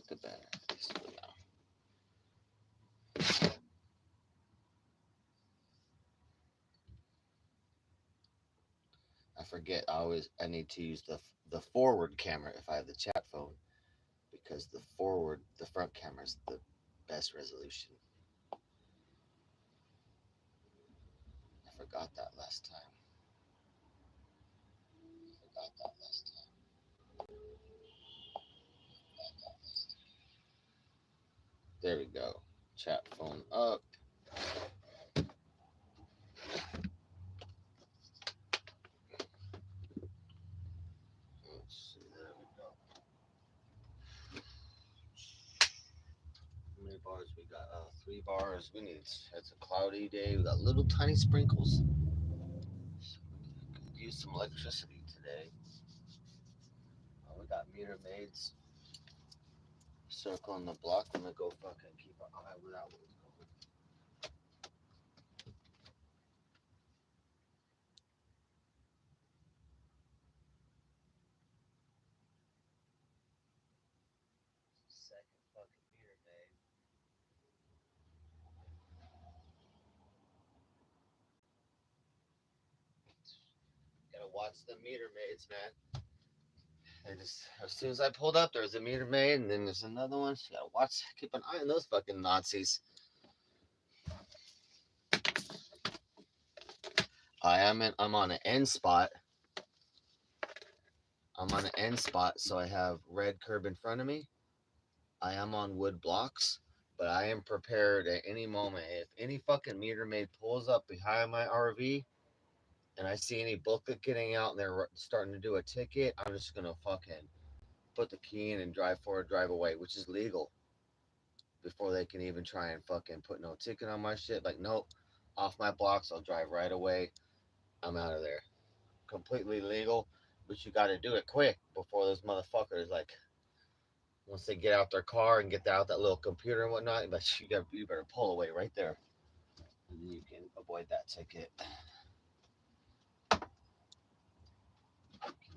Hit the banner. I forget. I need to use the forward camera if I have the chat phone because the front camera is the best resolution. I forgot that last time. There we go. Chat phone up. Let's see. There we go. How many bars we got? 3 bars. We need. It's a cloudy day. We got little tiny sprinkles. So we could use some electricity today. We got meter maids circling the block. I'm gonna go fucking keep an eye where that one's going. Second fucking meter maid. Gotta watch the meter maids, man. I just as soon as I pulled up, there was a meter maid, and then there's another one. So you gotta watch, keep an eye on those fucking Nazis. I'm on an end spot. I'm on an end spot, so I have red curb in front of me. I am on wood blocks, but I am prepared at any moment. If any fucking meter maid pulls up behind my RV and I see any booklet getting out and they're starting to do a ticket, I'm just gonna fucking put the key in and drive forward, drive away, which is legal. Before they can even try and fucking put no ticket on my shit, like nope, off my blocks, I'll drive right away. I'm out of there. Completely legal, but you got to do it quick before those motherfuckers like once they get out their car and get out that little computer and whatnot. But you better pull away right there, and then you can avoid that ticket.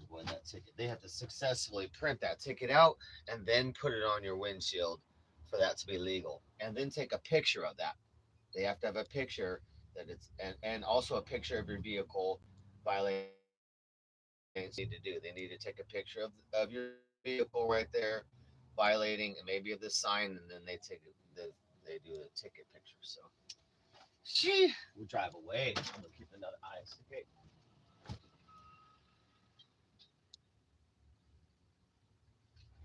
Avoid that ticket. They have to successfully print that ticket out and then put it on your windshield for that to be legal, and then take a picture of that. They have to have a picture that it's and also a picture of your vehicle violating need to do. They need to take a picture of your vehicle right there, violating and maybe of the sign, and then they do the ticket picture. So, we drive away. I'm gonna keep another eye. Okay,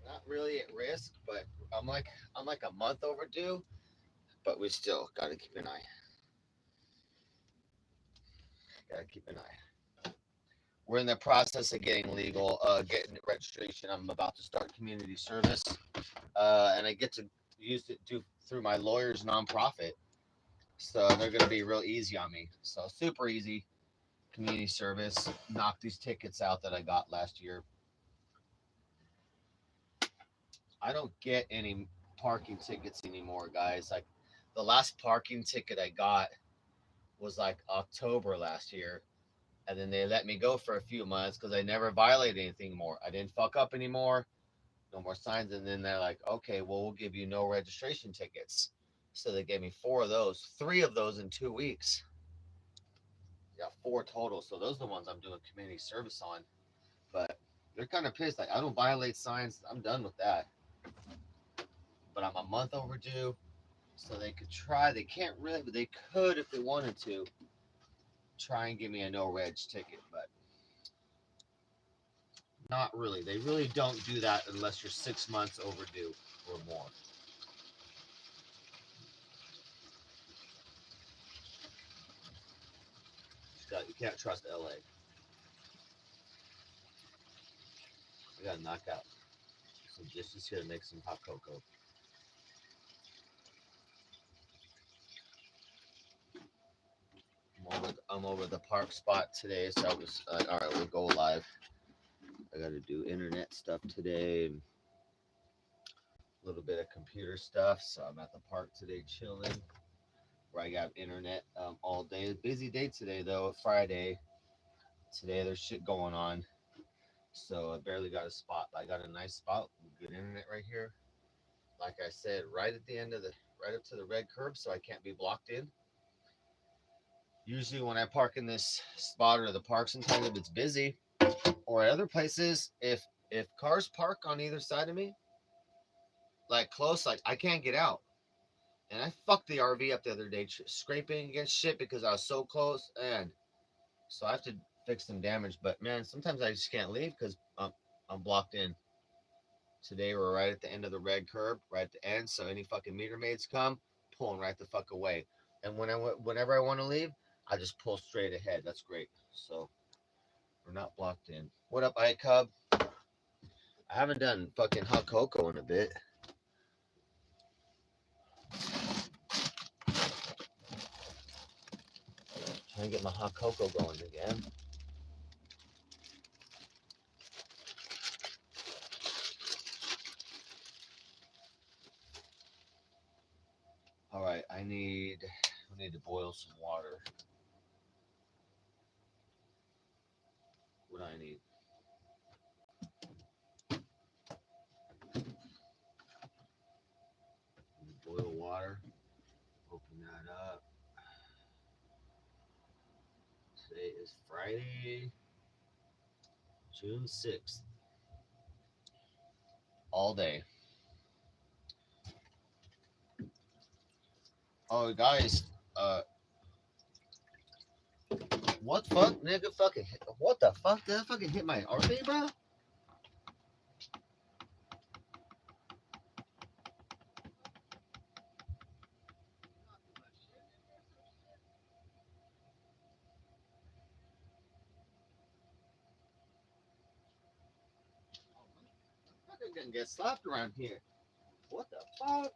not really at risk, but I'm like a month overdue. But we still gotta keep an eye. Gotta keep an eye. We're in the process of getting legal, getting registration. I'm about to start community service, and I get to use it through my lawyer's nonprofit. So they're going to be real easy on me. So super easy community service. Knock these tickets out that I got last year. I don't get any parking tickets anymore, guys. Like the last parking ticket I got was like October last year. And then they let me go for a few months because I never violated anything more. I didn't fuck up anymore. No more signs. And then they're like, okay, well, we'll give you no registration tickets. So they gave me 4 of those, 3 of those in 2 weeks. Got 4 total. So those are the ones I'm doing community service on. But they're kind of pissed. Like, I don't violate signs. I'm done with that. But I'm a month overdue. So they could try. They can't really, but they could if they wanted to try and give me a no reg ticket. But not really. They really don't do that unless you're 6 months overdue or more. You can't trust LA. We got to knock out some dishes here to make some hot cocoa. I'm over the park spot today, so I was like, all right, we'll go live. I got to do internet stuff today and a little bit of computer stuff. So I'm at the park today chilling, where I got internet all day. Busy day today though, Friday. Today there's shit going on, so I barely got a spot. But I got a nice spot with good internet right here. like I said, right at the end of the right up to the red curb, so I can't be blocked in. Usually, when I park in this spot or the park, sometimes if it's busy, or other places, if cars park on either side of me, like close, like I can't get out. And I fucked the RV up the other day, scraping against shit because I was so close, and so I have to fix some damage. But man, sometimes I just can't leave because I'm blocked in. Today we're right at the end of the red curb, right at the end. So any fucking meter maids come, pulling right the fuck away. And whenever I want to leave, I just pull straight ahead. That's great. So we're not blocked in. What up, iCub? I haven't done fucking hot cocoa in a bit. Trying to get my hot cocoa going again. All right, I need to boil some water. What do I need? Boil water. Open that up. Today is Friday, June 6th. All day. Oh, guys, what fuck, nigga? Fucking, what the fuck? Did I fucking hit my RV, bro? I'm gonna get slapped around here. What the fuck?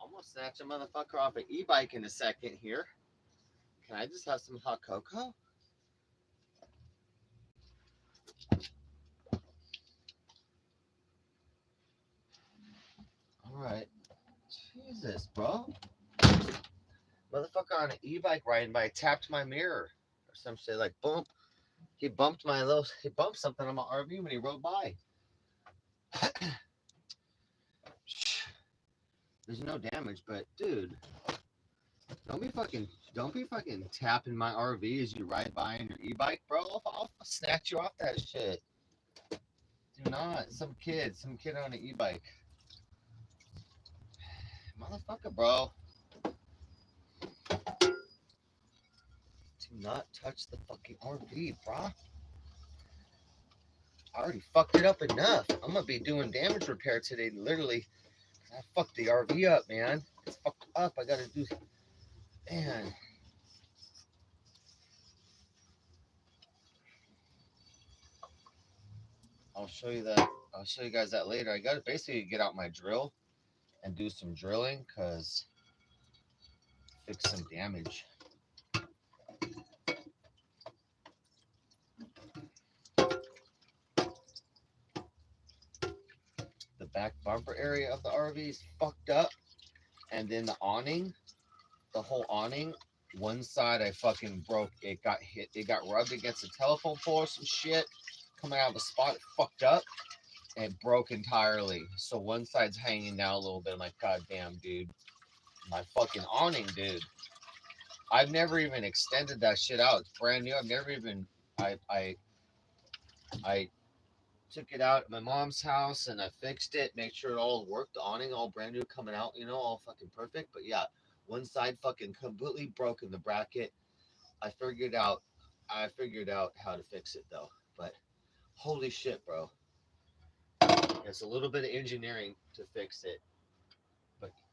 I'm gonna snatch a motherfucker off an e-bike in a second here. Can I just have some hot cocoa? All right. Jesus, bro. Motherfucker on an e-bike riding by tapped my mirror or some shit. Like, boom. He bumped something on my RV when he rode by. There's no damage, but dude, don't be fucking tapping my RV as you ride by on your e-bike, bro. I'll snatch you off that shit. Do not. Some kid on an e-bike. Motherfucker, bro. Do not touch the fucking RV, bro. I already fucked it up enough. I'm gonna be doing damage repair today, literally. I fucked the RV up, man. It's fucked up. I gotta do, man. I'll show you that. I'll show you guys that later. I gotta basically get out my drill and do some drilling, cause fix some damage. The back bumper area of the RV is fucked up, and then the awning, the whole awning, one side I fucking broke. It got hit. It got rubbed against a telephone pole or some shit. Coming out of the spot, it fucked up and broke entirely. So one side's hanging down a little bit. I'm like, God damn, dude. My fucking awning, dude. I've never even extended that shit out. It's brand new. I've never even I took it out at my mom's house and I fixed it, make sure it all worked. The awning all brand new coming out, all fucking perfect. But yeah, one side fucking completely broken, the bracket. I figured out how to fix it though. But holy shit, bro. It's a little bit of engineering to fix it.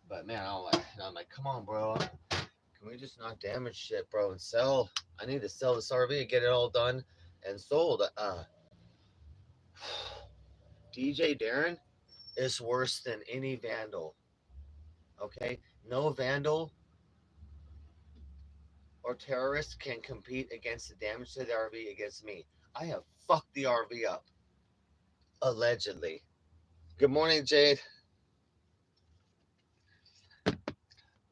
But man, I'm like, come on, bro. Can we just not damage shit, bro, and sell? I need to sell this RV, get it all done and sold. DJ Darren is worse than any vandal. Okay? No vandal or terrorist can compete against the damage to the RV against me. I have fucked the RV up. Allegedly. Good morning, Jade.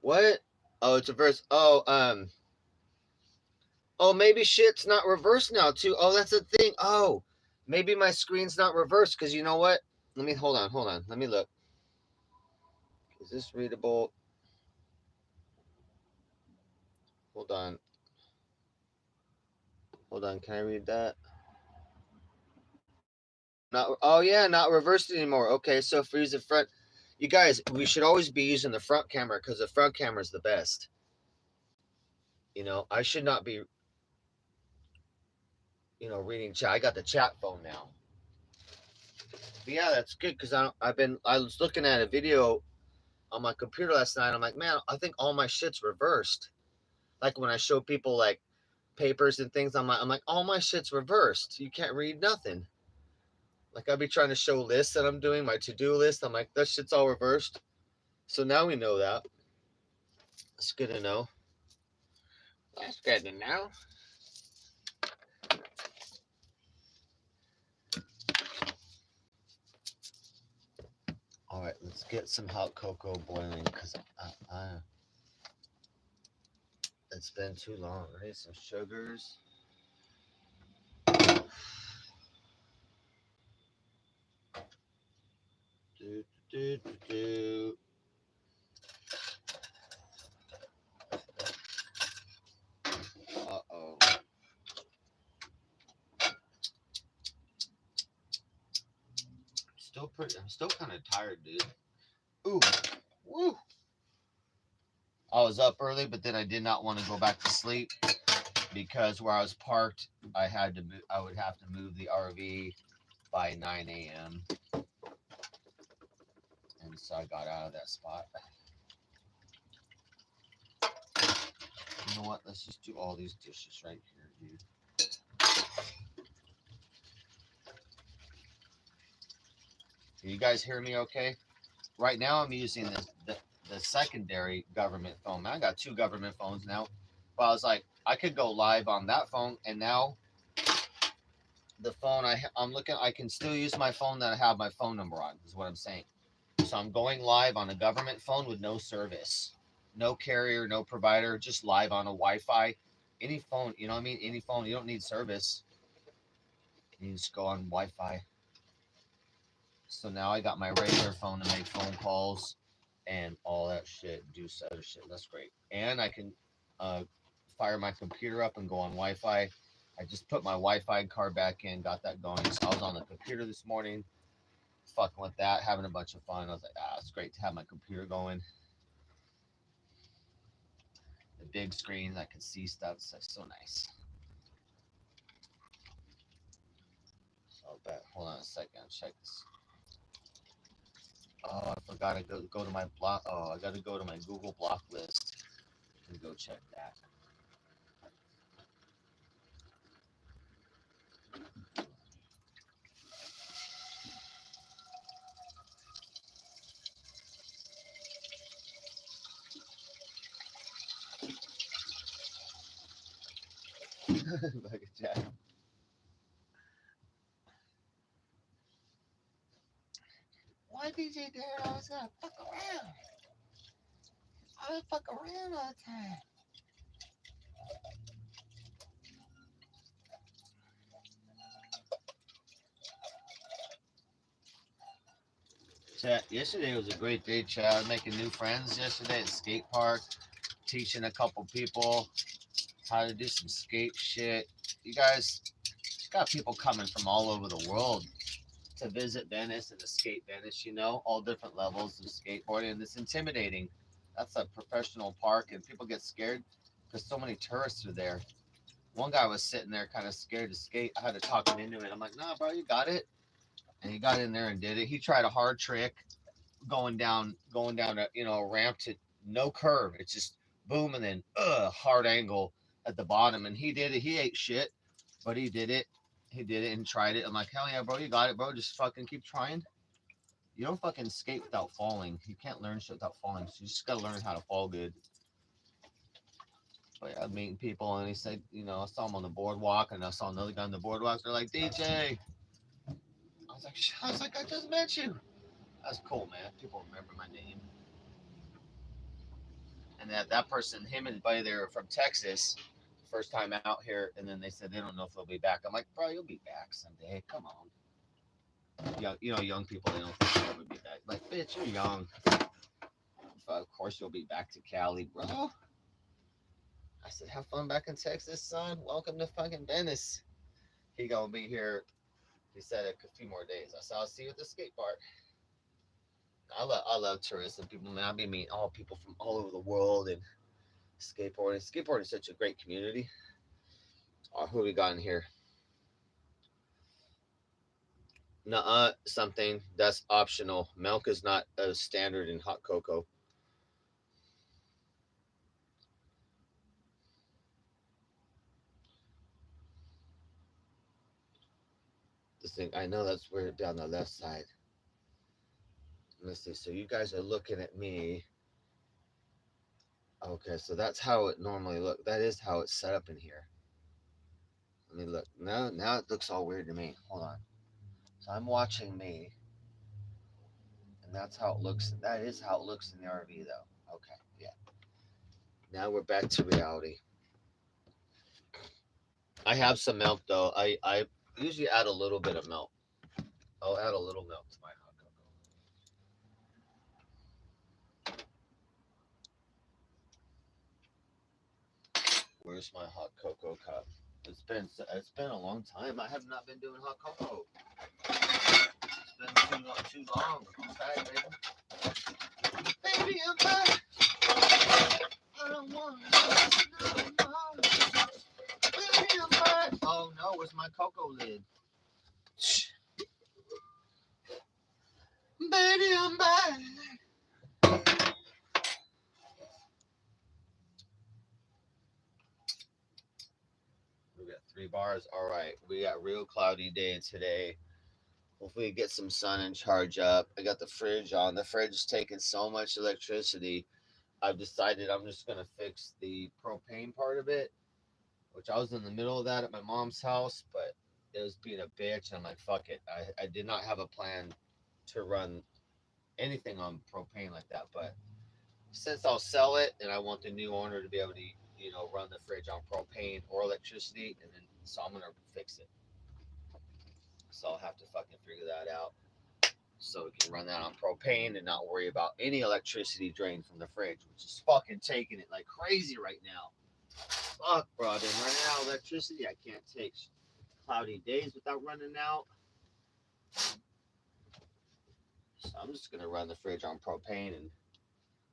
What? Oh, it's reverse. Oh, maybe shit's not reversed now too. Oh, that's the thing. Oh, maybe my screen's not reversed because you know what? Let me hold on. Let me look. Is this readable? Hold on. Hold on. Can I read that? Not. Oh yeah, not reversed anymore. Okay, so if we use the front, you guys, we should always be using the front camera because the front camera is the best. You know, I should not be, reading chat. I got the chat phone now. But yeah, that's good because I was looking at a video on my computer last night. I'm like, man, I think all my shit's reversed. Like when I show people like papers and things, I'm like, all my shit's reversed. You can't read nothing. Like I'd be trying to show lists that I'm doing, my to-do list. I'm like, that shit's all reversed. So now we know that. It's good to know. That's good to know. All right, let's get some hot cocoa boiling because it's been too long. I need some sugars. Do, do, do, do. Uh-oh. I'm still kind of tired, dude. Ooh. Woo. I was up early, but then I did not want to go back to sleep because where I was parked, I would have to move the RV by 9 a.m. And so I got out of that spot. You know what? Let's just do all these dishes right here, dude. Can you guys hear me okay? Right now I'm using the secondary government phone. I got two government phones now. But I was like, I could go live on that phone, and now the phone I'm looking, I can still use my phone that I have my phone number on, is what I'm saying. So I'm going live on a government phone with no service, no carrier, no provider, just live on a Wi-Fi. Any phone, you know what I mean? Any phone, you don't need service. You just go on Wi-Fi. So now I got my regular phone to make phone calls and all that shit, do other shit. That's great. And I can fire my computer up and go on Wi-Fi. I just put my Wi-Fi card back in, got that going. So I was on the computer this morning, fucking with that, having a bunch of fun. I was like, it's great to have my computer going. The big screen, I can see stuff. So it's so nice. So, hold on a second. Check this. Oh, I forgot to go to my block. Oh, I got to go to my Google block list and go check that. Look at that. Why DJ Darren always gotta fuck around? I always fuck around all the time. Chat, yesterday was a great day, Chad. I was making new friends yesterday at the skate park, teaching a couple people how to do some skate shit. You guys got people coming from all over the world to visit Venice and to skate Venice, all different levels of skateboarding, and it's intimidating. That's a professional park, and people get scared because so many tourists are there. One guy was sitting there kind of scared to skate. I had to talk him into it. I'm like, nah, bro, you got it. And he got in there and did it. He tried a hard trick going down a ramp to no curve. It's just boom and then hard angle at the bottom. And he did it. He ate shit, but he did it. He did it and tried it. I'm like, hell yeah, bro, you got it, bro. Just fucking keep trying. You don't fucking skate without falling. You can't learn shit without falling. So you just gotta learn how to fall good. But yeah, I'm meeting people, and he said, I saw him on the boardwalk, and I saw another guy on the boardwalk. They're like, DJ. I just met you. That's cool, man. People remember my name. And that person, him and his buddy, they were from Texas, first time out here, and then they said they don't know if they'll be back. I'm like, bro, you'll be back someday. Come on. Young, young people, they don't think they'll ever be back. Like, bitch, you're young. Of course you'll be back to Cali, bro. I said, have fun back in Texas, son. Welcome to fucking Venice. He gonna be here. He said a few more days. I said, I'll see you at the skate park. I love tourism people, man. I be meeting all people from all over the world and skateboarding. Skateboarding is such a great community. Who we got in here? Nuh-uh, something that's optional. Milk is not a standard in hot cocoa. This thing, I know that's weird down the left side. Let's see. So you guys are looking at me. Okay, so that's how it normally look. That is how it's set up in here. Let me look. Now it looks all weird to me. Hold on. So I'm watching me, and that's how it looks. That is how it looks in the RV, though. Okay, yeah. Now we're back to reality. I have some milk though. I usually add a little bit of milk. I'll add a little milk to my hot cocoa. Where's my hot cocoa cup? It's been a long time. I have not been doing hot cocoa. It's been too long. I'm tired, baby. Baby, I'm back. I don't want to no more. Baby, I'm back. Oh no, where's my cocoa lid? Baby, I'm back. We got 3 bars. All right, we got real cloudy day today. Hopefully, we get some sun and charge up. I got the fridge on. The fridge is taking so much electricity. I've decided I'm just gonna fix the propane part of it, which I was in the middle of that at my mom's house, but it was being a bitch. And I'm like, fuck it. I did not have a plan to run anything on propane like that, but since I'll sell it and I want the new owner to be able to, run the fridge on propane or electricity, and then so I'm gonna fix it. So I'll have to fucking figure that out so we can run that on propane and not worry about any electricity drain from the fridge, which is fucking taking it like crazy right now. Fuck, bro, I've been running out of electricity. I can't take cloudy days without running out. So I'm just gonna run the fridge on propane, and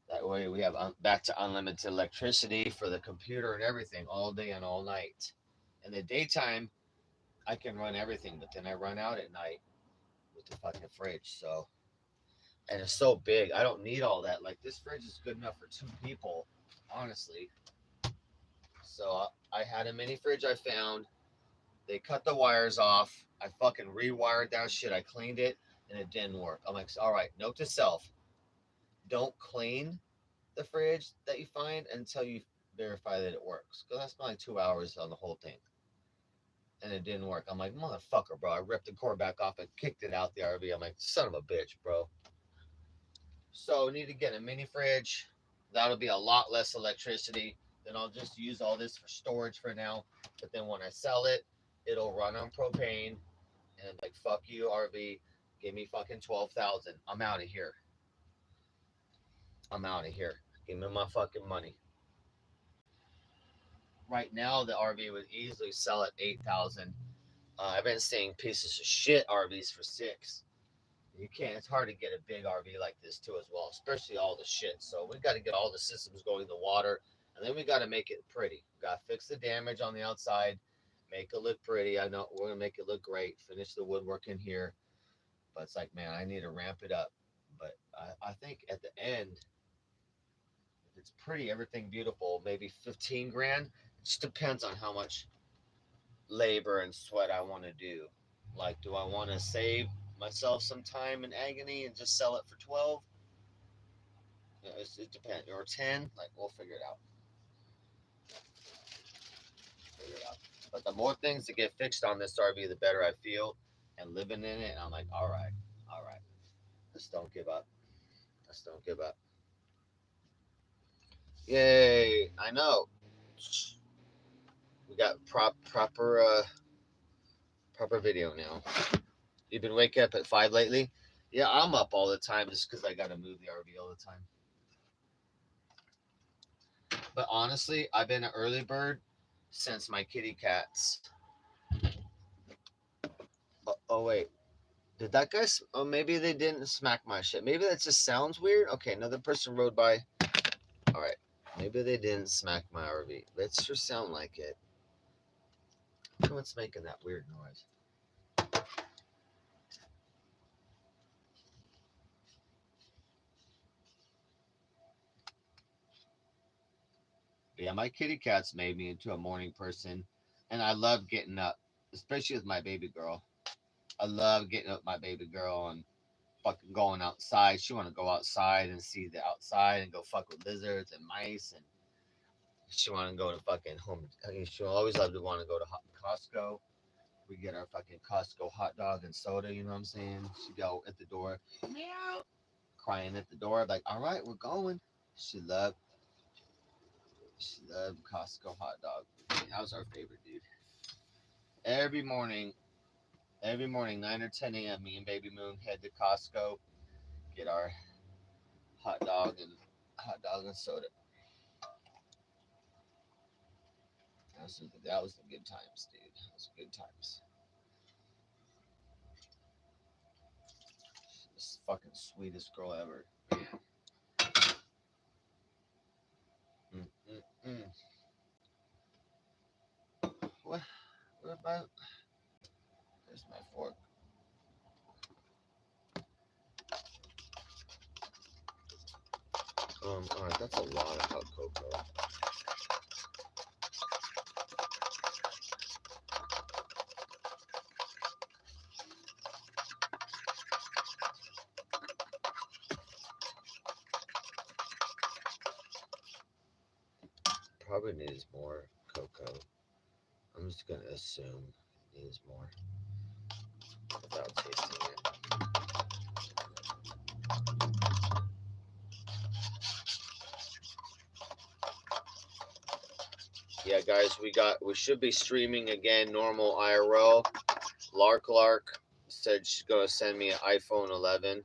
that way we have back to unlimited electricity for the computer and everything all day and all night. In the daytime, I can run everything, but then I run out at night with the fucking fridge. So, and it's so big, I don't need all that. Like this fridge is good enough for 2 people, honestly. So I had a mini fridge I found. They cut the wires off. I fucking rewired that shit. I cleaned it and it didn't work. I'm like, all right, note to self: don't clean the fridge that you find until you verify that it works. Because I spent like 2 hours on the whole thing and it didn't work. I'm like, motherfucker, bro. I ripped the cord back off and kicked it out the RV. I'm like, son of a bitch, bro. So I need to get a mini fridge. That'll be a lot less electricity. Then I'll just use all this for storage for now. But then when I sell it, it'll run on propane. And like, fuck you, RV. Give me fucking 12,000. I'm out of here. I'm out of here. Give me my fucking money. Right now, the RV would easily sell at 8,000. I've been seeing pieces of shit RVs for 6. You can't. It's hard to get a big RV like this too, as well, especially all the shit. So we got to get all the systems going in the water, and then we got to make it pretty. We got to fix the damage on the outside, make it look pretty. I know we're gonna make it look great. Finish the woodwork in here, but it's like, man, I need to ramp it up. But I think at the end, if it's pretty, everything beautiful, maybe 15 grand. It just depends on how much labor and sweat I want to do. Like, do I want to save myself some time and agony and just sell it for 12? It depends. Or 10? Like, we'll figure it out. But the more things that get fixed on this RV, the better I feel. And living in it, I'm like, all right, all right. Let's don't give up. Let's don't give up. Yay! I know. We got proper video now. You've been waking up at 5 lately? Yeah, I'm up all the time just because I gotta move the RV all the time. But honestly, I've been an early bird since my kitty cats. Oh wait, did that guy? Oh, maybe they didn't smack my shit. Maybe that just sounds weird. Okay, another person rode by. All right, maybe they didn't smack my RV. That sure sound like it. What's making that weird noise? Yeah, my kitty cats made me into a morning person, and I love getting up, especially with my baby girl. I love getting up with my baby girl and fucking going outside. She want to go outside and see the outside and go fuck with lizards and mice, and she want to go to fucking home. I mean, she always loved to want to go to Costco. We get our fucking Costco hot dog and soda. You know what I'm saying? She go at the door, meow, crying at the door, like, all right, we're going. She loved She loved Costco hot dog. That was our favorite, dude. Every morning, every morning, 9 or 10 a.m., me and Baby Moon head to Costco, get our hot dog and soda. That was the good times, dude. That was good times. This fucking sweetest girl ever. Mm, mm, mm. What? What about? There's my fork. Alright, that's a lot of hot cocoa. Probably needs more cocoa. I'm just gonna assume it needs more without tasting it. Yeah, guys, we should be streaming again, normal IRL. Lark said she's gonna send me an iPhone 11,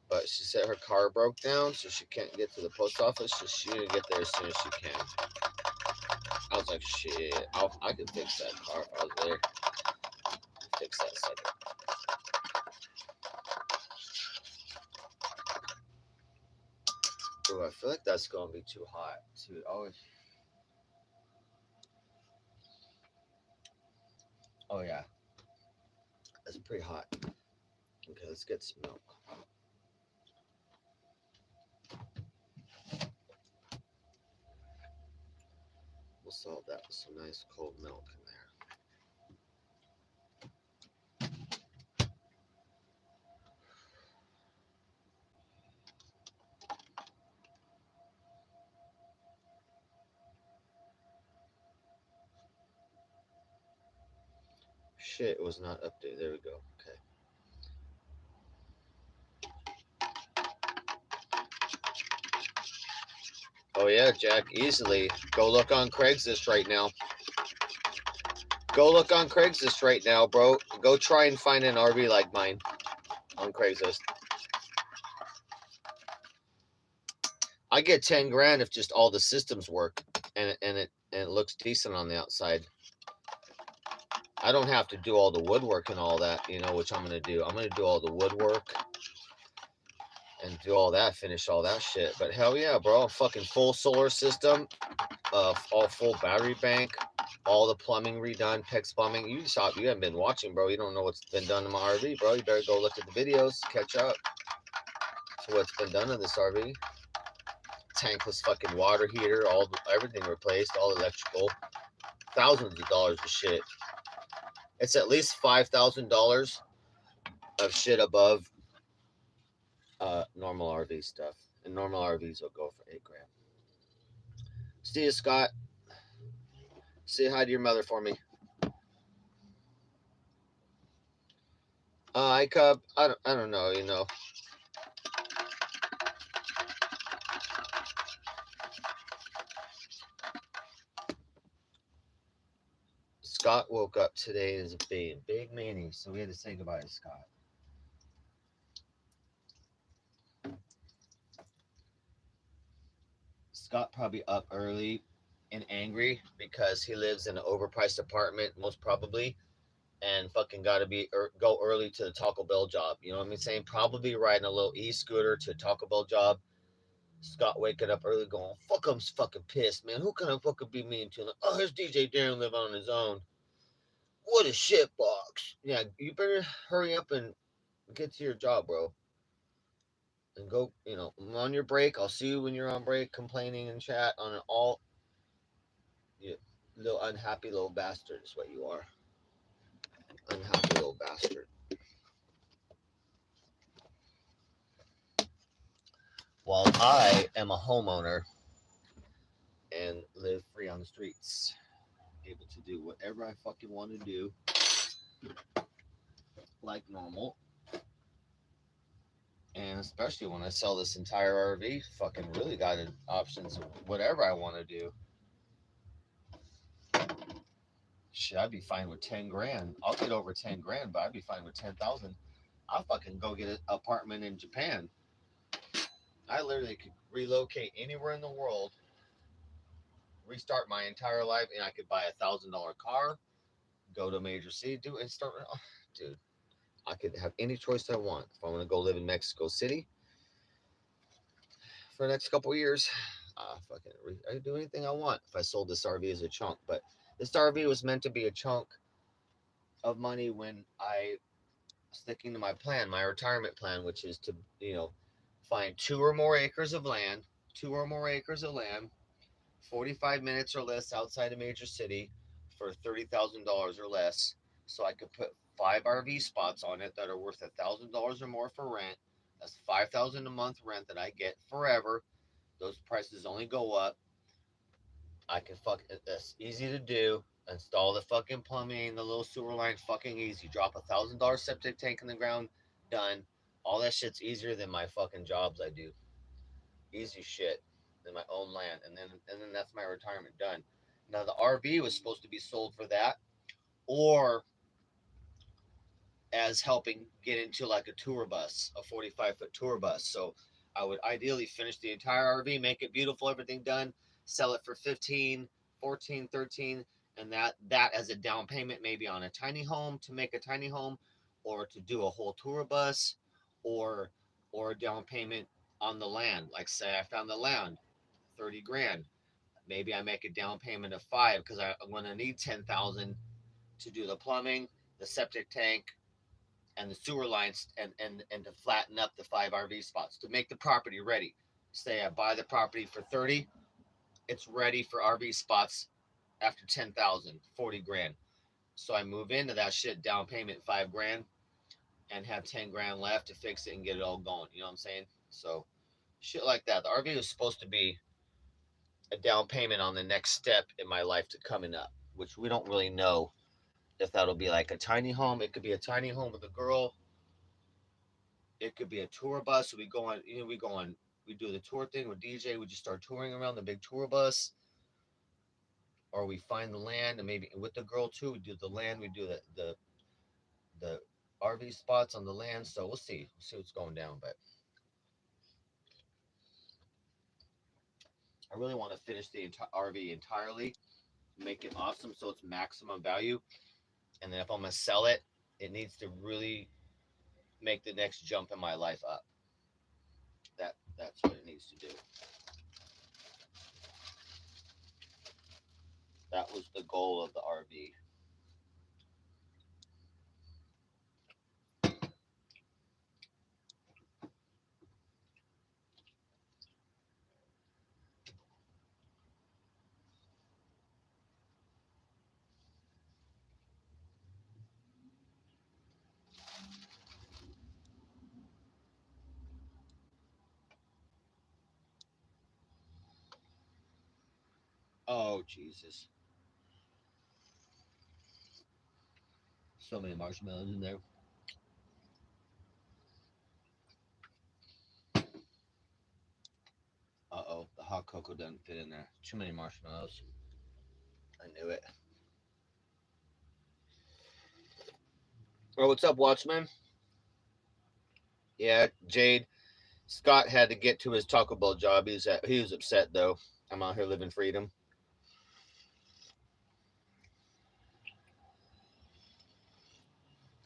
but she said her car broke down, so she can't get to the post office. So she's gonna get there as soon as she can. I was like, shit, I could fix that car if I was there. Fix that sucker. Ooh, I feel like that's gonna be too hot. Too. Oh yeah, that's pretty hot. Okay, let's get some milk. We'll solve that with some nice cold milk in there. Shit, it was not updated. There we go. Okay. Oh yeah, Jack, easily. Go look on Craigslist right now. Go look on Craigslist right now, bro. Go try and find an RV like mine on Craigslist. I get 10 grand if just all the systems work and it looks decent on the outside. I don't have to do all the woodwork and all that, which I'm gonna do. I'm gonna do all the woodwork and do all that, finish all that shit. But hell yeah, bro, fucking full solar system, all full battery bank, all the plumbing redone, PEX plumbing. You haven't been watching, bro. You don't know what's been done to my RV, bro. You better go look at the videos, catch up to what's been done to this RV. Tankless fucking water heater, everything replaced, all electrical, thousands of dollars of shit. It's at least $5,000 of shit above normal RV stuff, and normal RVs will go for $8 grand. See you, Scott. Say hi to your mother for me. Hi, Cub. I don't know. Scott woke up today as a big meanie, so we had to say goodbye to Scott. Scott probably up early and angry because he lives in an overpriced apartment, most probably, and fucking got to go early to the Taco Bell job. You know what I mean? Saying probably riding a little e-scooter to a Taco Bell job. Scott waking up early, going, "Fuck, I'm fucking pissed, man. Who can I fucking be mean to?" Like, oh, here's DJ Darren living on his own. What a shit box. Yeah, you better hurry up and get to your job, bro. And go, I'm on your break. I'll see you when you're on break, complaining in chat on an all, you little unhappy little bastard is what you are. Unhappy little bastard. While I am a homeowner and live free on the streets, able to do whatever I fucking want to do like normal. And especially when I sell this entire RV, fucking really got options of whatever I want to do. Shit, I'd be fine with 10 grand. I'll get over 10 grand, but I'd be fine with 10,000. I'll fucking go get an apartment in Japan. I literally could relocate anywhere in the world, restart my entire life, and I could buy $1,000 car, go to a major city, do and start. Oh, dude, I could have any choice I want. If I want to go live in Mexico City for the next couple of years, I could do anything I want if I sold this RV as a chunk. But this RV was meant to be a chunk of money when I sticking to my plan, my retirement plan, which is to, find 2 or more acres of land, 45 minutes or less outside a major city for $30,000 or less. So I could put 5 RV spots on it that are worth $1,000 or more for rent. That's 5,000 a month rent that I get forever. Those prices only go up. I can that's easy to do. Install the fucking plumbing, the little sewer line, fucking easy. Drop $1,000 septic tank in the ground, done. All that shit's easier than my fucking jobs I do. Easy shit than my own land, and then that's my retirement done. Now the RV was supposed to be sold for that, or as helping get into like a tour bus, a 45-foot tour bus. So I would ideally finish the entire RV, make it beautiful, everything done, sell it for 15, 14, 13, and that as a down payment maybe on a tiny home, to make a tiny home, or to do a whole tour bus, or a down payment on the land. Like say I found the land, 30 grand. Maybe I make a down payment of 5 because I'm going to need 10,000 to do the plumbing, the septic tank, and the sewer lines, and to flatten up the 5 RV spots to make the property ready. Say I buy the property for 30, it's ready for RV spots after 10,000, 40 grand. So I move into that shit, down payment 5 grand, and have 10 grand left to fix it and get it all going. You know what I'm saying? So shit like that. The RV was supposed to be a down payment on the next step in my life to coming up, which we don't really know if that'll be like a tiny home. It could be a tiny home with a girl. It could be a tour bus. We go on, we do the tour thing with DJ. We just start touring around the big tour bus, or we find the land and maybe with the girl too. We do the land. We do the RV spots on the land. So we'll see. We'll see what's going down. But I really want to finish the RV entirely, make it awesome so it's maximum value. And then if I'm gonna sell it, it needs to really make the next jump in my life up. That's what it needs to do. That was the goal of the RV. Oh Jesus! So many marshmallows in there. Uh-oh, the hot cocoa doesn't fit in there. Too many marshmallows. I knew it. Oh, what's up, Watchman? Yeah, Jade. Scott had to get to his Taco Bell job. He was upset though. I'm out here living freedom.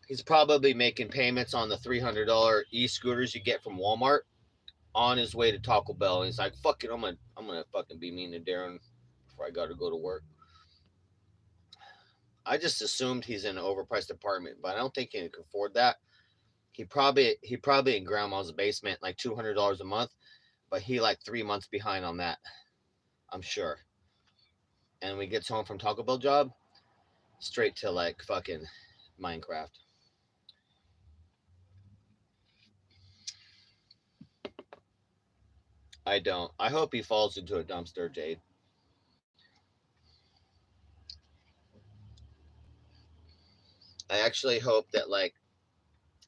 He's probably making payments on the $300 e-scooters you get from Walmart on his way to Taco Bell. And he's like, "Fuck it, I'm gonna fucking be mean to Darren before I gotta go to work." I just assumed he's in an overpriced apartment, but I don't think he can afford that. He probably in grandma's basement, like $200 a month, but he like 3 months behind on that. I'm sure. And when he gets home from Taco Bell job, straight to like fucking Minecraft. I don't. I hope he falls into a dumpster, Jade. I actually hope that like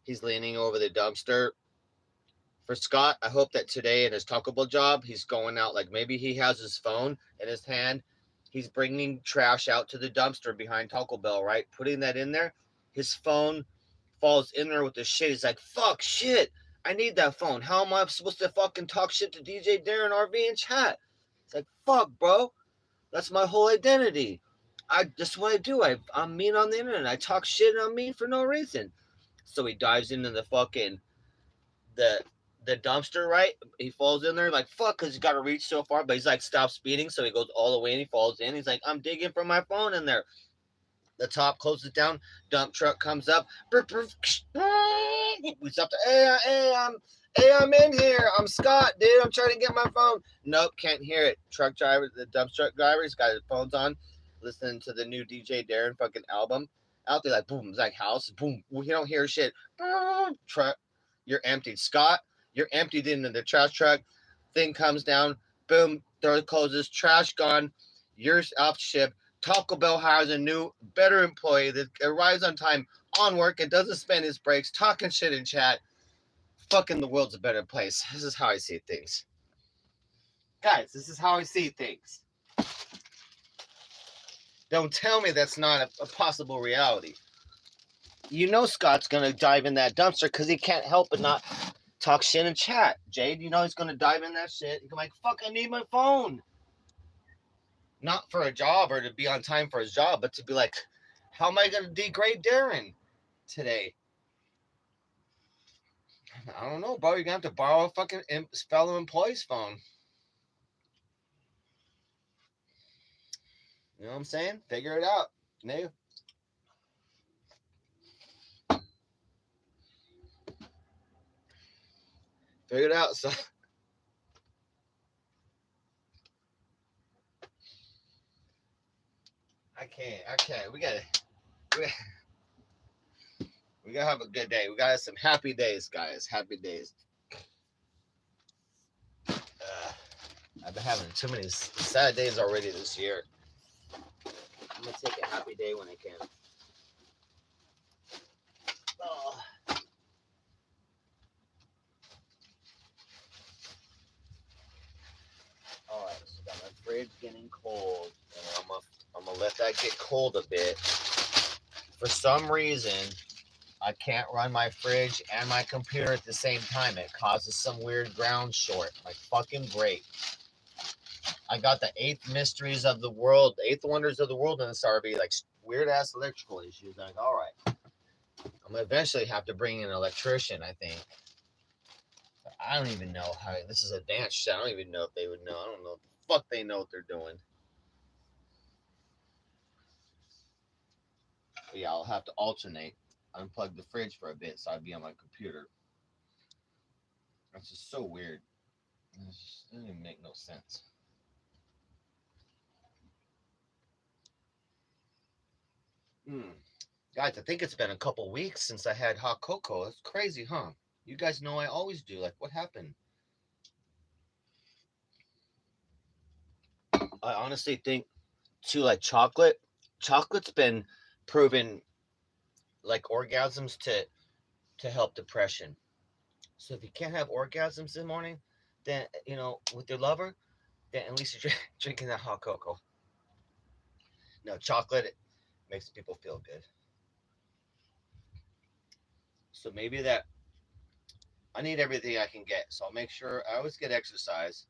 he's leaning over the dumpster. For Scott, I hope that today in his Taco Bell job, he's going out like maybe he has his phone in his hand. He's bringing trash out to the dumpster behind Taco Bell, right? Putting that in there. His phone falls in there with the shit. He's like, fuck, shit. I need that phone. How am I supposed to fucking talk shit to DJ Darren RV in chat? It's like, fuck, bro. That's my whole identity. That's what I do. I'm mean on the internet. I talk shit and I'm mean for no reason. So he dives into the the dumpster, right? He falls in there like fuck, cause he's got to reach so far, but he's like stop speeding, so he goes all the way and he falls in. He's like, I'm digging for my phone in there. The top closes down. Dump truck comes up. He's up to I'm in here. I'm Scott, dude. I'm trying to get my phone. Nope, can't hear it. Truck driver, the dump truck driver, he's got his phones on, listening to the new DJ Darren fucking album. Out there, like boom, it's like house, boom. You don't hear shit. Truck, you're emptied. Scott, you're emptied into the trash truck. Thing comes down. Boom, door closes. Trash gone. You're off ship. Taco Bell hires a new, better employee that arrives on time, on work, and doesn't spend his breaks talking shit in chat. Fucking the world's a better place. This is how I see things. Guys, this is how I see things. Don't tell me that's not a possible reality. You know Scott's going to dive in that dumpster because he can't help but not talk shit in chat. Jade, you know he's going to dive in that shit. He's like, fuck, I need my phone. Not for a job or to be on time for his job, but to be like, how am I going to degrade Darren today? I don't know, bro. You're going to have to borrow a fucking fellow employee's phone. You know what I'm saying? Figure it out. No. Figure it out, so. I can't. We gotta have a good day. We gotta have some happy days, guys. Happy days. I've been having too many sad days already this year. I'm gonna take a happy day when I can. Oh. All right, so got my fridge getting cold, and I'm gonna let that get cold a bit. For some reason, I can't run my fridge and my computer at the same time. It causes some weird ground short. Like fucking great. I got the eighth mysteries of the world, the eighth wonders of the world in this RV, like weird ass electrical issues. Like, all right, I'm gonna eventually have to bring in an electrician, I think. But I don't even know how. This is a dance shit. I don't even know if they would know. I don't know what the fuck they know what they're doing. But yeah, I'll have to alternate. Unplug the fridge for a bit so I'd be on my computer. That's just so weird. It doesn't even make no sense. Guys, I think it's been a couple weeks since I had hot cocoa. That's crazy, huh? You guys know I always do. Like, what happened? I honestly think, too, like chocolate's been proven like orgasms to help depression. So if you can't have orgasms in the morning, then with your lover, then at least you're drinking that hot cocoa. No, chocolate makes people feel good. So maybe that I need everything I can get. So I'll make sure I always get exercise.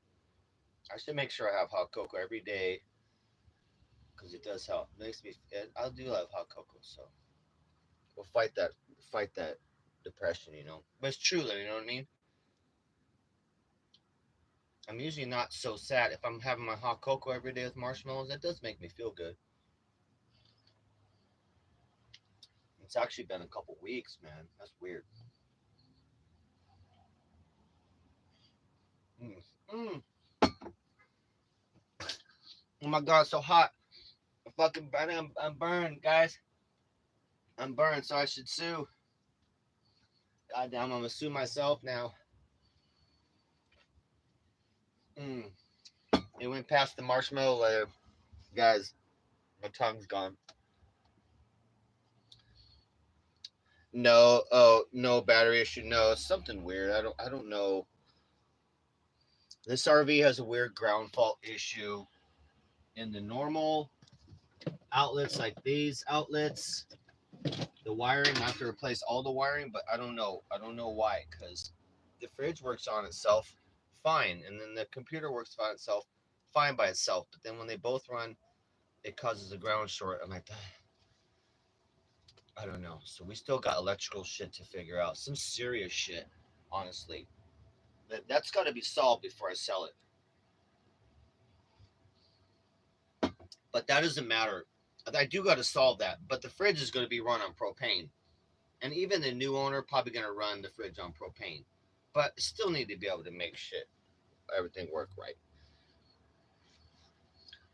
I should make sure I have hot cocoa every day because it does help. It makes me. I do love hot cocoa, so we'll fight that depression, you know. But it's true, though. You know what I mean? I'm usually not so sad if I'm having my hot cocoa every day with marshmallows. That does make me feel good. It's actually been a couple weeks, man. That's weird. Mm. Mm. Oh my god, it's so hot. I'm burned, guys. I'm burned, so I should sue. Goddamn, I'm gonna sue myself now. Mm. It went past the marshmallow layer, guys. My tongue's gone. No, oh no, battery issue. No, it's something weird. I don't know. This RV has a weird ground fault issue in the normal outlets, like these outlets. The wiring, I have to replace all the wiring, but I don't know. I don't know why, because the fridge works on itself fine, and then the computer works on itself fine by itself. But then when they both run, it causes a ground short. I'm like, I don't know. So we still got electrical shit to figure out. Some serious shit, honestly. That's got to be solved before I sell it. But that doesn't matter. I do got to solve that. But the fridge is going to be run on propane. And even the new owner probably going to run the fridge on propane. But still need to be able to make everything work right.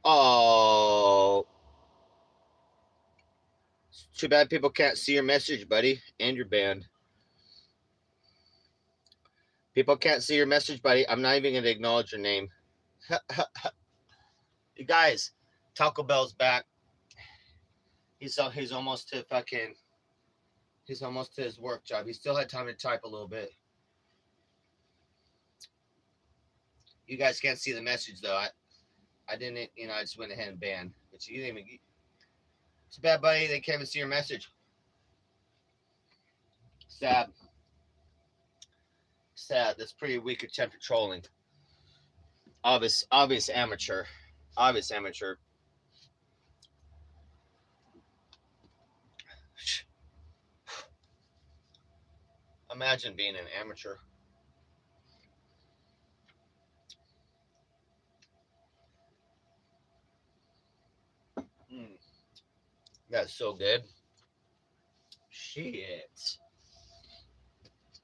Oh, too bad people can't see your message, buddy, and your band. People can't see your message, buddy. I'm not even going to acknowledge your name. You guys, Taco Bell's back. He's almost to fucking. He's almost to his work job. He still had time to type a little bit. You guys can't see the message though. I didn't. You know, I just went ahead and banned. But you didn't even. It's bad, buddy. They can't even see your message. Sad. Sad. That's pretty weak attempt at trolling. Obvious amateur. Obvious amateur. Imagine being an amateur. Mm, that's so good. Shit.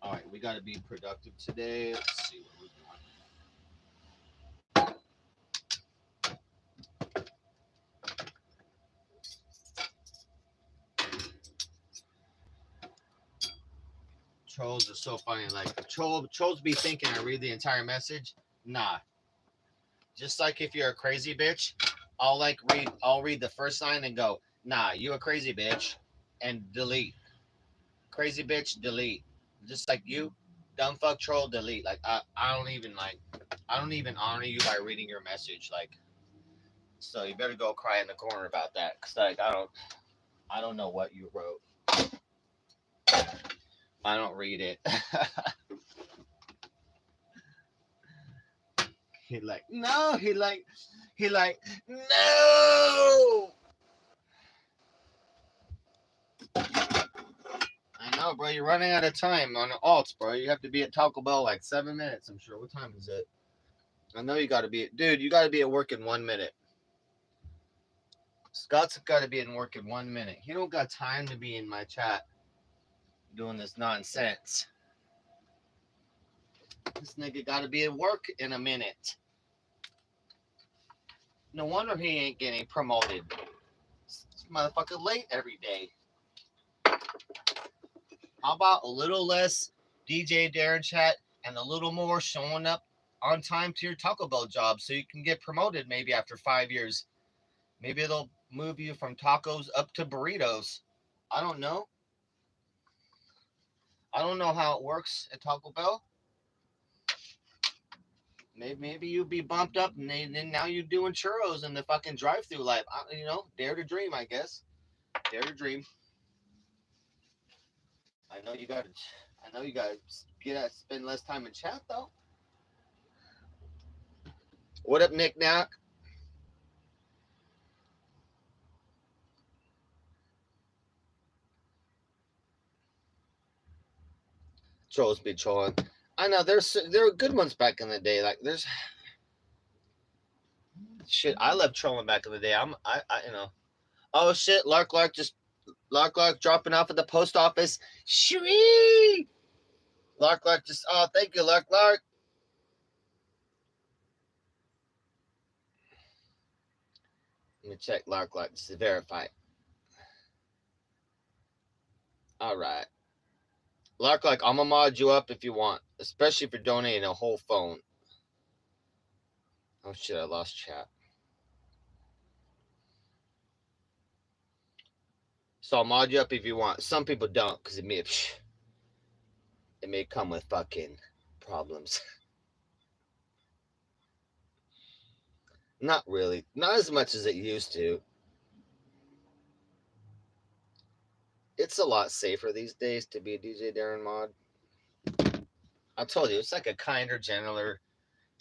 All right, we got to be productive today. Let's see what we're doing. Trolls are so funny. Like trolls be thinking I read the entire message. Nah. Just like if you're a crazy bitch, I'll read the first line and go, nah, you a crazy bitch, and delete. Crazy bitch, delete. Just like you, dumb fuck troll, delete. Like I don't even honor you by reading your message. Like, so you better go cry in the corner about that. Cause like I don't know what you wrote. I don't read it. He like, no, he like, no. I know, bro. You're running out of time on alts, bro. You have to be at Taco Bell like 7 minutes. I'm sure. What time is it? I know you got to be, dude. You got to be at work in 1 minute. Scott's got to be in work in 1 minute. He don't got time to be in my chat doing this nonsense. This nigga got to be at work in a minute. No wonder he ain't getting promoted. This motherfucker late every day. How about a little less DJ Darren chat and a little more showing up on time to your Taco Bell job so you can get promoted maybe after 5 years. Maybe they'll move you from tacos up to burritos. I don't know. I don't know how it works at Taco Bell. Maybe you'll be bumped up and then now you're doing churros in the fucking drive-through life. You know, dare to dream, I guess. Dare to dream. I know you got to. I know you got to spend less time in chat though. What up, Nick Knack? Trolls be trolling. I know there were good ones back in the day. Like there's shit. I love trolling back in the day. I you know. Oh shit, Lark dropping off at the post office. Shwee! Lark just thank you, Lark. Let me check Lark just to verify. Alright. Lark, I'm gonna mod you up if you want, especially if you're donating a whole phone. Oh shit, I lost chat. So I'll mod you up if you want. Some people don't, because it may come with fucking problems. Not really. Not as much as it used to. It's a lot safer these days to be a DJ Darren mod. I told you, it's like a kinder, gentler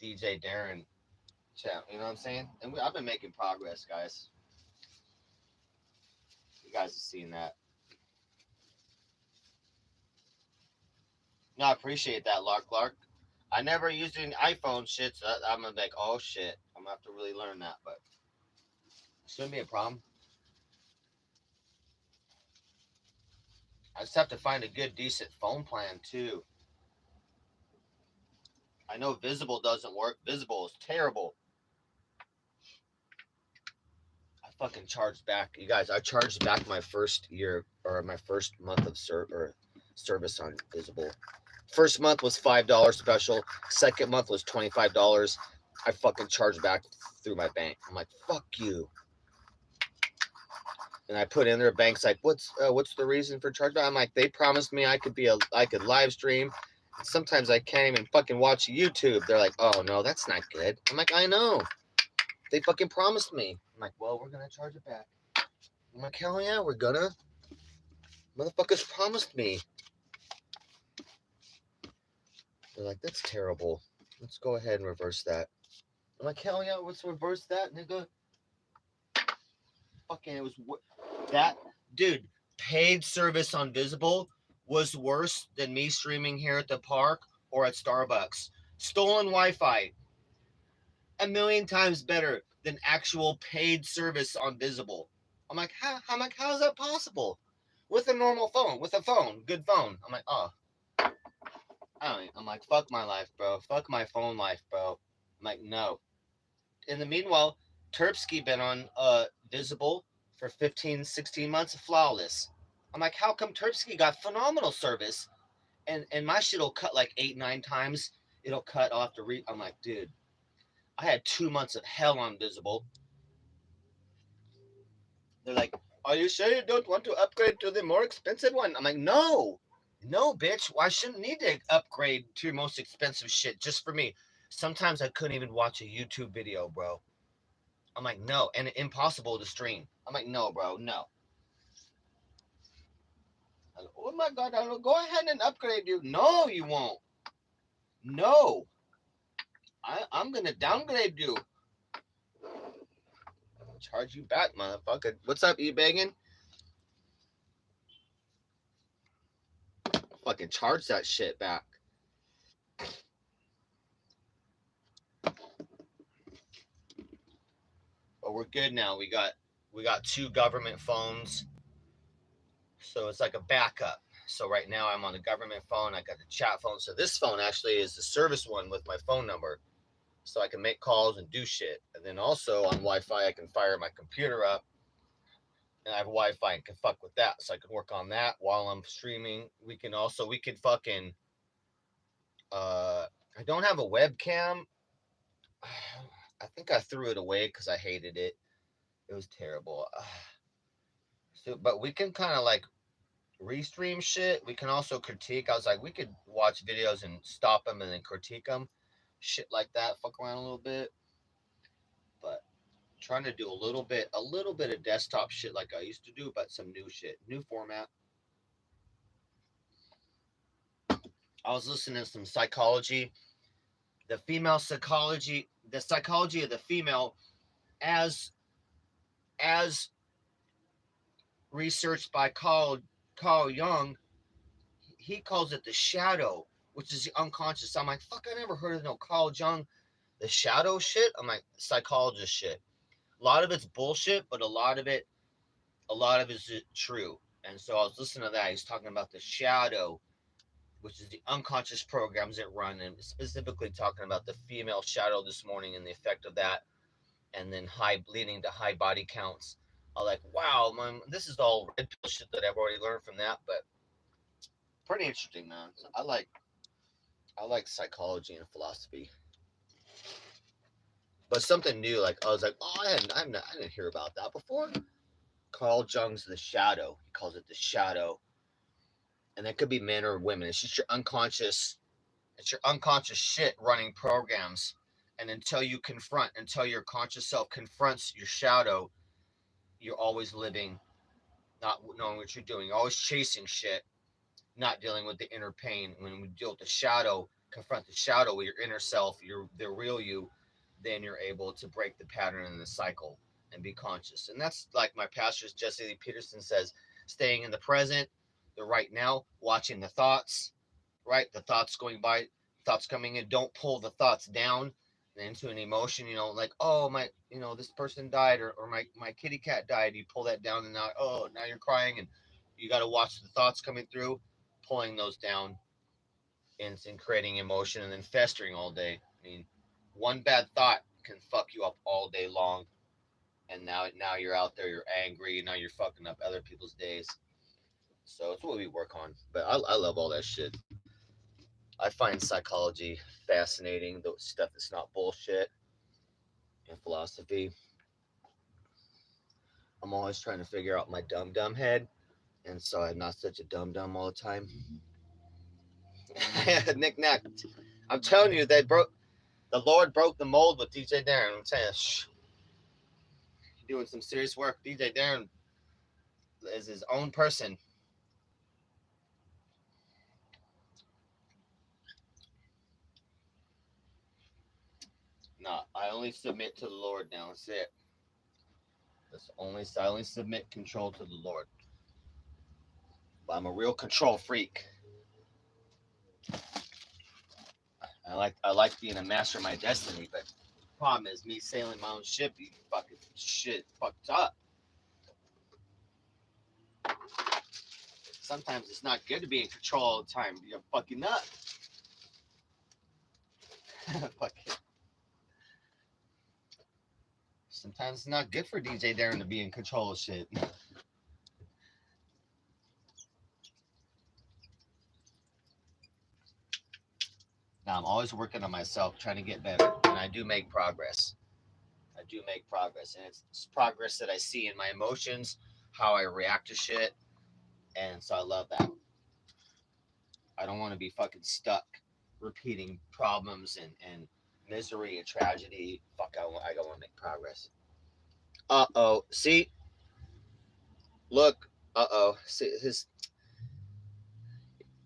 DJ Darren chat. You know what I'm saying? And I've been making progress, guys. You guys have seen that. No, I appreciate that, Lark. I never used an iPhone shit, so I'm gonna be like, oh shit, I'm gonna have to really learn that, but it shouldn't be a problem. I just have to find a good, decent phone plan too. I know Visible doesn't work. Visible is terrible. I fucking charged back, you guys. I charged back my first year or my first month of service on Visible. First month was $5 special. Second month was $25. I fucking charged back through my bank. I'm like, fuck you. And I put in their bank's like, what's the reason for chargeback? I'm like, they promised me I could live stream. Sometimes I can't even fucking watch YouTube. They're like, oh no, that's not good. I'm like, I know. They fucking promised me. I'm like, well, we're gonna charge it back. I'm like, hell yeah, we're gonna. Motherfuckers promised me. They're like, that's terrible. Let's go ahead and reverse that. I'm like, hell yeah, let's reverse that, nigga. Fucking, it was that dude. Paid service on Visible was worse than me streaming here at the park or at Starbucks. Stolen Wi-Fi, a million times better than actual paid service on Visible. I'm like, how is that possible? With a normal phone, with a phone, good phone. I'm like, oh, I'm like, fuck my life, bro. Fuck my phone life, bro. I'm like, no. In the meanwhile, Terpsky been on Visible for 15, 16 months, flawless. I'm like, how come Terpsky got phenomenal service and my shit'll cut like 8, 9 times? It'll cut off the I'm like, dude, I had 2 months of hell on Visible. They're like, are you sure you don't want to upgrade to the more expensive one? I'm like, no, bitch. Well, I shouldn't need to upgrade to your most expensive shit just for me. Sometimes I couldn't even watch a YouTube video, bro. I'm like, no, and impossible to stream. I'm like, no, bro, no. Like, oh my god, I'll go ahead and upgrade you. No, you won't. No, I'm gonna downgrade you. Charge you back, motherfucker. What's up, e-begging? Fucking charge that shit back. But we're good now. We got 2 government phones, so it's like a backup. So right now I'm on the government phone. I got the chat phone. So this phone actually is the service one with my phone number, so I can make calls and do shit. And then also on Wi-Fi, I can fire my computer up, and I have Wi-Fi and can fuck with that, so I can work on that while I'm streaming. We can fucking. I don't have a webcam. I think I threw it away because I hated it. It was terrible. So, but we can kind of like restream shit. We can also critique. I was like, we could watch videos and stop them and then critique them, shit like that. Fuck around a little bit, but trying to do a little bit of desktop shit like I used to do, but some new shit, new format. I was listening to some psychology, the female psychology, the psychology of the female as as researched by Carl Jung. He calls it the shadow, which is the unconscious. I'm like, fuck, I never heard of no Carl Jung, the shadow shit. I'm like, psychologist shit. A lot of it's bullshit, but a lot of it's true. And so I was listening to that. He's talking about the shadow, which is the unconscious programs that run, and specifically talking about the female shadow this morning and the effect of that, and then leading to high body counts. I'm like, wow, man, this is all red pill shit that I've already learned from that, but pretty interesting, man. So I like psychology and philosophy, but something new. Like I was like, oh, I didn't hear about that before. Carl Jung's the shadow. He calls it the shadow, and that could be men or women. It's just your unconscious. It's your unconscious shit running programs, and until your conscious self confronts your shadow, you're always living, not knowing what you're doing. You're always chasing shit, not dealing with the inner pain. When we deal with the shadow, confront the shadow with your inner self, the real you, then you're able to break the pattern and the cycle and be conscious. And that's like my pastor Jesse Lee Peterson says, staying in the present, the right now, watching the thoughts, right? The thoughts going by, thoughts coming in. Don't pull the thoughts down into an emotion, like, oh, my, this person died, or my kitty cat died. You pull that down, and now you're crying, and you got to watch the thoughts coming through, pulling those down, and creating emotion, and then festering all day. I mean, one bad thought can fuck you up all day long, and now you're out there, you're angry, and now you're fucking up other people's days. So it's what we work on. But I love all that shit. I find psychology fascinating, the stuff that's not bullshit, and philosophy. I'm always trying to figure out my dumb head, and so I'm not such a dumb all the time. Nick Nack, I'm telling you, the Lord broke the mold with DJ Darren. I'm saying, doing some serious work. DJ Darren is his own person. No, I only submit to the Lord now. That's it. I only submit control to the Lord. But I'm a real control freak. I like being a master of my destiny, but the problem is me sailing my own ship. You fucking shit fucked up. Sometimes it's not good to be in control all the time. You're fucking nut. Fucking. Sometimes it's not good for DJ Darren to be in control of shit. Now I'm always working on myself, trying to get better, and I do make progress. I do make progress, and it's progress that I see in my emotions, how I react to shit, and so I love that. I don't want to be fucking stuck repeating problems and misery and tragedy. Fuck, I want to make progress. Uh-oh. See? Look. Uh-oh. See,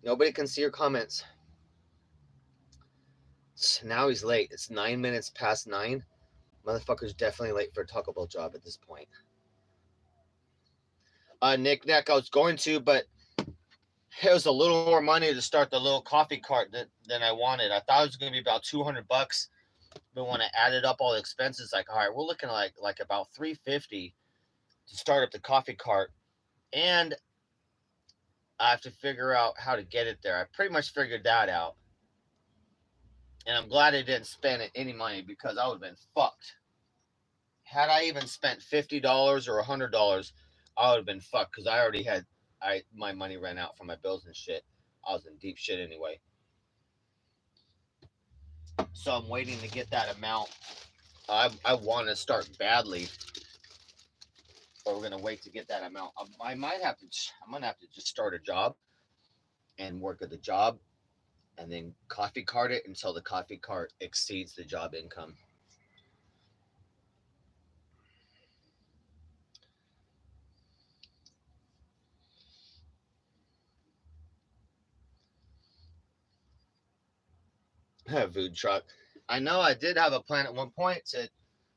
nobody can see your comments. Now he's late. It's 9 minutes past 9. Motherfucker's definitely late for a Taco Bell job at this point. Nick, I was going to, but it was a little more money to start the little coffee cart than I wanted. I thought it was going to be about $200, but when I added up all the expenses, like, all right, we're looking like about $350 to start up the coffee cart, and I have to figure out how to get it there. I pretty much figured that out, and I'm glad I didn't spend any money because I would have been fucked. Had I even spent $50 or $100, I would have been fucked because I already had my money ran out for my bills and shit. I was in deep shit anyway. So I'm waiting to get that amount. I want to start badly, but we're gonna wait to get that amount. I'm gonna have to just start a job and work at the job, and then coffee cart it until the coffee cart exceeds the job income. Food truck. I know I did have a plan at one point to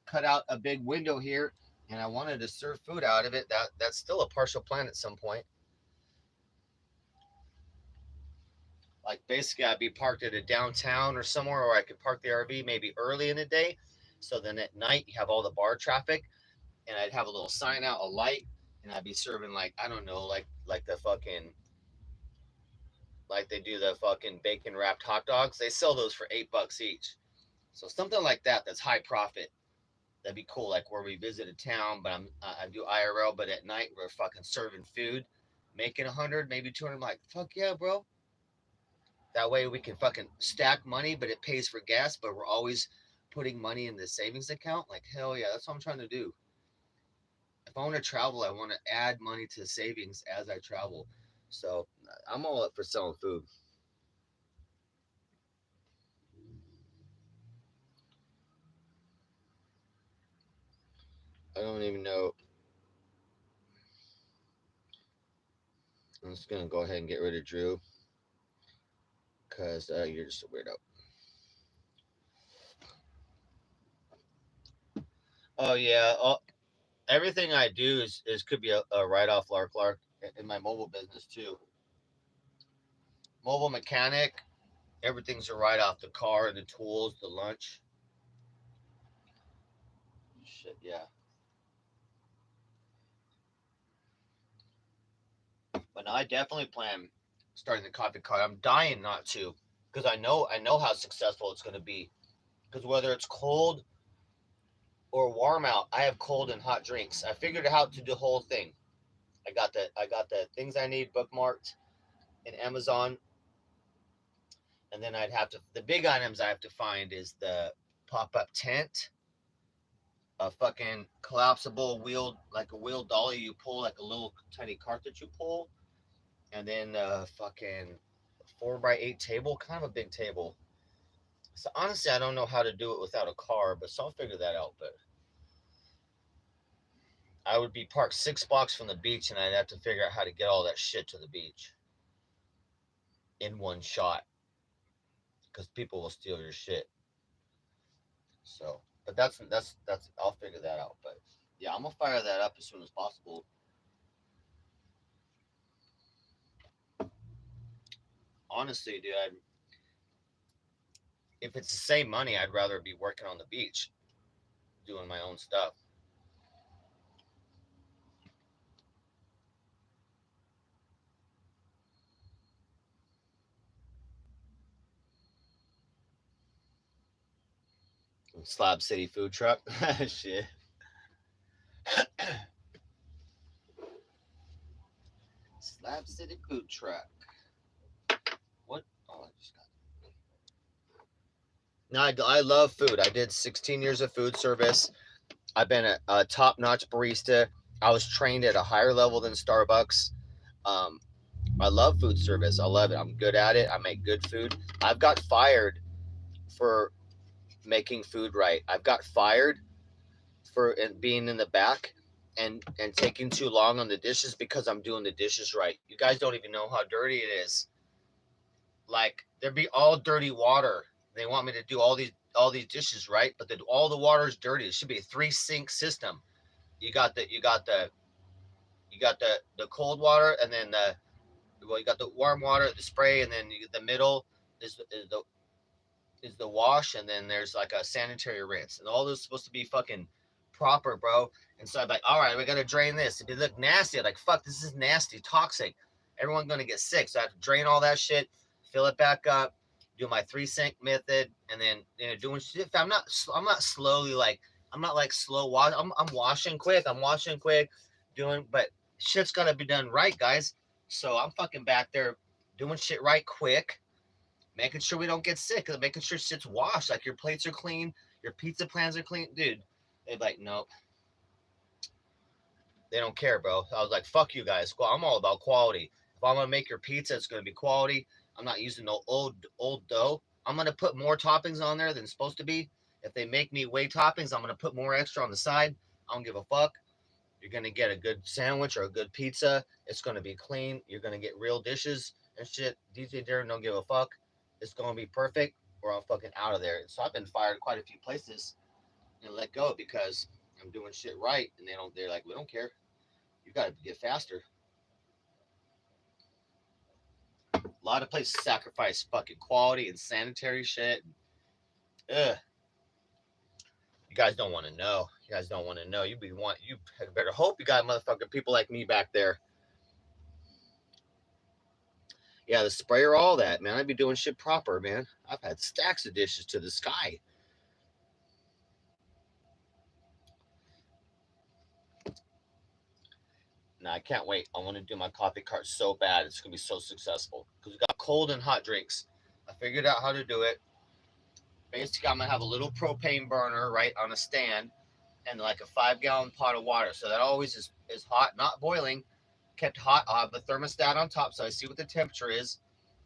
cut out a big window here, and I wanted to serve food out of it. That's still a partial plan at some point. Like basically, I'd be parked at a downtown or somewhere, or I could park the RV maybe early in the day, so then at night you have all the bar traffic, and I'd have a little sign out, a light, and I'd be serving like I don't know, like the fucking like they do the fucking bacon wrapped hot dogs. They sell those for $8 each. So something like that that's high profit. That'd be cool. Like where we visit a town, but I do IRL, but at night we're fucking serving food, making 100, maybe 200. I'm like, fuck yeah, bro. That way we can fucking stack money, but it pays for gas. But we're always putting money in the savings account. Like hell yeah, that's what I'm trying to do. If I want to travel, I want to add money to savings as I travel. So I'm all up for selling food. I don't even know. I'm just gonna go ahead and get rid of Drew because you're just a weirdo. Oh yeah, everything I do is could be a write off, Lark in my mobile business too. Mobile mechanic, everything's a write off. The car, the tools, the lunch. Shit, yeah. But no, I definitely plan starting the coffee cart. I'm dying not to because I know how successful it's going to be. Because whether it's cold or warm out, I have cold and hot drinks. I figured out how to do the whole thing. I got the things I need bookmarked in Amazon, and then I'd have to the big items I have to find is the pop up tent, a fucking collapsible wheel like a wheel dolly you pull like a little tiny cart that you pull, and then a fucking 4x8 table, kind of a big table. So honestly, I don't know how to do it without a car, but so I'll figure that out. But I would be parked 6 blocks from the beach, and I'd have to figure out how to get all that shit to the beach in one shot because people will steal your shit. So, but that's I'll figure that out. But yeah, I'm gonna fire that up as soon as possible. Honestly, dude, if it's the same money, I'd rather be working on the beach doing my own stuff. Slab City food truck, shit. Slab City food truck. What? Oh, I just got. No, I love food. I did 16 years of food service. I've been a top-notch barista. I was trained at a higher level than Starbucks. Um, I love food service. I love it. I'm good at it. I make good food. I've got fired for making food right. I've got fired for being in the back and taking too long on the dishes because I'm doing the dishes right. You guys don't even know how dirty it is. Like there'd be all dirty water. They want me to do all these dishes right, but all the water is dirty. It should be a 3 sink system. You got the cold water, and then you got the warm water, the spray, and then the middle is the wash, and then there's like a sanitary rinse, and all those supposed to be fucking proper, bro. And so I'm like, all right, we gotta drain this. If it look nasty, I'm like, fuck, this is nasty, toxic. Everyone's gonna get sick. So I have to drain all that shit, fill it back up, do my 3 sink method, and then doing shit. I'm not slowly like I'm not like slow wash. I'm washing quick. I'm washing quick, doing, but shit's gotta be done right, guys. So I'm fucking back there doing shit right quick, making sure we don't get sick, making sure shit's washed, like your plates are clean, your pizza plans are clean, dude. They're like, nope, they don't care, bro. I was like, fuck you guys. Well, I'm all about quality. If I'm gonna make your pizza, it's gonna be quality. I'm not using no old dough. I'm gonna put more toppings on there than supposed to be. If they make me way toppings, I'm gonna put more extra on the side. I don't give a fuck. You're gonna get a good sandwich or a good pizza. It's gonna be clean. You're gonna get real dishes and shit. DJ Darren don't give a fuck. It's gonna be perfect. or I'm fucking out of there. So I've been fired quite a few places and let go because I'm doing shit right, and they're like, we don't care. You got to get faster. A lot of places sacrifice fucking quality and sanitary shit. Ugh. You guys don't want to know. You guys don't want to know. You better hope you got motherfucking people like me back there. Yeah, the sprayer, all that, man. I'd be doing shit proper, man. I've had stacks of dishes to the sky. Now I can't wait. I want to do my coffee cart so bad. It's gonna be so successful because we got cold and hot drinks. I figured out how to do it. Basically, I'm gonna have a little propane burner right on a stand and like a 5-gallon pot of water. So that always is hot, not boiling, kept hot. I'll have the thermostat on top so I see what the temperature is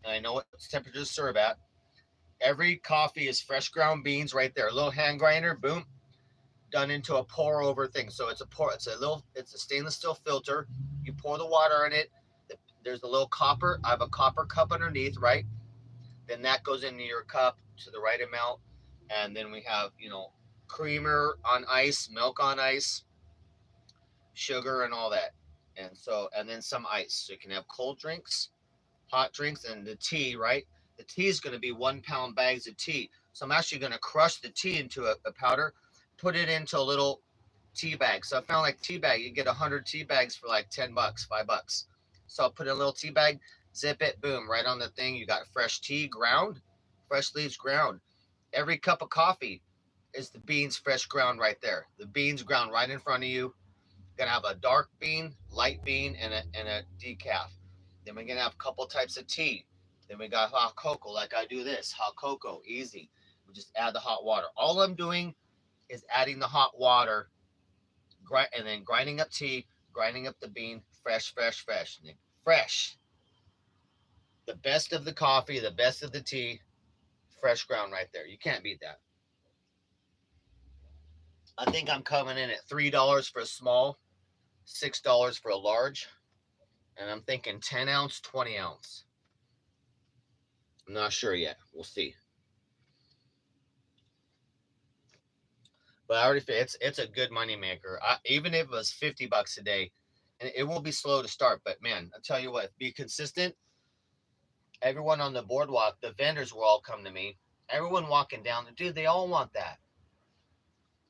and I know what temperature to serve at. Every coffee is fresh ground beans right there. A little hand grinder, boom, done into a pour over thing. So it's a stainless steel filter. You pour the water in it. There's a little copper. I have a copper cup underneath, right? Then that goes into your cup to the right amount. And then we have, creamer on ice, milk on ice, sugar and all that. And then some ice. So you can have cold drinks, hot drinks, and the tea, right? The tea is going to be 1 pound bags of tea. So I'm actually going to crush the tea into a powder, put it into a little tea bag. So I found like tea bag, you get 100 tea bags for like $10, $5. So I'll put in a little tea bag, zip it, boom, right on the thing. You got fresh tea ground, fresh leaves ground. Every cup of coffee is the beans fresh ground right there. The beans ground right in front of you. Gonna have a dark bean, light bean, and a decaf. Then we're gonna have a couple types of tea. Then we got hot cocoa, like I do this. Hot cocoa, easy. We just add the hot water. All I'm doing is adding the hot water, and then grinding up tea, grinding up the bean, fresh, fresh, fresh. Fresh. The best of the coffee, the best of the tea, fresh ground right there. You can't beat that. I think I'm coming in at $3 for a small, $6 for a large, and I'm thinking 10 ounce, 20 ounce. I'm not sure yet. We'll see. But I already feel it's a good money maker. Even if it was $50 a day, and it will be slow to start. But man, I tell you what, be consistent. Everyone on the boardwalk, the vendors will all come to me. Everyone walking down, dude, they all want that.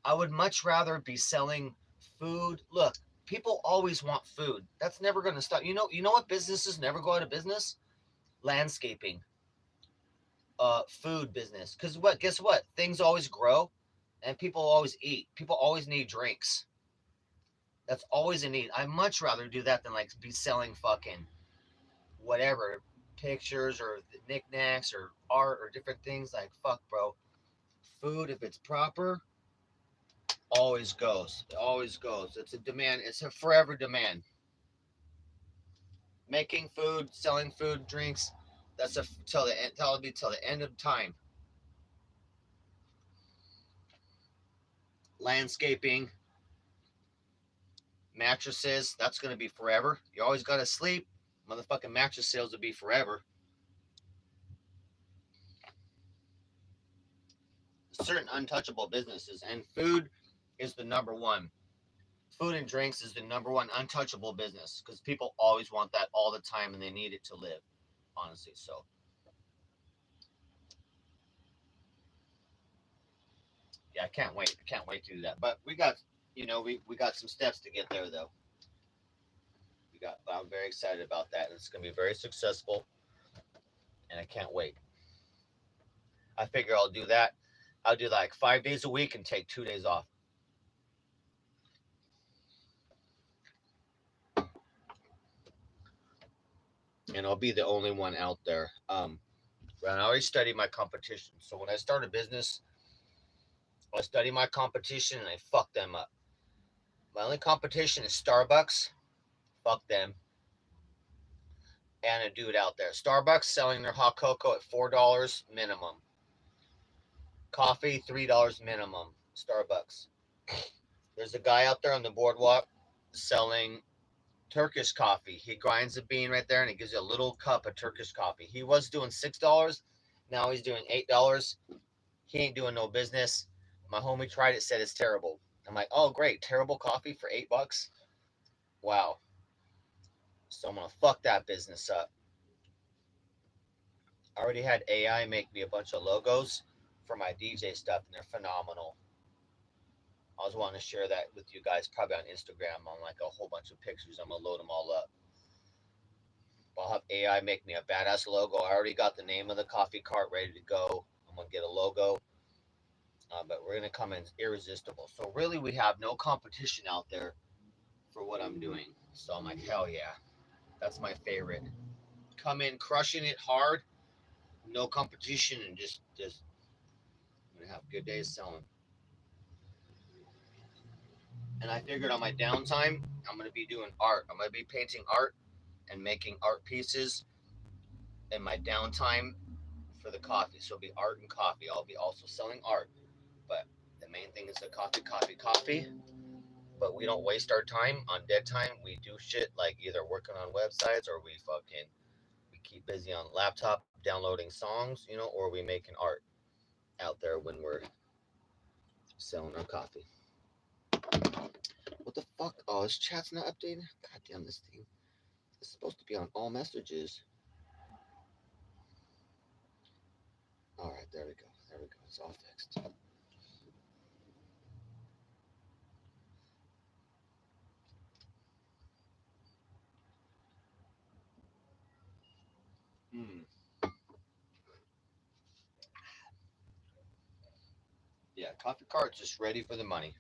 I would much rather be selling food. Look, people always want food. That's never going to stop. You know what businesses never go out of business? Landscaping, food business. Because guess what? Things always grow, and people always eat. People always need drinks. That's always a need. I much rather do that than like be selling fucking whatever, pictures or knickknacks or art or different things. Like fuck, bro. Food, if it's proper, always goes. It always goes. It's a demand. It's a forever demand. Making food, selling food, drinks. That's till the end of time. Landscaping, mattresses. That's gonna be forever. You always gotta sleep. Motherfucking mattress sales will be forever. Certain untouchable businesses, and food is the number one. Food and drinks is the number one untouchable business because people always want that all the time and they need it to live, honestly. So yeah, I can't wait. I can't wait to do that. But we got some steps to get there though. I'm very excited about that. And it's gonna be very successful and I can't wait. I figure I'll do that. I'll do like 5 days a week and take 2 days off. And I'll be the only one out there. And I already studied my competition. So when I start a business, I study my competition and I fuck them up. My only competition is Starbucks. Fuck them. And a dude out there. Starbucks selling their hot cocoa at $4 minimum. Coffee, $3 minimum. Starbucks. There's a guy out there on the boardwalk selling Turkish coffee. He grinds the bean right there and he gives you a little cup of Turkish coffee. He was doing $6. Now he's doing $8. He ain't doing no business. My homie tried it, said it's terrible. I'm like, oh great, terrible coffee for $8. Wow. So I'm gonna fuck that business up. I already had AI make me a bunch of logos for my DJ stuff, and they're phenomenal. I was wanting to share that with you guys, probably on Instagram, on like a whole bunch of pictures. I'm gonna load them all up. I'll have AI make me a badass logo. I already got the name of the coffee cart ready to go. I'm gonna get a logo, but we're gonna come in irresistible. So really, we have no competition out there for what I'm doing. So I'm like, hell yeah, that's my favorite. Come in crushing it hard, no competition, and just I'm gonna have good days selling. And I figured on my downtime, I'm gonna be doing art. I'm gonna be painting art and making art pieces in my downtime for the coffee. So it'll be art and coffee. I'll be also selling art, but the main thing is the coffee, coffee, coffee. But we don't waste our time on dead time. We do shit like either working on websites or we keep busy on laptop downloading songs, or we making art out there when we're selling our coffee. What the fuck? Oh, this chat's not updating. God damn this thing. It's supposed to be on all messages. All right, there we go. There we go. It's all fixed. Hmm. Yeah, coffee cart's just ready for the money.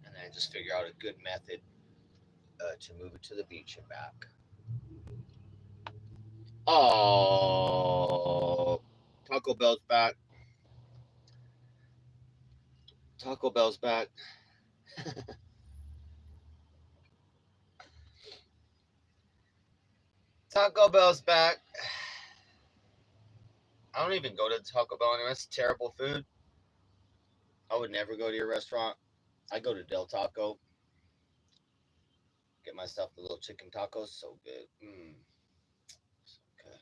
And then just figure out a good method to move it to the beach and back. Oh, Taco Bell's back. Taco Bell's back. Taco Bell's back. I don't even go to Taco Bell anymore. It's terrible food. I would never go to your restaurant. I go to Del Taco. Get myself the little chicken tacos. So good. So good.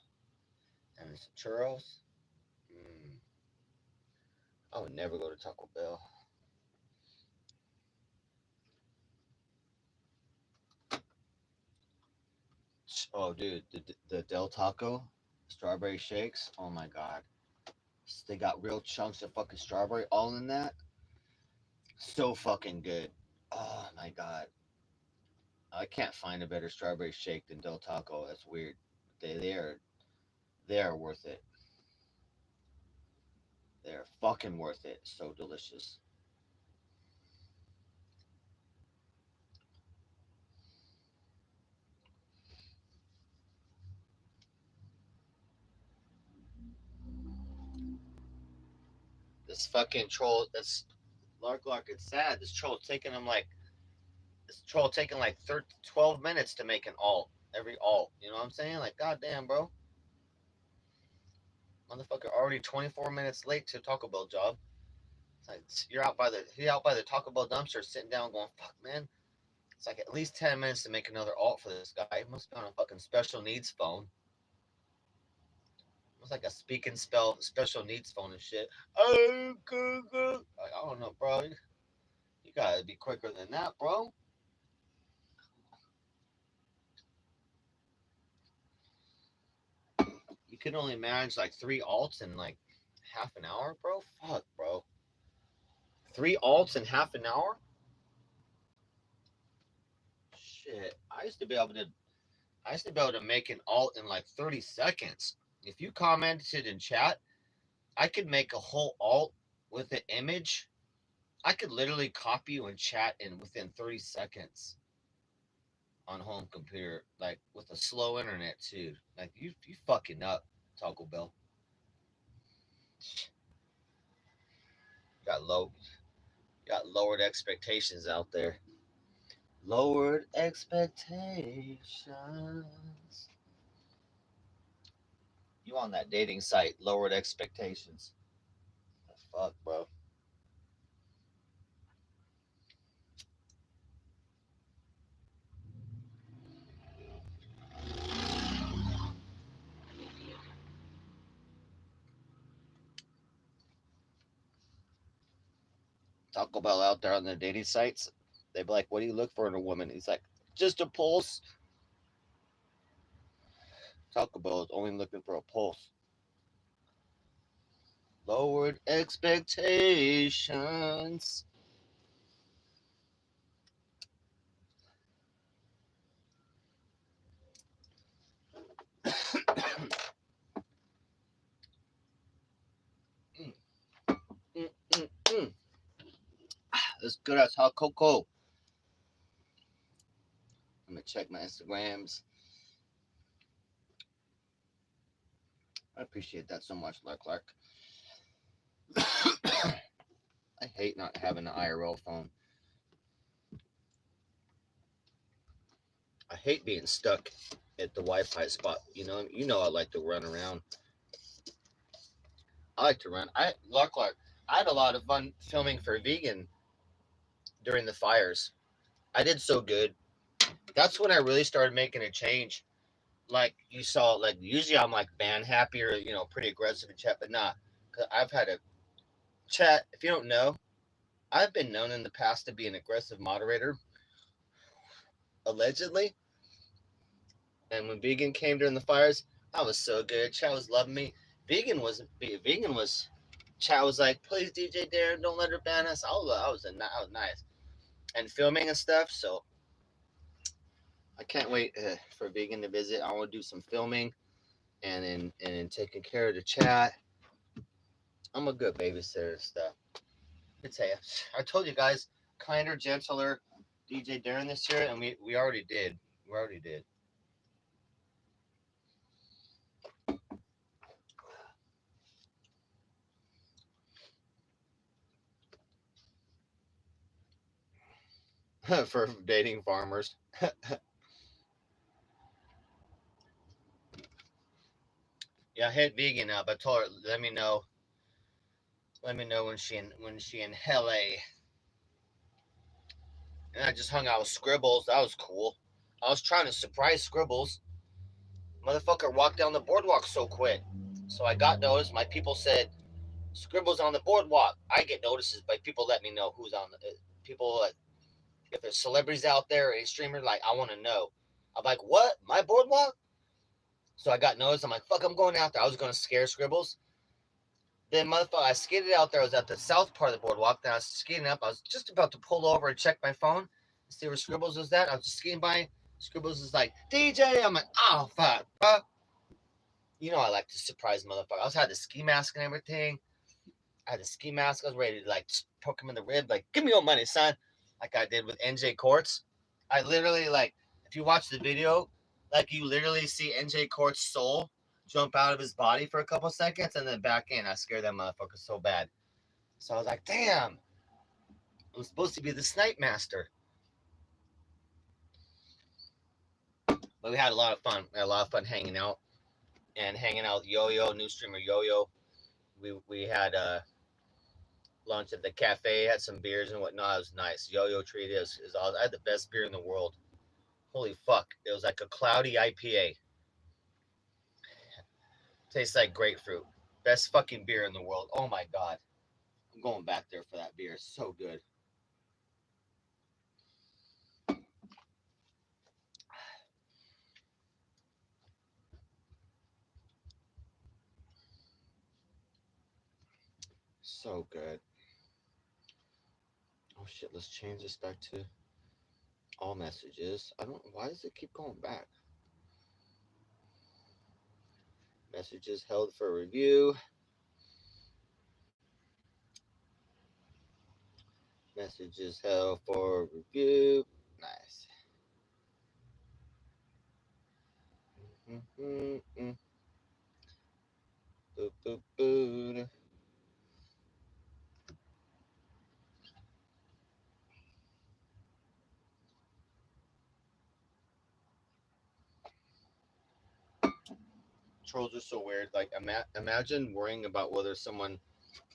And some churros. Mm. I would never go to Taco Bell. Oh, dude, the Del Taco strawberry shakes. Oh my god, they got real chunks of fucking strawberry all in that. So fucking good. Oh my god, I can't find a better strawberry shake than Del Taco. That's weird. They are worth it. They're fucking worth it. So delicious. This fucking troll. That's Lark Lark. It's sad. This troll taking like 12 minutes to make an alt. Every alt. You know what I'm saying? Like, goddamn, bro. Motherfucker already 24 minutes late to Taco Bell job. It's like you're out by the Taco Bell dumpster sitting down going, fuck man. It's like at least 10 minutes to make another alt for this guy. He must be on a fucking special needs phone. It's like a speak and spell special needs phone and shit. Oh, like, I don't know, bro. You gotta be quicker than that, bro. You can only manage like 3 alts in like half an hour, bro. Fuck, bro. 3 alts in half an hour? Shit. I used to be able to make an alt in like 30 seconds. If you commented in chat, I could make a whole alt with an image. I could literally copy you in chat in within 30 seconds on home computer, like with a slow internet too. Like you fucking up, Taco Bell. Got low got lowered expectations out there. Lowered expectations. You on that dating site, lowered expectations. Fuck, bro. Taco Bell out there on the dating sites. They'd be like, "What do you look for in a woman?" He's like, "Just a pulse." Taco Bell is only looking for a pulse. Lowered expectations. Mm, mm, mm, mm. It's good as hot cocoa. I'm gonna check my Instagrams. I appreciate that so much, Clark. I hate not having an IRL phone. I hate being stuck at the Wi-Fi spot. You know, I like to run around. I like to run. Clark. I had a lot of fun filming for vegan during the fires. I did so good. That's when I really started making a change. Like you saw, like usually I'm like band happy or pretty aggressive in chat, but not. Cause I've had a chat. If you don't know, I've been known in the past to be an aggressive moderator, allegedly. And when vegan came during the fires, I was so good. Chat was loving me. Vegan was. Chat was like, please DJ Darren, don't let her ban us. I was nice and filming and stuff. So I can't wait for vegan to visit. I want to do some filming and taking care of the chat. I'm a good babysitter and stuff. I told you guys, kinder, gentler DJ Darren this year, and we already did. We already did. For dating farmers. Yeah, I hit vegan up. I told her, let me know. Let me know when she in LA. And I just hung out with Scribbles. That was cool. I was trying to surprise Scribbles. Motherfucker walked down the boardwalk so quick. So I got noticed. My people said, Scribbles on the boardwalk. I get notices by people let me know who's on the people. If there's celebrities out there, any streamer, like I want to know. I'm like, what? My boardwalk? So I got noticed. I'm like, fuck, I'm going out there. I was gonna scare Scribbles. Then motherfucker, I skated out there. I was at the south part of the boardwalk. Then I was skating up. I was just about to pull over and check my phone and see where Scribbles was at. I was just skating by. Scribbles is like, DJ. I'm like, oh fuck, fuck. You know I like to surprise motherfucker. I was had the ski mask and everything. I had the ski mask. I was ready to like poke him in the rib, like, give me your money, son. Like I did with NJ Courts. I literally like, if you watch the video, like you literally see NJ Court's soul jump out of his body for a couple seconds and then back in. I scared that motherfucker so bad. So I was like, damn, I'm supposed to be the snipe master. But we had a lot of fun. We had a lot of fun hanging out with Yo-Yo, new streamer Yo-Yo. We had lunch at the cafe, had some beers and whatnot. It was nice. Yo-Yo treated us. I had the best beer in the world. Holy fuck. It was like a cloudy IPA. Tastes like grapefruit. Best fucking beer in the world. Oh my god. I'm going back there for that beer. It's so good. So good. Oh shit, let's change this back to all messages. I don't why does it keep going back? Messages held for review. Messages held for review. Nice. Mm-hmm. Boop, boop, boop. Trolls are so weird. Like, imagine worrying about whether someone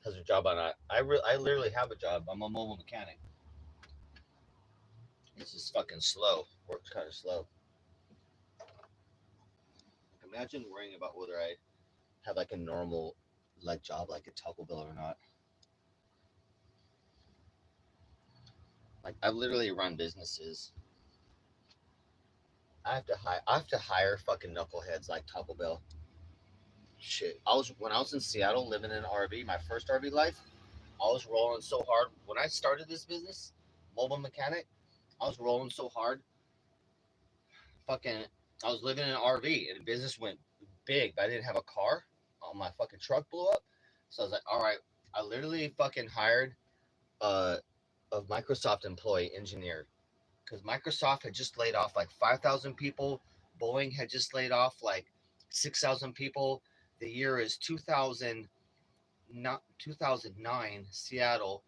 has a job or not. I literally have a job. I'm a mobile mechanic. It's just fucking slow. Works kind of slow. Imagine worrying about whether I have like a normal like job like a Taco Bell or not. Like I literally run businesses. I have to hire fucking knuckleheads like Taco Bell. Shit. When I was in Seattle living in an RV, my first RV life, I was rolling so hard. When I started this business, mobile mechanic, I was rolling so hard. Fucking I was living in an RV and the business went big, but I didn't have a car. My fucking truck blew up. So I was like, all right, I literally fucking hired uh, a Microsoft employee engineer because Microsoft had just laid off like 5,000 people. Boeing had just laid off like 6,000 people. The year is 2000, not 2009, Seattle.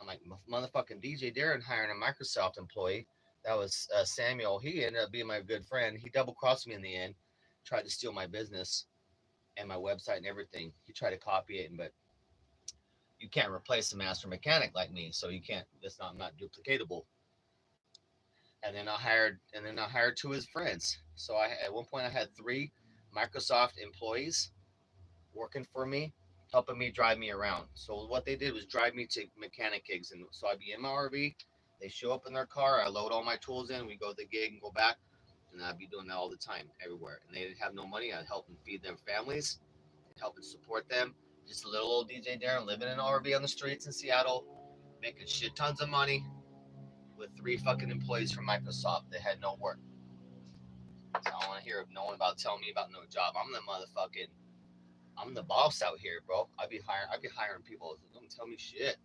I'm like, motherfucking DJ Darren hiring a Microsoft employee. That was Samuel. He ended up being my good friend. He double crossed me in the end, tried to steal my business and my website and everything. He tried to copy it, but you can't replace a master mechanic like me, so you can't. That's not, I'm not duplicatable. And then I hired two of his friends. So at one point I had three Microsoft employees working for me, helping me drive me around. So what they did was drive me to mechanic gigs, and so I'd be in my RV. They show up in their car. I load all my tools in. We go to the gig and go back, and I'd be doing that all the time, everywhere. And they didn't have no money. I'd help them feed their families, help and support them. Just a little old DJ Darren living in an RV on the streets in Seattle, making shit tons of money with three fucking employees from Microsoft that had no work. So I don't want to hear no one about telling me about no job. I'm the boss out here, bro. I be hiring people. Don't tell me shit.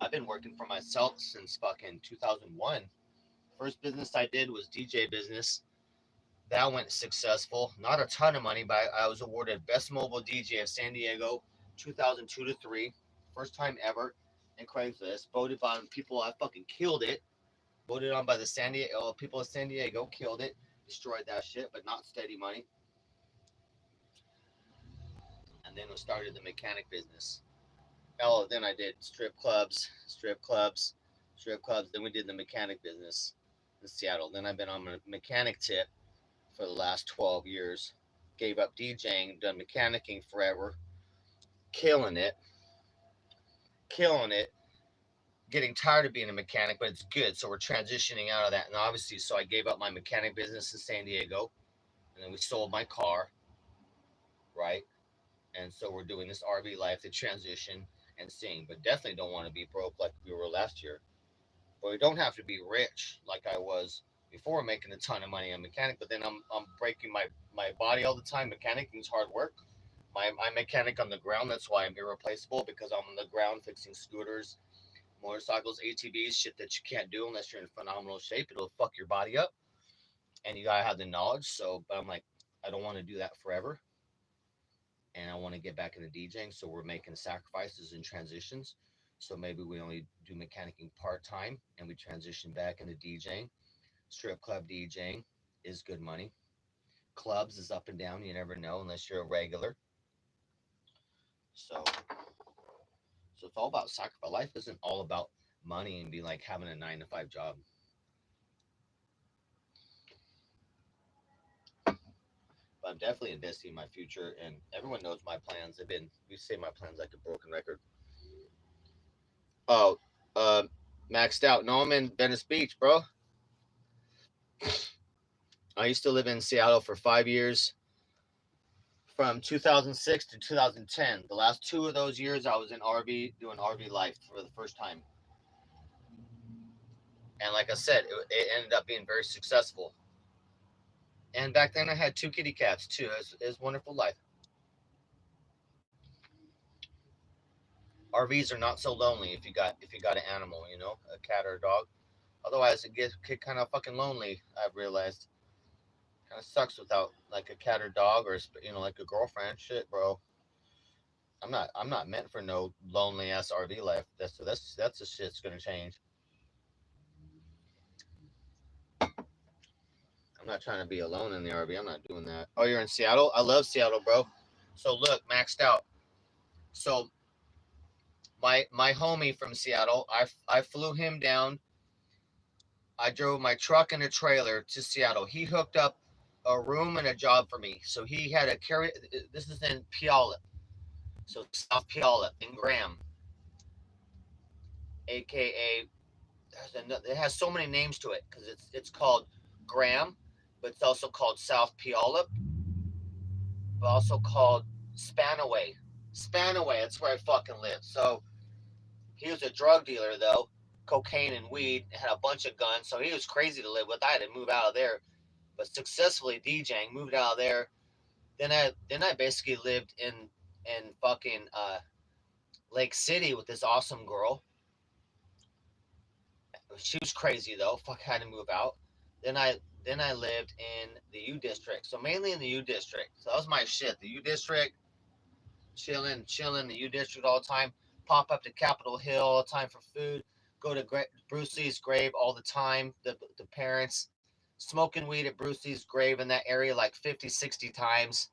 I've been working for myself since fucking 2001. First business I did was DJ business. That went successful. Not a ton of money, but I was awarded Best Mobile DJ of San Diego 2002 to 3. First time ever in Craigslist. Voted by people. I fucking killed it. Voted on by the San Diego people of San Diego. Killed it. Destroyed that shit, but not steady money. And then we started the mechanic business. Oh, then I did strip clubs. Then we did the mechanic business in Seattle. Then I've been on a mechanic tip for the last 12 years. Gave up DJing, done mechanicking forever, killing it, killing it. Getting tired of being a mechanic, but it's good. So we're transitioning out of that. And obviously, so I gave up my mechanic business in San Diego, and then we sold my car, right? And so we're doing this RV life, the transition and seeing, but definitely don't want to be broke like we were last year. But we don't have to be rich like I was before, making a ton of money on mechanic. But then I'm breaking my body all the time. Mechanicing is hard work. I'm mechanic on the ground. That's why I'm irreplaceable, because I'm on the ground fixing scooters, motorcycles, ATVs, shit that you can't do unless you're in phenomenal shape. It'll fuck your body up, and you gotta have the knowledge. So, but I'm like, I don't want to do that forever, and I want to get back into DJing. So we're making sacrifices and transitions. So maybe we only do mechanicking part time, and we transition back into DJing. Strip club DJing is good money. Clubs is up and down. You never know unless you're a regular. So, so it's all about sacrifice. Life isn't all about money and be like having a 9 to 5 job. But I'm definitely investing in my future, and everyone knows my plans. We say my plans like a broken record. Oh, uh, maxed out. No, I'm in Venice Beach, bro. I used to live in Seattle for 5 years, from 2006 to 2010. The last 2 of those years, I was in RV doing RV life for the first time. And like I said, it ended up being very successful. And back then, I had two kitty cats too. It's wonderful life. RVs are not so lonely if you got an animal, a cat or a dog. Otherwise, it gets kind of fucking lonely. I've realized kind of sucks without like a cat or dog, or like a girlfriend. Shit, bro. I'm not meant for no lonely ass RV life. That's the shit's gonna change. I'm not trying to be alone in the RV. I'm not doing that. Oh, you're in Seattle? I love Seattle, bro. So look, maxed out. So my homie from Seattle, I flew him down. I drove my truck and a trailer to Seattle. He hooked up a room and a job for me. So he had a carry. This is in Puyallup, so South Puyallup in Graham. aka it has so many names to it because it's called Graham, but it's also called South Puyallup, but also called Spanaway. Spanaway, that's where I fucking live. So he was a drug dealer though, cocaine and weed, had a bunch of guns, so he was crazy to live with. I had to move out of there, but successfully DJing, moved out of there. Then I basically lived in fucking Lake City with this awesome girl. She was crazy though. Fuck, had to move out. Then I lived in the U district, so mainly in the U district. So that was my shit. The U district, chilling the U district all the time. Pop up to Capitol Hill all the time for food. Go to Bruce Lee's grave all the time. The parents smoking weed at Bruce Lee's grave in that area like 50, 60 times.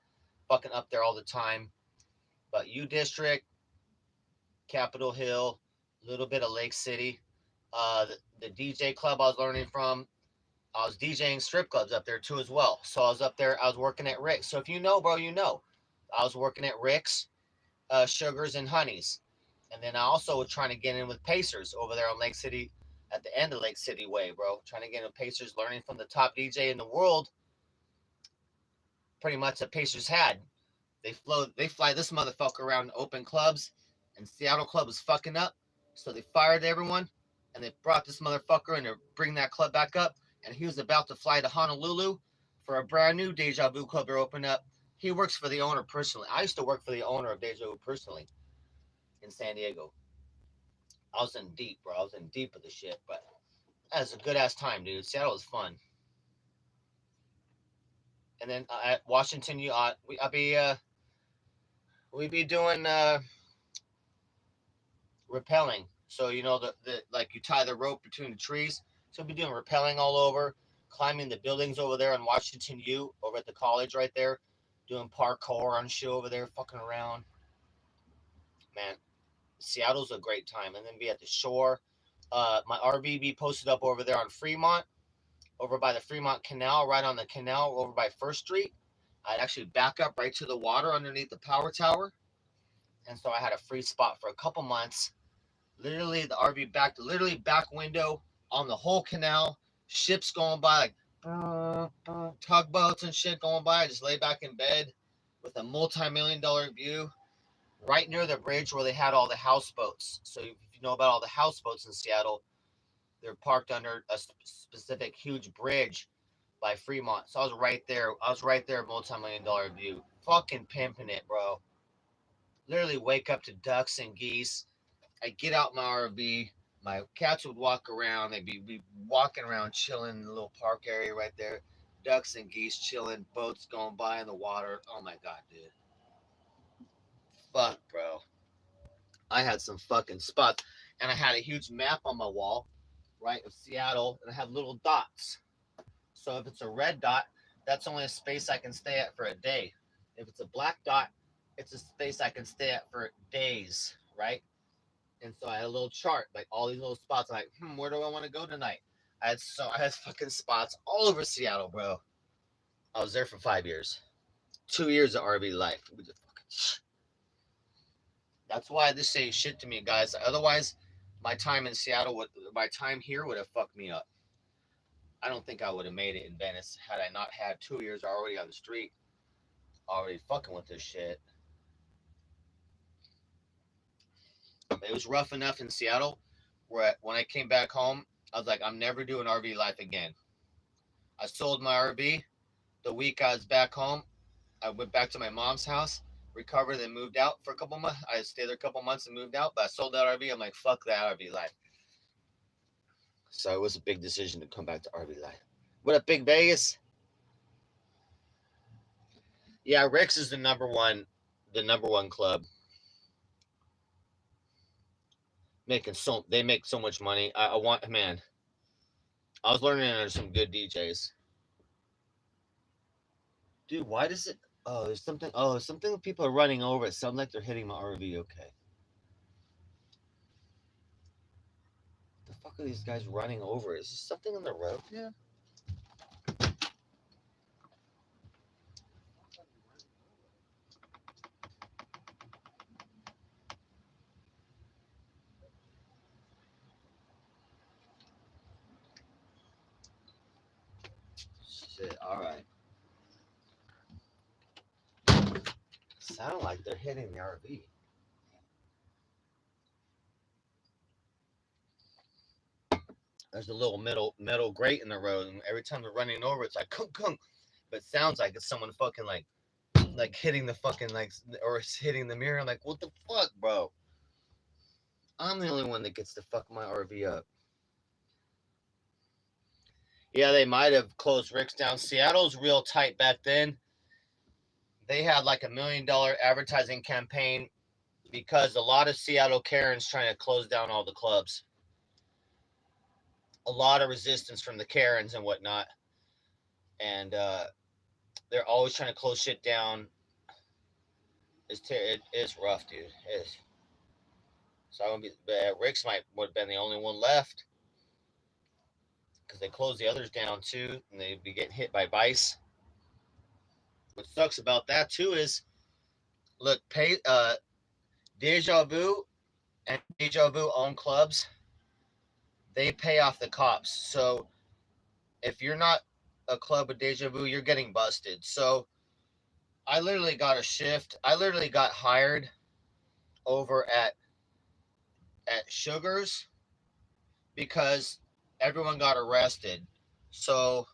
Fucking up there all the time. But U district, Capitol Hill, a little bit of Lake City. The DJ club I was learning from, I was DJing strip clubs up there too as well. So I was up there, I was working at Rick's. So if you know, bro, you know. I was working at Rick's, Sugars and Honeys. And then I also was trying to get in with Pacers over there on Lake City, at the end of Lake City Way, bro. Trying to get in with Pacers, learning from the top DJ in the world, pretty much that Pacers had. They fly this motherfucker around open clubs, and Seattle club was fucking up. So they fired everyone, and they brought this motherfucker in to bring that club back up. And he was about to fly to Honolulu for a brand new Deja Vu club to open up. He works for the owner personally. I used to work for the owner of Deja Vu personally in San Diego. I was in deep, bro. I was in deep of the shit, but that was a good ass time, dude. Seattle was fun. And then at Washington, we'd be doing rappelling. So the like you tie the rope between the trees. So we'd be doing rappelling all over, climbing the buildings over there in Washington U, over at the college right there, doing parkour on shit over there, fucking around. Man, Seattle's a great time. And then be at the shore. My RV be posted up over there on Fremont, over by the Fremont Canal, right on the canal, over by First Street. I'd actually back up right to the water underneath the power tower. And so I had a free spot for a couple months. Literally, the RV literally back window on the whole canal. Ships going by, like tugboats and shit going by. I just lay back in bed with a multi-million-dollar view right near the bridge where they had all the houseboats. So if you know about all the houseboats in Seattle, they're parked under a specific huge bridge by Fremont. So I was right there. Multi-million-dollar view. Fucking pimping it, bro. Literally wake up to ducks and geese. I get out my RV. My cats would walk around. They'd be walking around, chilling in the little park area right there. Ducks and geese chilling. Boats going by in the water. Oh my god, dude. Fuck, bro. I had some fucking spots, and I had a huge map on my wall, right, of Seattle, and I have little dots. So if it's a red dot, that's only a space I can stay at for a day. If it's a black dot, it's a space I can stay at for days, right? And so I had a little chart, like all these little spots. I'm like, where do I want to go tonight? I had fucking spots all over Seattle, bro. I was there for 5 years, 2 years of RV life. That's why this ain't shit to me, guys. Otherwise, my time in Seattle my time here would have fucked me up. I don't think I would have made it in Venice had I not had 2 years already on the street, already fucking with this shit. It was rough enough in Seattle where when I came back home, I was like, I'm never doing RV life again. I sold my RV the week I was back home. I went back to my mom's house, recovered, and moved out for a couple months. I stayed there a couple months and moved out, but I sold that RV. I'm like, fuck that RV life. So it was a big decision to come back to RV life. What up, Big Vegas? Yeah, Rick's is the number one club. They make so much money. I want, man. I was learning under some good DJs. Dude, why does it? Oh, there's something. Oh, there's something. People are running over. It sounds like they're hitting my RV. Okay. The fuck are these guys running over? Is there something on the road? Yeah. Shit. All right. Sound like they're hitting the RV. There's a little metal grate in the road, and every time they're running over, it's like kunk kunk. But it sounds like it's someone fucking like hitting the fucking like or hitting the mirror. I'm like, what the fuck, bro? I'm the only one that gets to fuck my RV up. Yeah, they might have closed Rick's down. Seattle's real tight back then. They had like $1 million advertising campaign because a lot of Seattle Karens trying to close down all the clubs. A lot of resistance from the Karens and whatnot, and they're always trying to close shit down. It's rough, dude. It is. So I'm gonna be. Rick's would have been the only one left because they closed the others down too, and they'd be getting hit by Vice. What sucks about that too is, look, Deja Vu and Deja Vu own clubs. They pay off the cops. So if you're not a club with Deja Vu, you're getting busted. So I literally got a shift. I literally got hired over at Sugars because everyone got arrested. So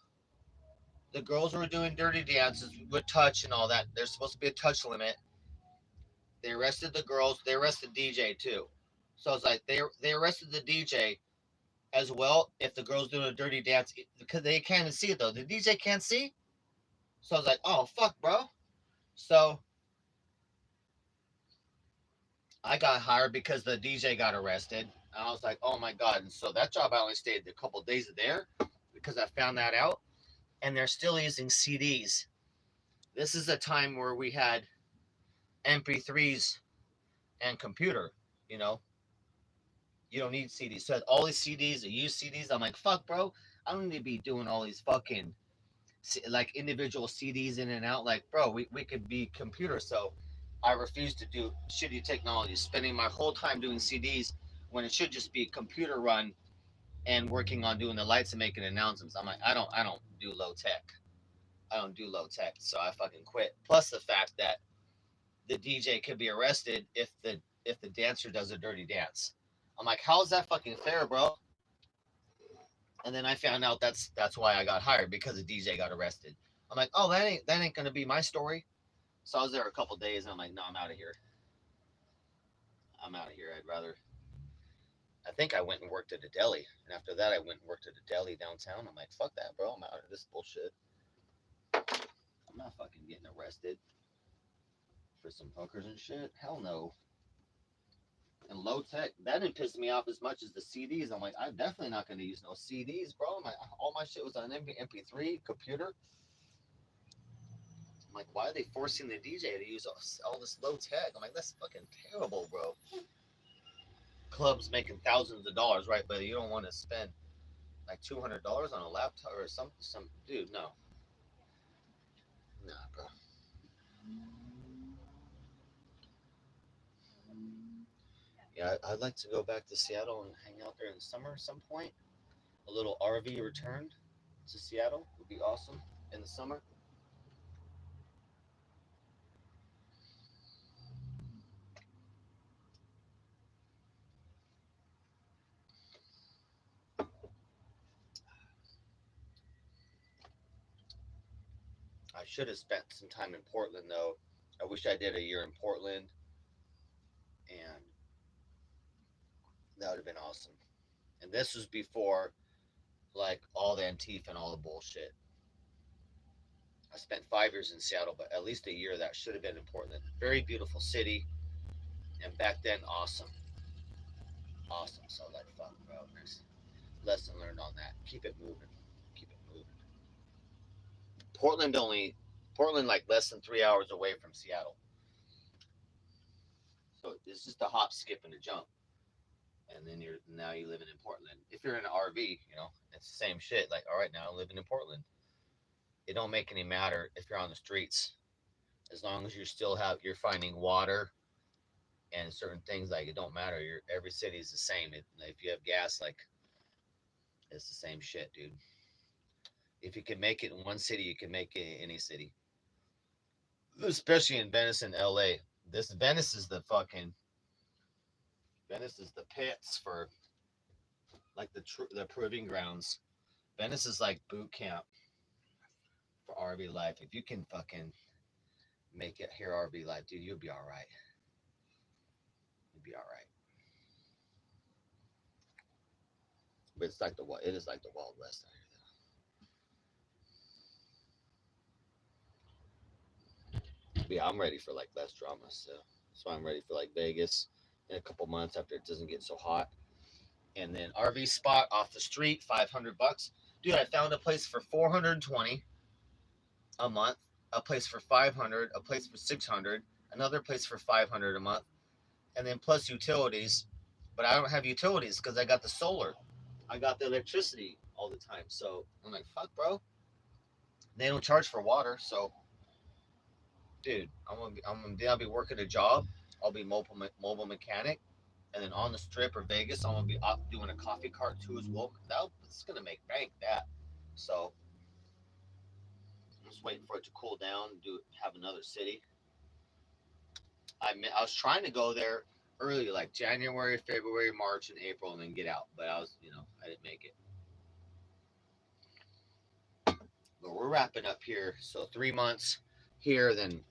the girls were doing dirty dances with touch and all that. There's supposed to be a touch limit. They arrested the girls. They arrested DJ too. So it's like they arrested the DJ as well if the girls doing a dirty dance because they can't see it though. The DJ can't see. So I was like, oh fuck, bro. So I got hired because the DJ got arrested. And I was like, oh my god. And so that job I only stayed a couple of days there because I found that out. And they're still using CDs. This is a time where we had MP3s and computer, you know. You don't need CDs. So all these CDs, the used CDs, I'm like, fuck, bro. I don't need to be doing all these fucking like individual CDs in and out. Like, bro, we could be computer. So I refuse to do shitty technology, spending my whole time doing CDs when it should just be computer run and working on doing the lights and making announcements. I'm like, I don't do low tech. I don't do low tech. So I fucking quit. Plus the fact that the DJ could be arrested if the dancer does a dirty dance. I'm like, how is that fucking fair, bro? And then I found out that's why I got hired because the DJ got arrested. I'm like, oh, that ain't gonna be my story. So I was there a couple days, and I'm like, no, I'm out of here. I'm out of here. I'd rather. I think I went and worked at a deli, and after that, I went and worked at a deli downtown. I'm like, fuck that, bro. I'm out of this bullshit. I'm not fucking getting arrested for some hookers and shit. Hell no. And low tech, that didn't piss me off as much as the CDs. I'm like, I'm definitely not going to use no CDs, bro. All my shit was on MP3 computer. I'm like, why are they forcing the DJ to use all this low tech? I'm like, that's fucking terrible, bro. Clubs making thousands of dollars, right? But you don't want to spend like $200 on a laptop or some dude. No, nah, bro. Yeah, I'd like to go back to Seattle and hang out there in the summer at some point. A little RV return to Seattle would be awesome in the summer. I should have spent some time in Portland though. I wish I did a year in Portland, and that would have been awesome. And this was before like all the Antifa and all the bullshit. I spent 5 years in Seattle, but at least a year that should have been in Portland. Very beautiful city, and back then, awesome, awesome. So like, fuck, bro. There's lesson learned on that. Keep it moving. Keep it moving. Portland like less than 3 hours away from Seattle, so it's just a hop, skip, and a jump. And then you living in Portland. If you're in an RV, it's the same shit. Like, all right, now I'm living in Portland. It don't make any matter if you're on the streets, as long as you're finding water and certain things. Like, it don't matter. Every city is the same. If you have gas, like, it's the same shit, dude. If you can make it in one city, you can make it in any city, especially in Venice and LA. This Venice is the pits for like the proving grounds. Venice is like boot camp for RV life. If you can fucking make it here RV life, dude, you'll be all right. You'll be all right. But it is like the Wild West out here. But yeah, I'm ready for like less drama. So I'm ready for like Vegas in a couple months after it doesn't get so hot. And then RV spot off the street, $500. Dude, I found a place for 420 a month, a place for 500, a place for 600, another place for 500 a month, and then plus utilities. But I don't have utilities because I got the solar. I got the electricity all the time. So I'm like, fuck, bro. They don't charge for water, so dude, I'll be working a job. I'll be mobile mechanic, and then on the strip or Vegas, I'm gonna be up doing a coffee cart too as well. That's gonna make bank that. So I'm just waiting for it to cool down. Have another city. I was trying to go there early, like January, February, March, and April, and then get out. But I didn't make it. But we're wrapping up here, so 3 months here, then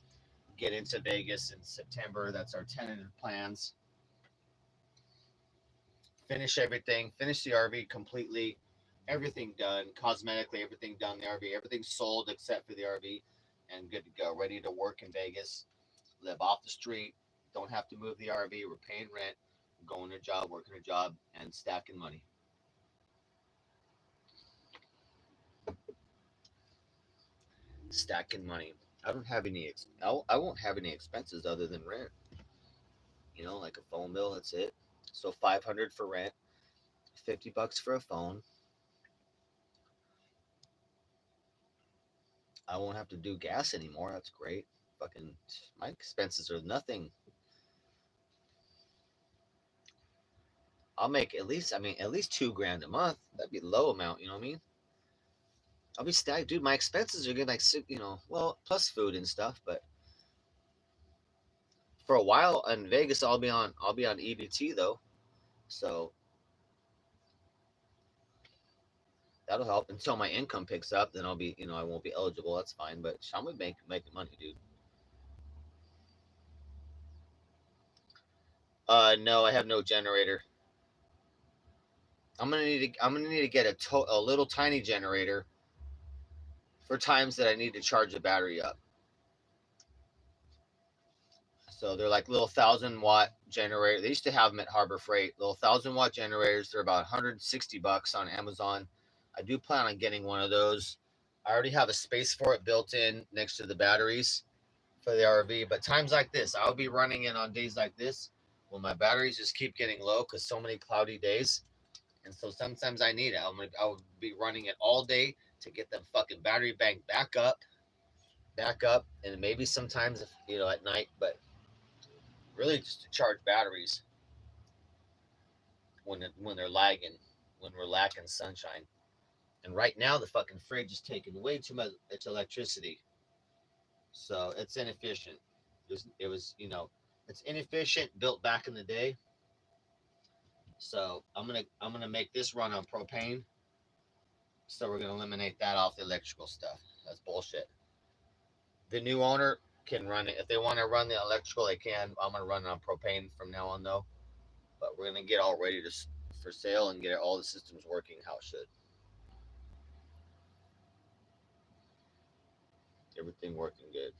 get into Vegas in September. That's our tentative plans. Finish everything. Finish the RV completely. Everything done. Cosmetically, everything done. The RV, everything sold except for the RV, and good to go. Ready to work in Vegas. Live off the street. Don't have to move the RV. We're paying rent. Going to a job, working a job, and stacking money. Stacking money. I don't have any. I won't have any expenses other than rent. Like a phone bill. That's it. So 500 for rent, $50 for a phone. I won't have to do gas anymore. That's great. Fucking my expenses are nothing. I'll make at least 2 grand a month. That'd be a low amount. You know what I mean? I'll be stacked, dude. My expenses are getting like, well, plus food and stuff. But for a while in Vegas, I'll be on EBT though, so that'll help until my income picks up. Then I won't be eligible. That's fine. But I'm gonna making money, dude. No, I have no generator. I'm gonna need to get a little tiny generator for times that I need to charge the battery up. So they're like little 1,000 watt generator. They used to have them at Harbor Freight. Little 1,000 watt generators. They're about $160 on Amazon. I do plan on getting one of those. I already have a space for it built in next to the batteries for the RV. But times like this, I'll be running it on days like this when my batteries just keep getting low because so many cloudy days. And so sometimes I need it. I'll be running it all day to get the fucking battery bank back up, and maybe sometimes at night, but really just to charge batteries when they're lagging, when we're lacking sunshine. And right now the fucking fridge is taking way too much electricity, so it's inefficient. It's inefficient built back in the day. So I'm gonna make this run on propane. So we're gonna eliminate that off the electrical stuff. That's bullshit. The new owner can run it if they want to run the electrical. They can. I'm gonna run it on propane from now on though. But we're gonna get all ready for sale and get all the systems working how it should. Everything working good.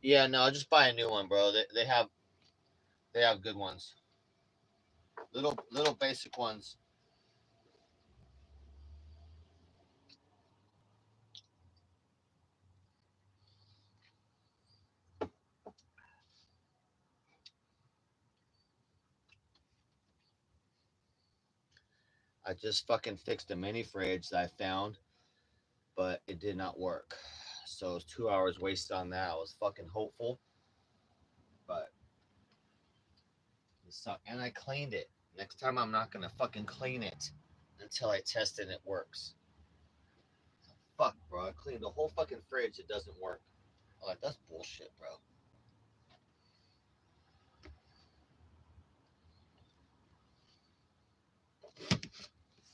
Yeah, no, just buy a new one, bro. They have good ones. Little basic ones. I just fucking fixed a mini fridge that I found, but it did not work. So it was 2 hours wasted on that. I was fucking hopeful, but it sucked. And I cleaned it. Next time I'm not gonna fucking clean it. until I test it and it works. Fuck, bro. I cleaned the whole fucking fridge. It doesn't work. I'm like, that's bullshit, bro.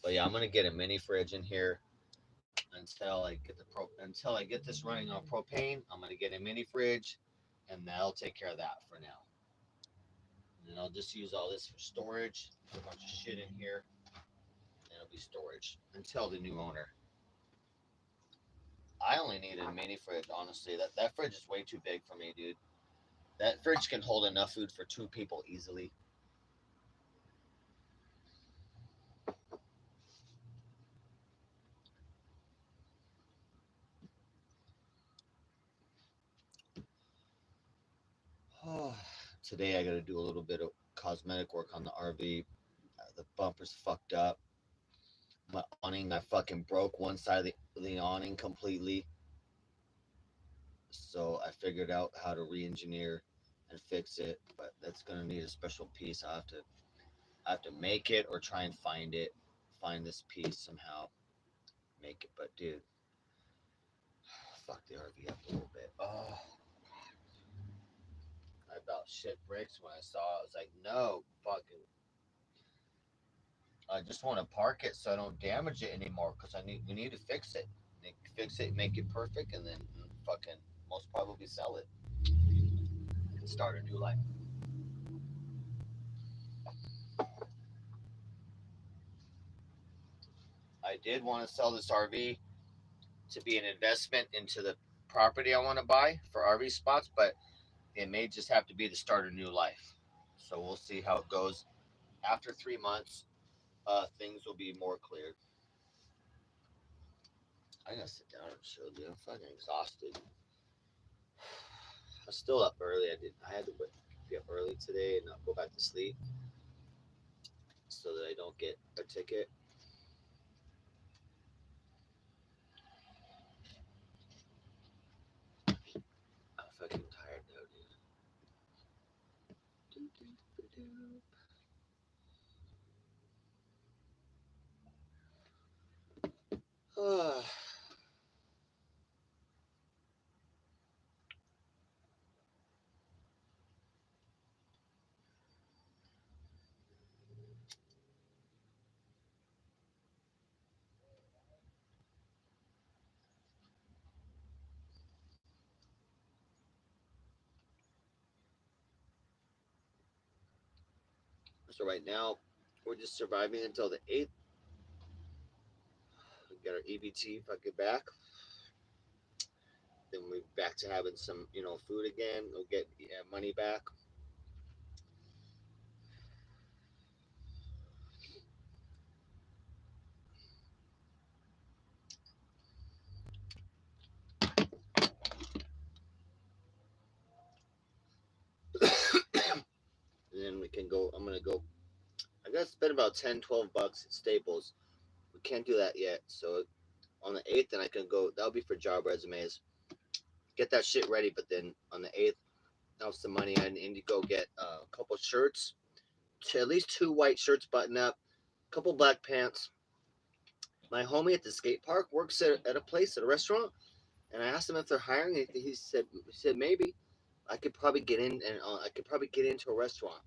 But yeah, I'm gonna get a mini fridge in here until I get this running on propane. I'm gonna get a mini fridge, and that'll take care of that for now. And then I'll just use all this for storage. Put a bunch of shit in here, and it'll be storage until the new owner. I only need a mini fridge, honestly. That fridge is way too big for me, dude. That fridge can hold enough food for 2 people easily. Today I got to do a little bit of cosmetic work on the RV. The bumper's fucked up. My awning, I fucking broke one side of the awning completely. So I figured out how to re-engineer and fix it, but that's gonna need a special piece. I have to make it or try and find this piece somehow, make it. But dude, fuck the RV up a little bit. Oh, I about shit bricks when I saw it. I was like, no, fucking. I just want to park it so I don't damage it anymore because we need to fix it. Fix it, make it perfect, and then fucking most probably sell it and start a new life. I did want to sell this RV to be an investment into the property I want to buy for RV spots, but it may just have to be to start a new life. So we'll see how it goes. After 3 months, things will be more clear. I gotta sit down and chill, dude. I'm fucking exhausted. I'm still up early. I had to be up early today and not go back to sleep so that I don't get a ticket. I'm fucking tired though, dude. So right now, we're just surviving until the 8th. We get our EBT fucking back. Then we're back to having some, food again. We'll get money back. And then we can go. I'm gonna go. I gotta spend about 10, $12 at Staples. We can't do that yet. So on the 8th, then I can go. That'll be for job resumes. Get that shit ready. But then on the 8th, I'll have some money. I need to go get a couple shirts, at least 2 white shirts button up, a couple black pants. My homie at the skate park works at a restaurant, and I asked him if they're hiring. He said maybe. I could probably get in, and I could probably get into a restaurant.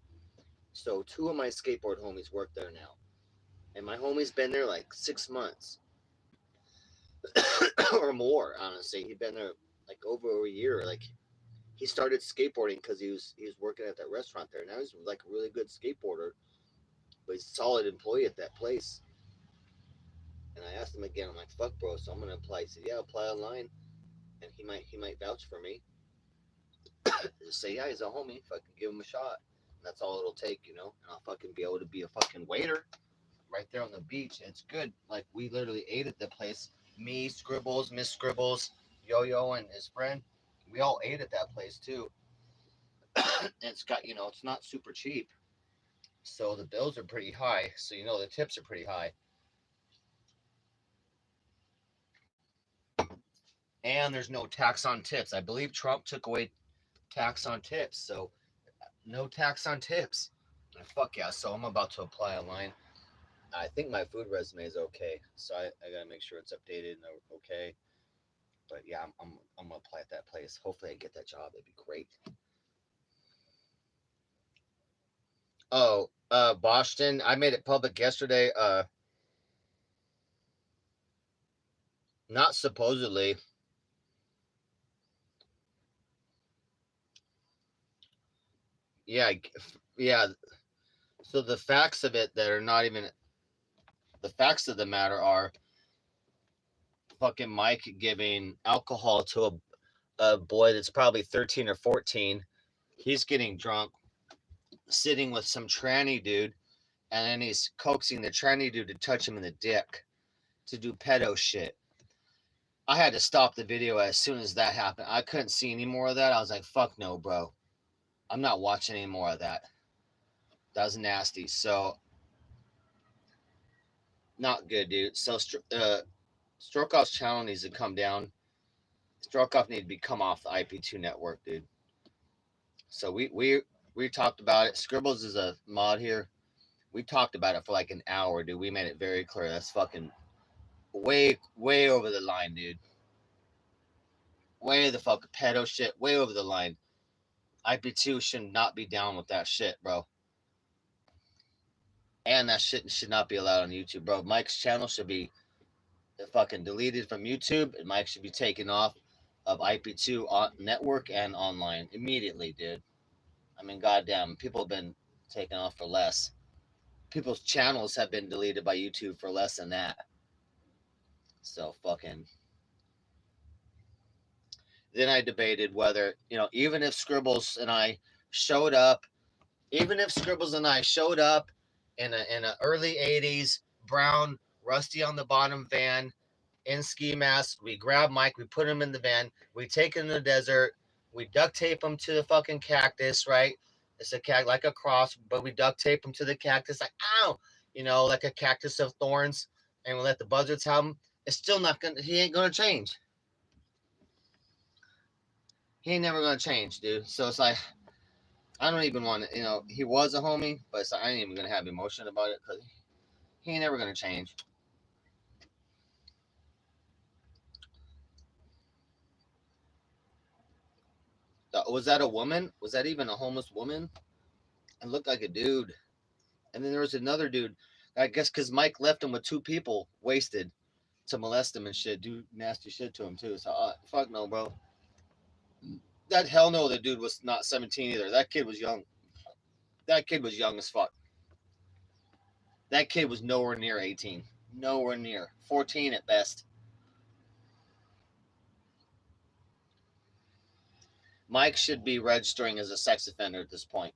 So 2 of my skateboard homies work there now, and my homie's been there like 6 months or more. Honestly, he'd been there like over a year. Like he started skateboarding because he was working at that restaurant there. Now he's like a really good skateboarder, but he's a solid employee at that place. And I asked him again. I'm like, "Fuck, bro." So I'm gonna apply. He said, "Yeah, apply online." And he might vouch for me. Just say, "Yeah, he's a homie. Fucking give him a shot." And that's all it'll take, And I'll fucking be able to be a fucking waiter right there on the beach. And it's good. Like we literally ate at the place. Me, Scribbles, Miss Scribbles, Yo Yo, and his friend. We all ate at that place too. And it's got, it's not super cheap. So the bills are pretty high. So the tips are pretty high. And there's no tax on tips. I believe Trump took away tax on tips. So no tax on tips. Fuck yeah. So I'm about to apply online. I think my food resume is okay, so I gotta make sure it's updated and okay. But yeah, I'm gonna apply at that place. Hopefully, I get that job. That'd be great. Oh, Boston. I made it public yesterday. Not supposedly. Yeah, yeah. So the facts of it that are not even the facts of the matter are fucking Mike giving alcohol to a boy that's probably 13 or 14. He's getting drunk, sitting with some tranny dude, and then he's coaxing the tranny dude to touch him in the dick to do pedo shit. I had to stop the video as soon as that happened. I couldn't see any more of that. I was like, fuck no, bro. I'm not watching any more of that. That was nasty. So, not good, dude. So, Strokoff's channel needs to come down. Strokoff needs to be come off the IP2 network, dude. So we talked about it. Scribbles is a mod here. We talked about it for like an hour, dude. We made it very clear. That's fucking way over the line, dude. Way the fuck pedo shit. Way over the line. IP2 should not be down with that shit, bro. And that shit should not be allowed on YouTube, bro. Mike's channel should be fucking deleted from YouTube, and Mike should be taken off of IP2 network and online immediately, dude. I mean, goddamn, people have been taken off for less. People's channels have been deleted by YouTube for less than that. So fucking. Then I debated whether, even if Scribbles and I showed up, even if Scribbles and I showed up in a early '80s brown rusty on the bottom van in ski mask, we grab Mike, we put him in the van, we take him in the desert, we duct tape him to the fucking cactus, right? It's a cactus like a cross, but we duct tape him to the cactus like ow, like a cactus of thorns, and we let the buzzards have him. It's still not gonna. He ain't gonna change. He ain't never gonna change, dude. So it's like I don't even want to. He was a homie, but it's like, I ain't even gonna have emotion about it because he ain't never gonna change. Was that a woman? Was that even a homeless woman? It looked like a dude. And then there was another dude. I guess because Mike left him with two people wasted to molest him and shit, do nasty shit to him too. So fuck no, bro. That hell no, the dude was not 17 either. That kid was young. That kid was young as fuck. That kid was nowhere near 18. Nowhere near. 14 at best. Mike should be registering as a sex offender at this point.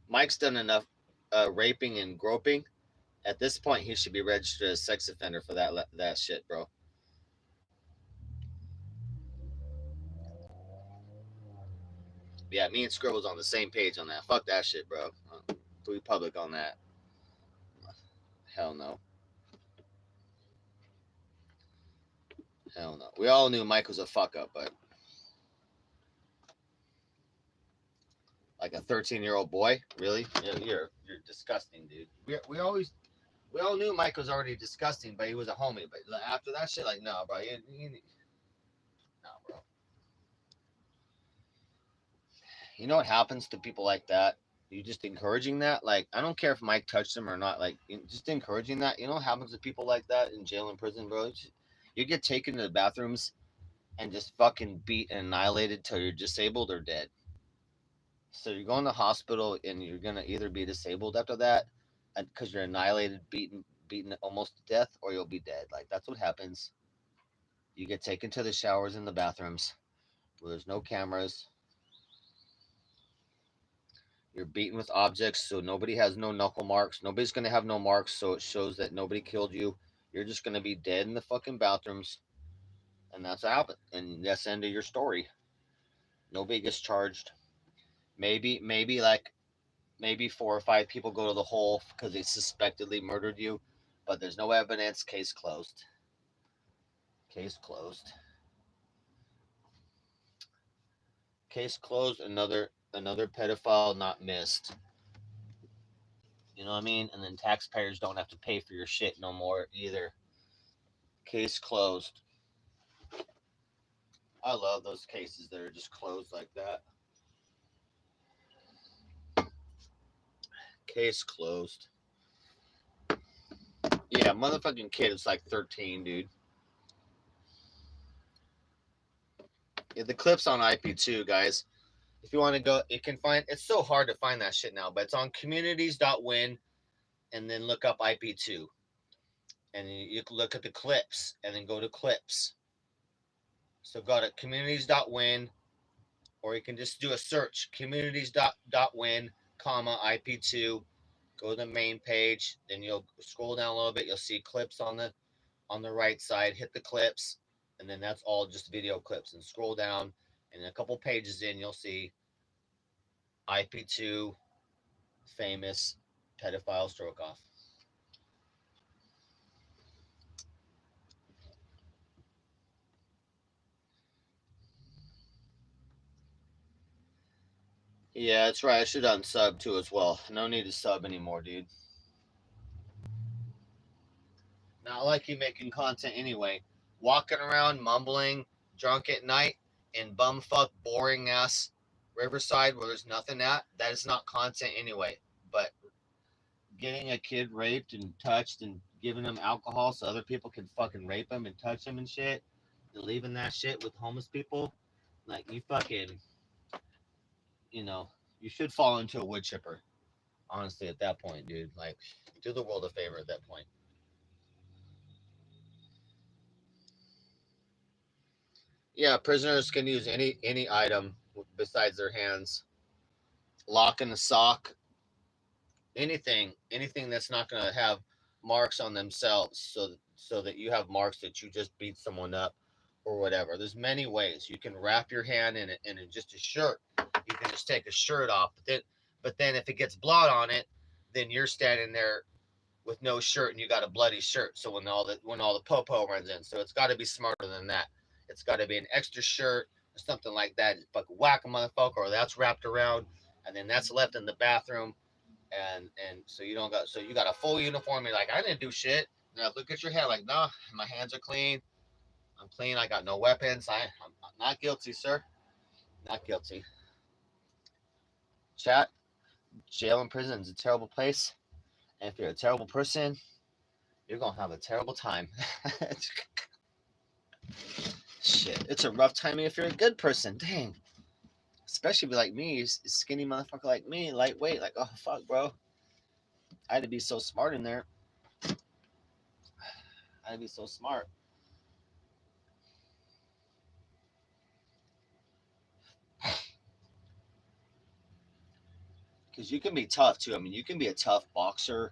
Mike's done enough raping and groping. At this point, he should be registered as a sex offender for that shit, bro. Yeah, me and Scribble's on the same page on that. Fuck that shit, bro. We public on that. Hell no. Hell no. We all knew Mike was a fuck up, but like a 13-year-old boy, really? You're disgusting, dude. We all knew Mike was already disgusting, but he was a homie. But after that shit, like, no, bro, no, bro. You know what happens to people like that? You just encouraging that. Like, I don't care if Mike touched him or not. Like, just encouraging that. You know what happens to people like that in jail and prison, bro? You get taken to the bathrooms and just fucking beat and annihilated till you're disabled or dead. So you're going to the hospital and you're gonna either be disabled after that, because you're annihilated, beaten almost to death, or you'll be dead. Like that's what happens. You get taken to the showers in the bathrooms where there's no cameras. You're beaten with objects, so nobody has no knuckle marks. Nobody's gonna have no marks, so it shows that nobody killed you. You're just gonna be dead in the fucking bathrooms, and that's what happened. And that's the end of your story. Nobody gets charged. Maybe 4 or 5 people go to the hole because they suspectedly murdered you, but there's no evidence. Case closed. Case closed. Case closed. another pedophile not missed. You know what I mean? And then taxpayers don't have to pay for your shit no more either. Case closed. I love those cases that are just closed like that. Case closed. Yeah, motherfucking kid is like 13, dude. Yeah, the clip's on IP2, guys. If you want to go, you can find. It's so hard to find that shit now, but it's on communities.win, and then look up IP2, and you can look at the clips, and then go to clips. So go to communities.win, or you can just do a search communities.win, comma IP2. Go to the main page, then you'll scroll down a little bit. You'll see clips on the right side. Hit the clips, and then that's all just video clips. And scroll down, and a couple pages in, you'll see IP2 famous pedophile stroke off. Yeah, that's right. I should unsub too as well. No need to sub anymore, dude. Not like you making content anyway. Walking around mumbling, drunk at night, in bumfuck boring ass Riverside where there's nothing at, that is not content anyway. But getting a kid raped and touched and giving them alcohol so other people can fucking rape them and touch them and shit, and leaving that shit with homeless people, like you fucking, you know, you should fall into a wood chipper. Honestly, at that point, dude, like, do the world a favor at that point. Yeah, prisoners can use any item besides their hands. Lock in the sock, anything that's not going to have marks on themselves, so that you have marks that you just beat someone up or whatever. There's many ways you can wrap your hand in just a shirt. You can just take a shirt off, but then if it gets blood on it, then you're standing there with no shirt and you got a bloody shirt. So when all the popo runs in, so it's got to be smarter than that. It's got to be an extra shirt or something like that. Fucking whack a motherfucker, or that's wrapped around, and then that's left in the bathroom, and so you got a full uniform. You're like, I didn't do shit. Now look at your hand, like, nah, my hands are clean. I'm clean. I got no weapons. I'm not guilty, sir. Not guilty. Chat. Jail and prison is a terrible place, and if you're a terrible person, you're gonna have a terrible time. Shit, it's a rough time if you're a good person. Dang. Especially if you're like me, skinny motherfucker like me, lightweight. Like, oh fuck, bro. I had to be so smart in there. I had to be so smart. Because you can be tough too. I mean, you can be a tough boxer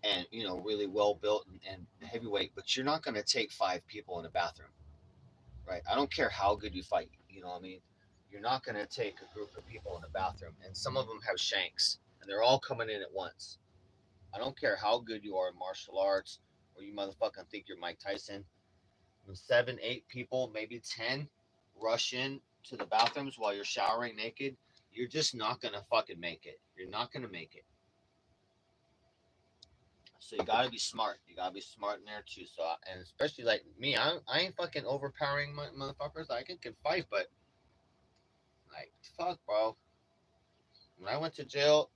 and really well built and heavyweight, but you're not going to take five people in a bathroom, right? I don't care how good you fight. You know what I mean? You're not going to take a group of people in a bathroom, and some of them have shanks, and they're all coming in at once. I don't care how good you are in martial arts, or you motherfucking think you're Mike Tyson. When 7, 8 people, maybe 10, rush in to the bathrooms while you're showering naked, you're just not gonna fucking make it. You're not gonna make it. So you gotta be smart. You gotta be smart in there too. So, and especially like me, I ain't fucking overpowering motherfuckers. Like, I can fight, but like, fuck, bro. When I went to jail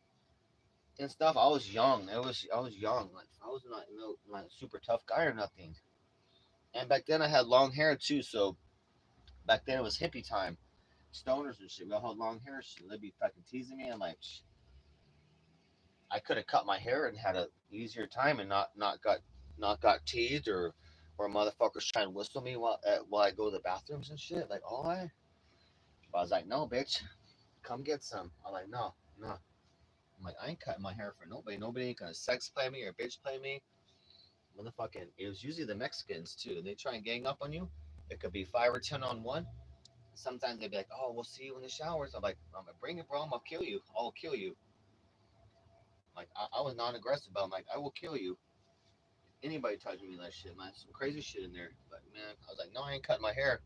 and stuff, I was young. I was young. Like, I was not like super tough guy or nothing. And back then I had long hair too. So back then it was hippie time. Stoners and shit. We all had long hair. Shit. They'd be fucking teasing me. I'm like, I could have cut my hair and had a easier time and not got teased or motherfuckers trying to whistle me while I go to the bathrooms and shit. Like, oh, but I was like, no, bitch, come get some. I'm like, no, no. I'm like, I ain't cutting my hair for nobody. Nobody ain't gonna sex play me or bitch play me. Motherfucking, it was usually the Mexicans too. They try and gang up on you. It could be 5 or 10 on one. Sometimes they'd be like, oh, we'll see you in the showers. I'm like, bring it, bro. I'm gonna kill you. I'll kill you. Like, I was non-aggressive, but I'm like, I will kill you. Anybody touching me like shit, man. Some crazy shit in there. But man, I was like, no, I ain't cutting my hair.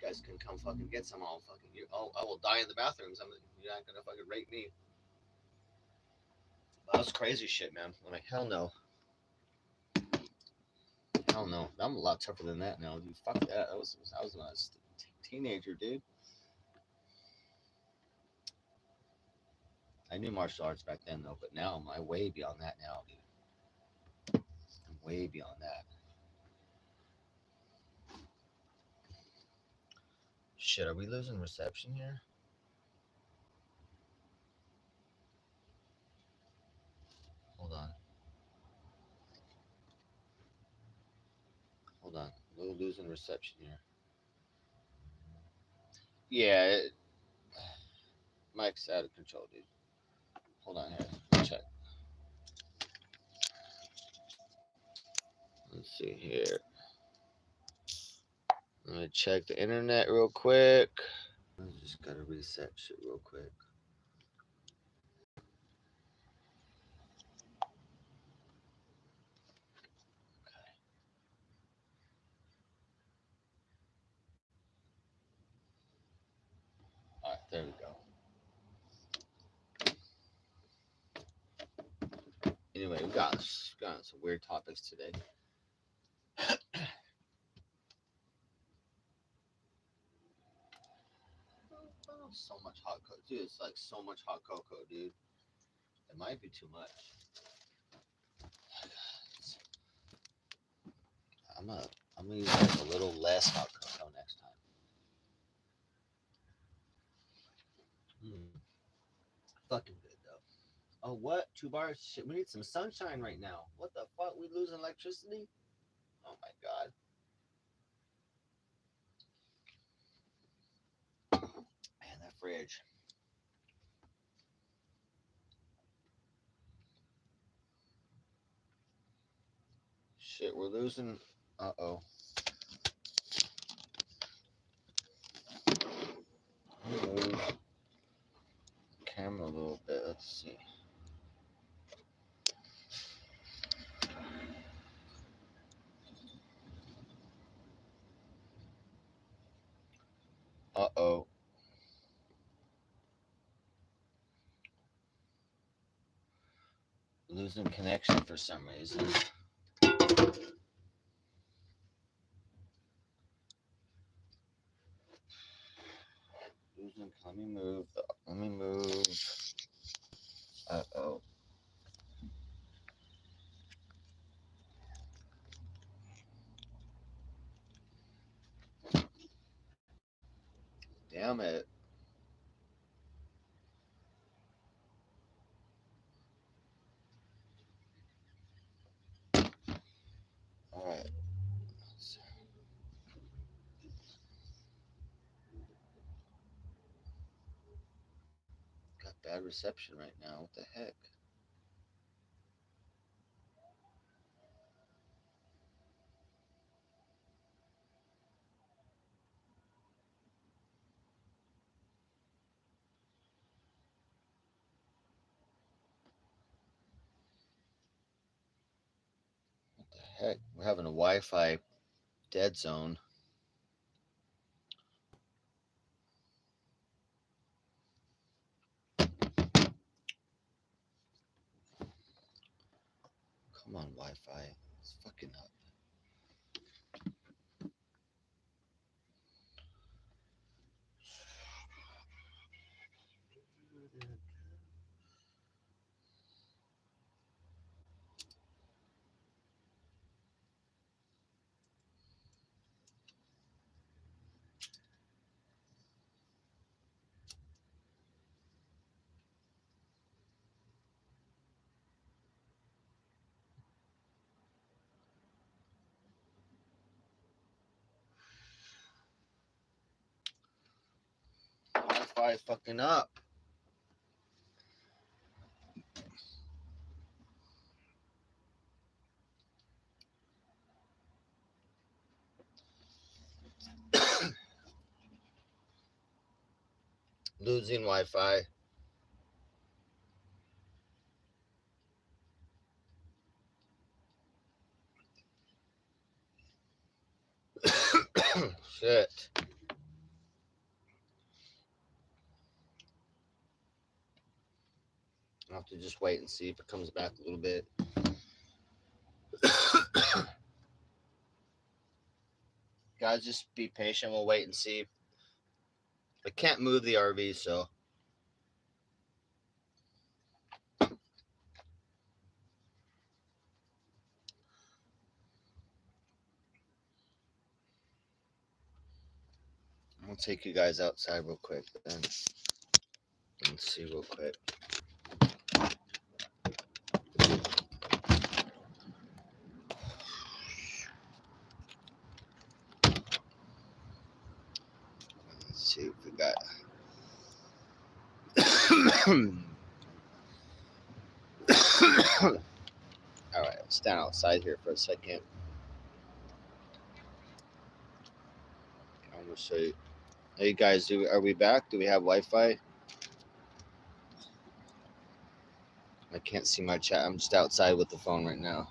guys can come fucking get some. I'll fucking I will die in the bathrooms. You're not gonna fucking rape me. That was crazy shit, man. I'm like, hell no. Hell no. I'm a lot tougher than that now, dude. Fuck that. I was when I was a teenager, dude. I knew martial arts back then though, but now I'm way beyond that now, dude. I'm way beyond that. Shit, are we losing reception here? Hold on. Hold on. We're losing reception here. Yeah, Mike's out of control, dude. Hold on here. Let's check. Let's see here. Let me check the internet real quick. I just gotta reset shit real quick. Okay. All right, there we go. Anyway, we got some weird topics today. So much hot cocoa, dude. It's like so much hot cocoa, dude. It might be too much. I'm gonna use like a little less hot cocoa next time. Fucking good though. Oh, what? 2 bars? Shit, we need some sunshine right now. What the fuck? We losing electricity? Oh my god. Man, that fridge. Shit, we're losing. Uh-oh. Move camera a little bit. Let's see. Uh-oh. Losing connection for some reason. Losing. Let me move. Let me move. Uh-oh. Damn it. All right. Got bad reception right now. What the heck? What the heck? We're having a Wi-Fi dead zone. Come on, Wi-Fi. It's fucking up. Wi-Fi fucking up. Losing Wi-Fi. Shit. have to just wait and see if it comes back a little bit. Guys, just be patient. We'll wait and see. I can't move the RV, so. I'll take you guys outside real quick then. Let's see real quick. Let's see if we got. All right, I'll stand outside here for a second. I'm gonna show you. Hey guys, are we back? Do we have Wi-Fi? I can't see my chat. I'm just outside with the phone right now.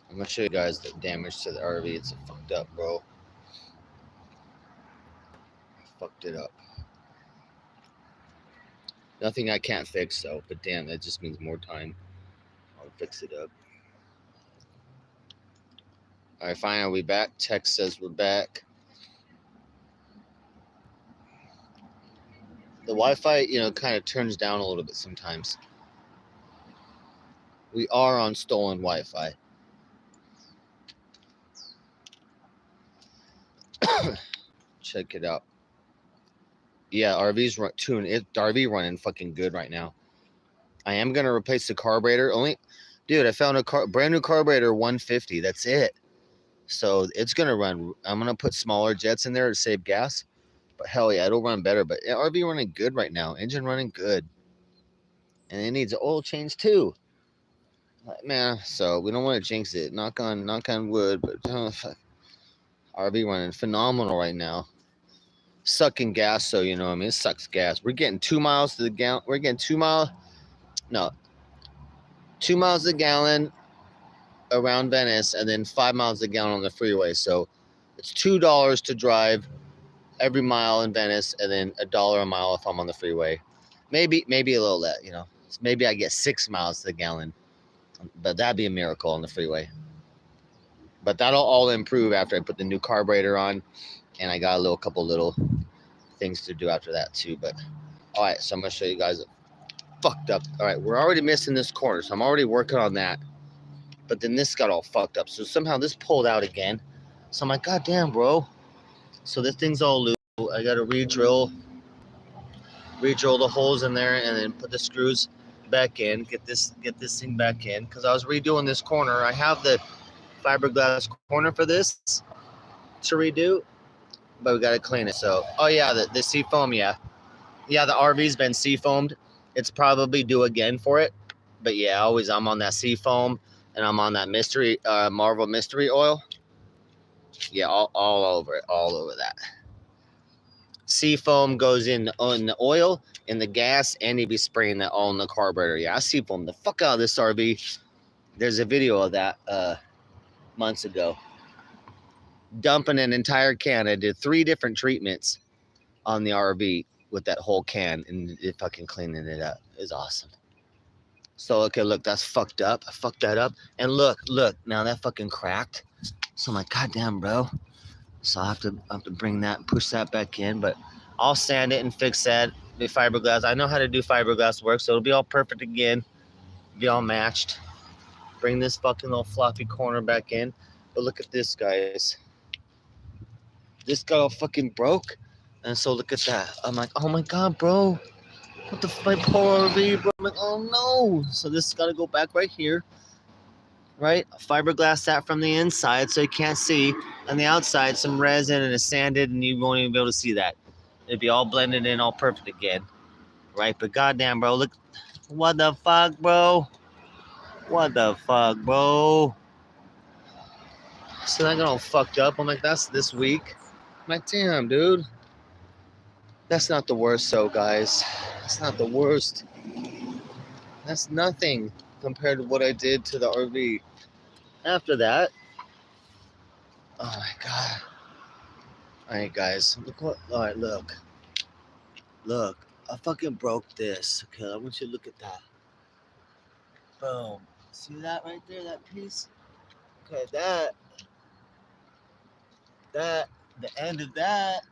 I'm gonna show you guys the damage to the RV. It's fucked up, bro. I fucked it up. Nothing I can't fix though, but damn, that just means more time. I'll fix it up. All right, fine. Are we back? Text says we're back. The Wi-Fi, kind of turns down a little bit sometimes. We are on stolen Wi-Fi. Check it out. Yeah, RV's RV running fucking good right now. I am gonna replace the carburetor. Dude, I found a brand new carburetor, 150. That's it. So it's gonna run. I'm gonna put smaller jets in there to save gas. But hell yeah, it'll run better. But RV running good right now. Engine running good. And it needs an oil change too. Man, so we don't want to jinx it. Knock on wood, but RV running phenomenal right now. Sucking gas, so it sucks gas. We're getting 2 miles to the gallon. We're getting 2 miles a gallon around Venice, and then 5 miles a gallon on the freeway. So it's $2 to drive every mile in Venice, and then $1 a mile if I'm on the freeway. Maybe a little less, Maybe I get 6 miles to the gallon, but that'd be a miracle on the freeway. But that'll all improve after I put the new carburetor on, and I got a couple little things to do after that too. But all right, so I'm gonna show you guys a fucked up. All right, we're already missing this corner, so I'm already working on that. But then this got all fucked up, so somehow this pulled out again. So I'm like, God damn, bro. So this thing's all loose. I gotta re-drill the holes in there, and then put the screws back in. Get this thing back in, because I was redoing this corner. I have the fiberglass corner for this to redo, but we gotta clean it. So, oh yeah, the seafoam, yeah, the RV's been seafoamed. It's probably due again for it, but yeah, I'm on that seafoam, and I'm on that Marvel mystery oil. Yeah, all over it, all over that. Seafoam goes in the oil, in the gas, and you'd be spraying that all in the carburetor. Yeah, I seafoam the fuck out of this RV. There's a video of that months ago. Dumping an entire can. I did 3 different treatments on the RV with that whole can, and it fucking cleaning it up. It was awesome. So, okay, look, that's fucked up. I fucked that up. And look, now that fucking cracked. So I'm like, God damn, bro. So I have to bring that and push that back in, but I'll sand it and fix that. The fiberglass. I know how to do fiberglass work, so it'll be all perfect again. Be all matched. Bring this fucking little floppy corner back in. But look at this, guys. This got all fucking broke. And so look at that. I'm like, oh my God, bro. What the fuck, poor RV, bro. I'm like, oh no. So this has got to go back right here. Right? Fiberglass that from the inside so you can't see. On the outside, some resin, and it's sanded, and you won't even be able to see that. It'd be all blended in, all perfect again. Right? But goddamn, bro. Look. What the fuck, bro? What the fuck, bro? So that got all fucked up. I'm like, that's this week. I'm like, damn, dude. That's not the worst, though, guys. That's not the worst. That's nothing compared to what I did to the RV. After that, oh my God. All right, guys. Look. Look, I fucking broke this. Okay, I want you to look at that. Boom. See that right there, that piece? Okay, the end of that,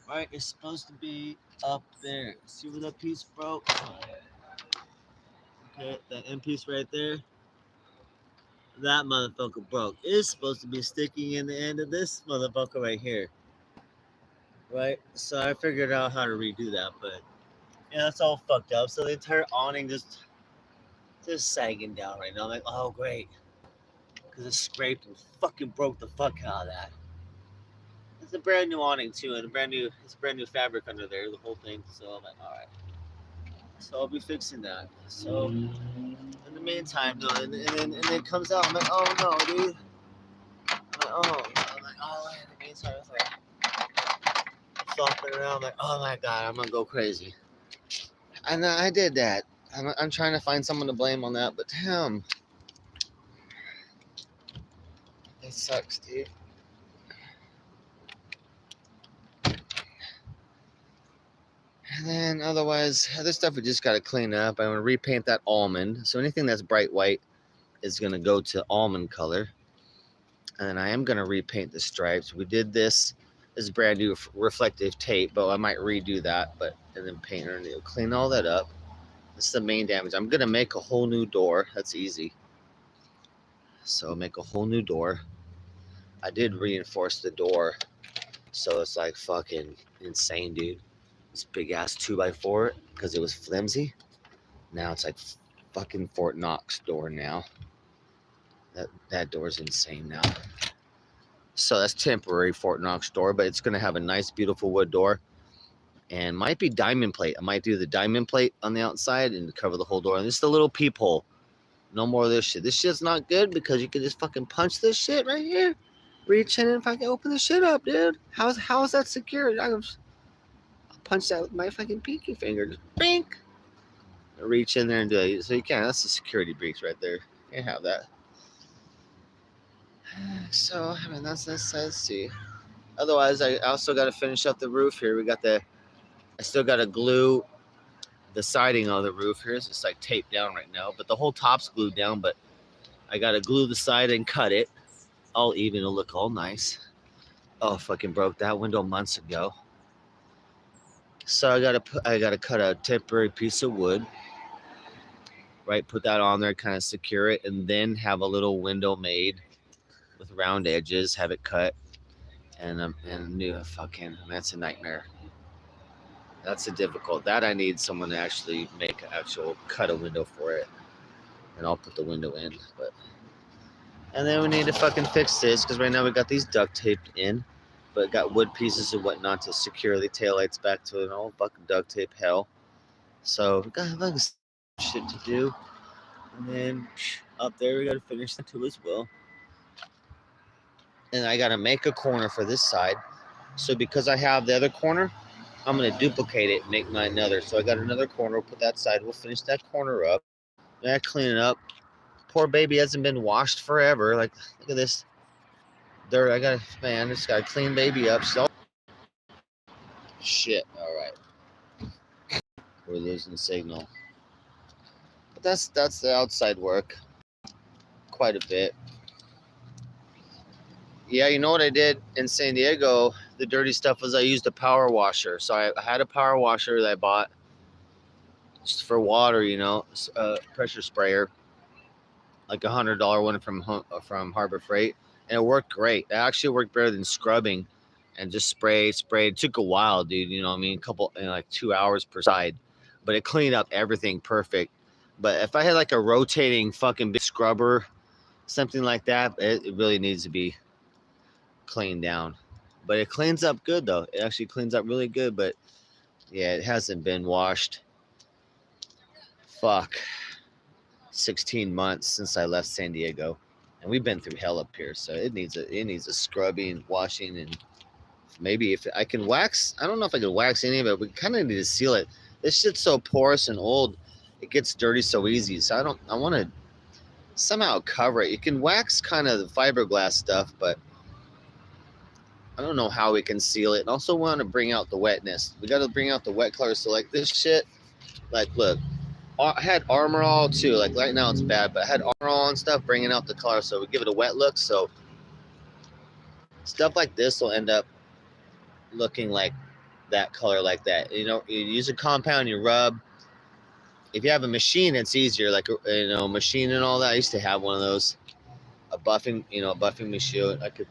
right, is supposed to be up there. See where that piece broke? Okay, that end piece right there. That motherfucker broke. It's supposed to be sticking in the end of this motherfucker right here. Right? So I figured out how to redo that, but yeah, that's all fucked up. So the entire awning just sagging down right now. I'm like, oh great. Because it scraped and fucking broke the fuck out of that. It's a brand new awning too, and it's brand new fabric under there, the whole thing. So I'm like, all right. So I'll be fixing that. So in the meantime, no, and then it comes out. I'm like, oh no, dude. I'm like, oh, in the meantime, it's like flopping around. I'm like, oh my god, I'm gonna go crazy. And I did that. I'm trying to find someone to blame on that, but damn, it sucks, dude. And then otherwise, other stuff we just got to clean up. I want to repaint that almond. So anything that's bright white is going to go to almond color. And I am going to repaint the stripes. We did this. This is brand new reflective tape, but I might redo that. And then paint her and clean all that up. This is the main damage. I'm going to make a whole new door. That's easy. So make a whole new door. I did reinforce the door. So it's like fucking insane, dude. This big ass 2x4 because it was flimsy. Now it's like fucking Fort Knox door now. That door's insane now. So that's temporary Fort Knox door, but it's gonna have a nice, beautiful wood door, and might be diamond plate. I might do the diamond plate on the outside and cover the whole door. And this is the little peephole. No more of this shit. This shit's not good because you can just fucking punch this shit right here. Reach in and fucking open the shit up, dude. How is that secure? I'll punch that with my fucking pinky finger. Just bink. Reach in there and do it. So you can't. That's the security breach right there. Can't have that. So I mean that's let's see. Otherwise, I also got to finish up the roof here. I still got to glue the siding on the roof here. It's just like taped down right now, but the whole top's glued down. But I got to glue the side and cut it all even. It'll look all nice. Oh, fucking broke that window months ago. So I gotta cut a temporary piece of wood, right? Put that on there, kind of secure it, and then have a little window made with round edges. Have it cut, and new fucking. That's a nightmare. That's a difficult. That I need someone to actually make an actual cut a window for it, and I'll put the window in. And then we need to fucking fix this because right now we got these duct taped in. But got wood pieces and whatnot to secure the taillights back to an old fucking duct tape hell. So we got fucking shit to do. And then up there we gotta finish that too as well. And I gotta make a corner for this side. So because I have the other corner, I'm gonna duplicate it and make mine another. So I got another corner, we'll put that side, we'll finish that corner up. And I clean it up. Poor baby hasn't been washed forever. Like, look at this dirt. I just gotta clean baby up. So shit, all right. We're losing signal. But that's the outside work. Quite a bit. Yeah, you know what I did in San Diego? The dirty stuff was I used a power washer. So I had a power washer that I bought just for water, pressure sprayer, like $100 one from Harbor Freight, and it worked great. It actually worked better than scrubbing. And just sprayed. It took a while, dude. You know what I mean? Like 2 hours per side. But it cleaned up everything perfect. But if I had like a rotating fucking big scrubber, something like that, it really needs to be cleaned down. But it cleans up good, though. It actually cleans up really good. But yeah, it hasn't been washed. 16 months since I left San Diego. And we've been through hell up here. So it needs a scrubbing, washing, and maybe if I can wax, I don't know if I can wax any of it. We kind of need to seal it. This shit's so porous and old, it gets dirty so easy. So I want to somehow cover it. You can wax kind of the fiberglass stuff, but I don't know how we can seal it. And also want to bring out the wetness. We got to bring out the wet color. So like this shit, like look, I had Armor All too. Like right now it's bad, but I had Armor All and stuff bringing out the color. So we give it a wet look. So stuff like this will end up looking like that color like that. You know, you use a compound, you rub. If you have a machine, it's easier. Like machine and all that. I used to have one of those, a buffing machine. I could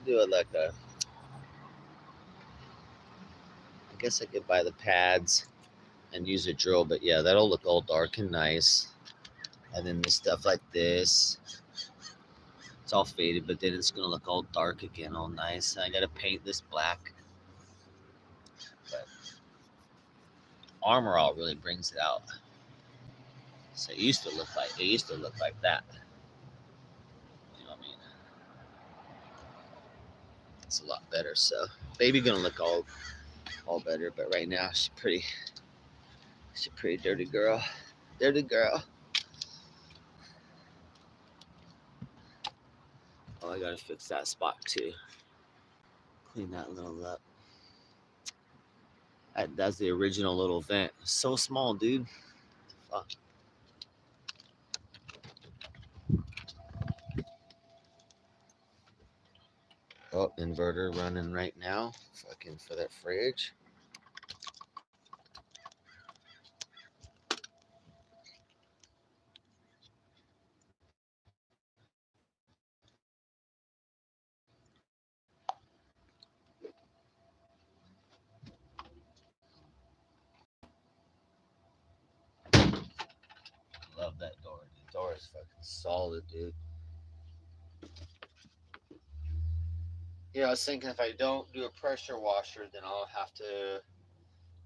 do it like a. I guess I could buy the pads and use a drill, but yeah, that'll look all dark and nice. And then this stuff like this, it's all faded, but then it's gonna look all dark again, all nice. And I gotta paint this black. But Armor All really brings it out. So it used to look like that. You know what I mean? It's a lot better. So baby gonna look all better, but right now she's a pretty dirty girl. Dirty girl. Oh, I gotta fix that spot too. Clean that little up. That's the original little vent. So small, dude. Fuck. Oh, inverter running right now. Fucking for that fridge. Love that door. The door is fucking solid, dude. Yeah, I was thinking if I don't do a pressure washer, then I'll have to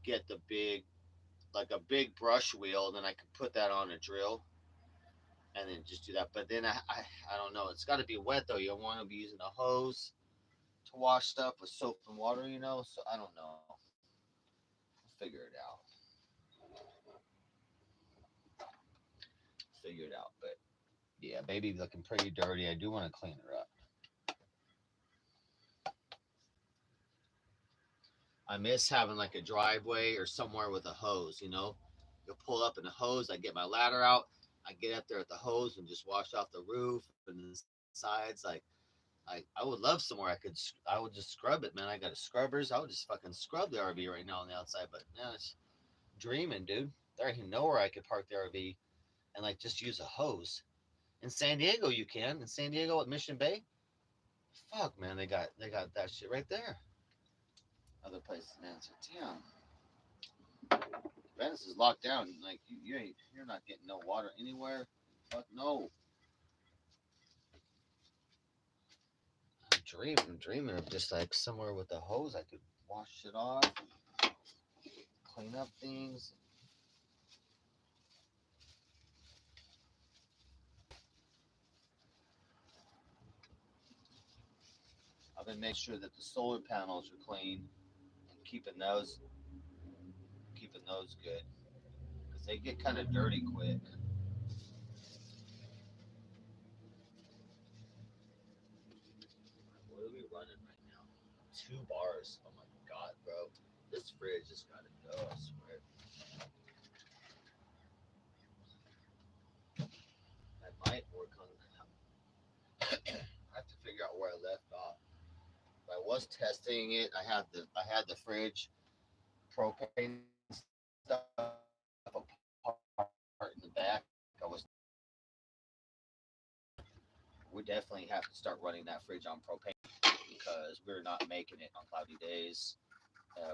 get the big brush wheel, then I could put that on a drill and then just do that. But then I don't know. It's got to be wet though. You don't want to be using a hose to wash stuff with soap and water, So I don't know. I'll figure it out. But yeah, baby looking pretty dirty. I do want to clean her up. I miss having like a driveway or somewhere with a hose, You'll pull up in a hose. I get my ladder out. I get up there at the hose and just wash off the roof and the sides. I would love somewhere I would just scrub it, man. I got a scrubbers. I would just fucking scrub the RV right now on the outside, but now it's dreaming, dude. There ain't nowhere I could park the RV and like just use a hose. In San Diego, you can. In San Diego at Mission Bay, fuck, man, they got that shit right there. Other places, man, so damn. Venice is locked down. Like you're not getting no water anywhere. Fuck no. I'm dreaming of just like somewhere with a hose I could wash it off, clean up things. I've been making sure that the solar panels are clean and keeping those good because they get kind of dirty quick. What are we running right now? 2 bars. Oh my god, bro. This fridge just gotta go, I swear. I might work on I have to figure out where I left off. I was testing it. I had the fridge propane stuff apart in the back. We definitely have to start running that fridge on propane because we're not making it on cloudy days.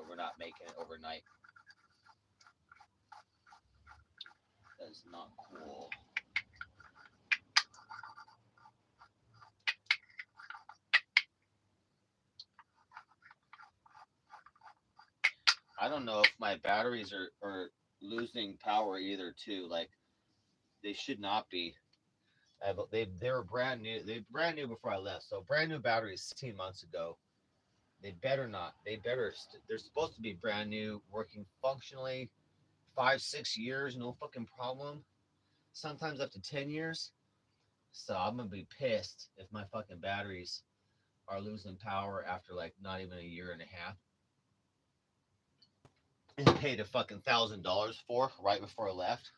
We're not making it overnight. That is not cool. I don't know if my batteries are losing power either too. Like they should not be. They were brand new. They brand new before I left. So brand new batteries 16 months ago. They better not. They're supposed to be brand new, working functionally, 5 6 years, no fucking problem. Sometimes up to 10 years. So I'm gonna be pissed if my fucking batteries are losing power after like not even a year and a half. And paid a fucking $1,000 for right before I left.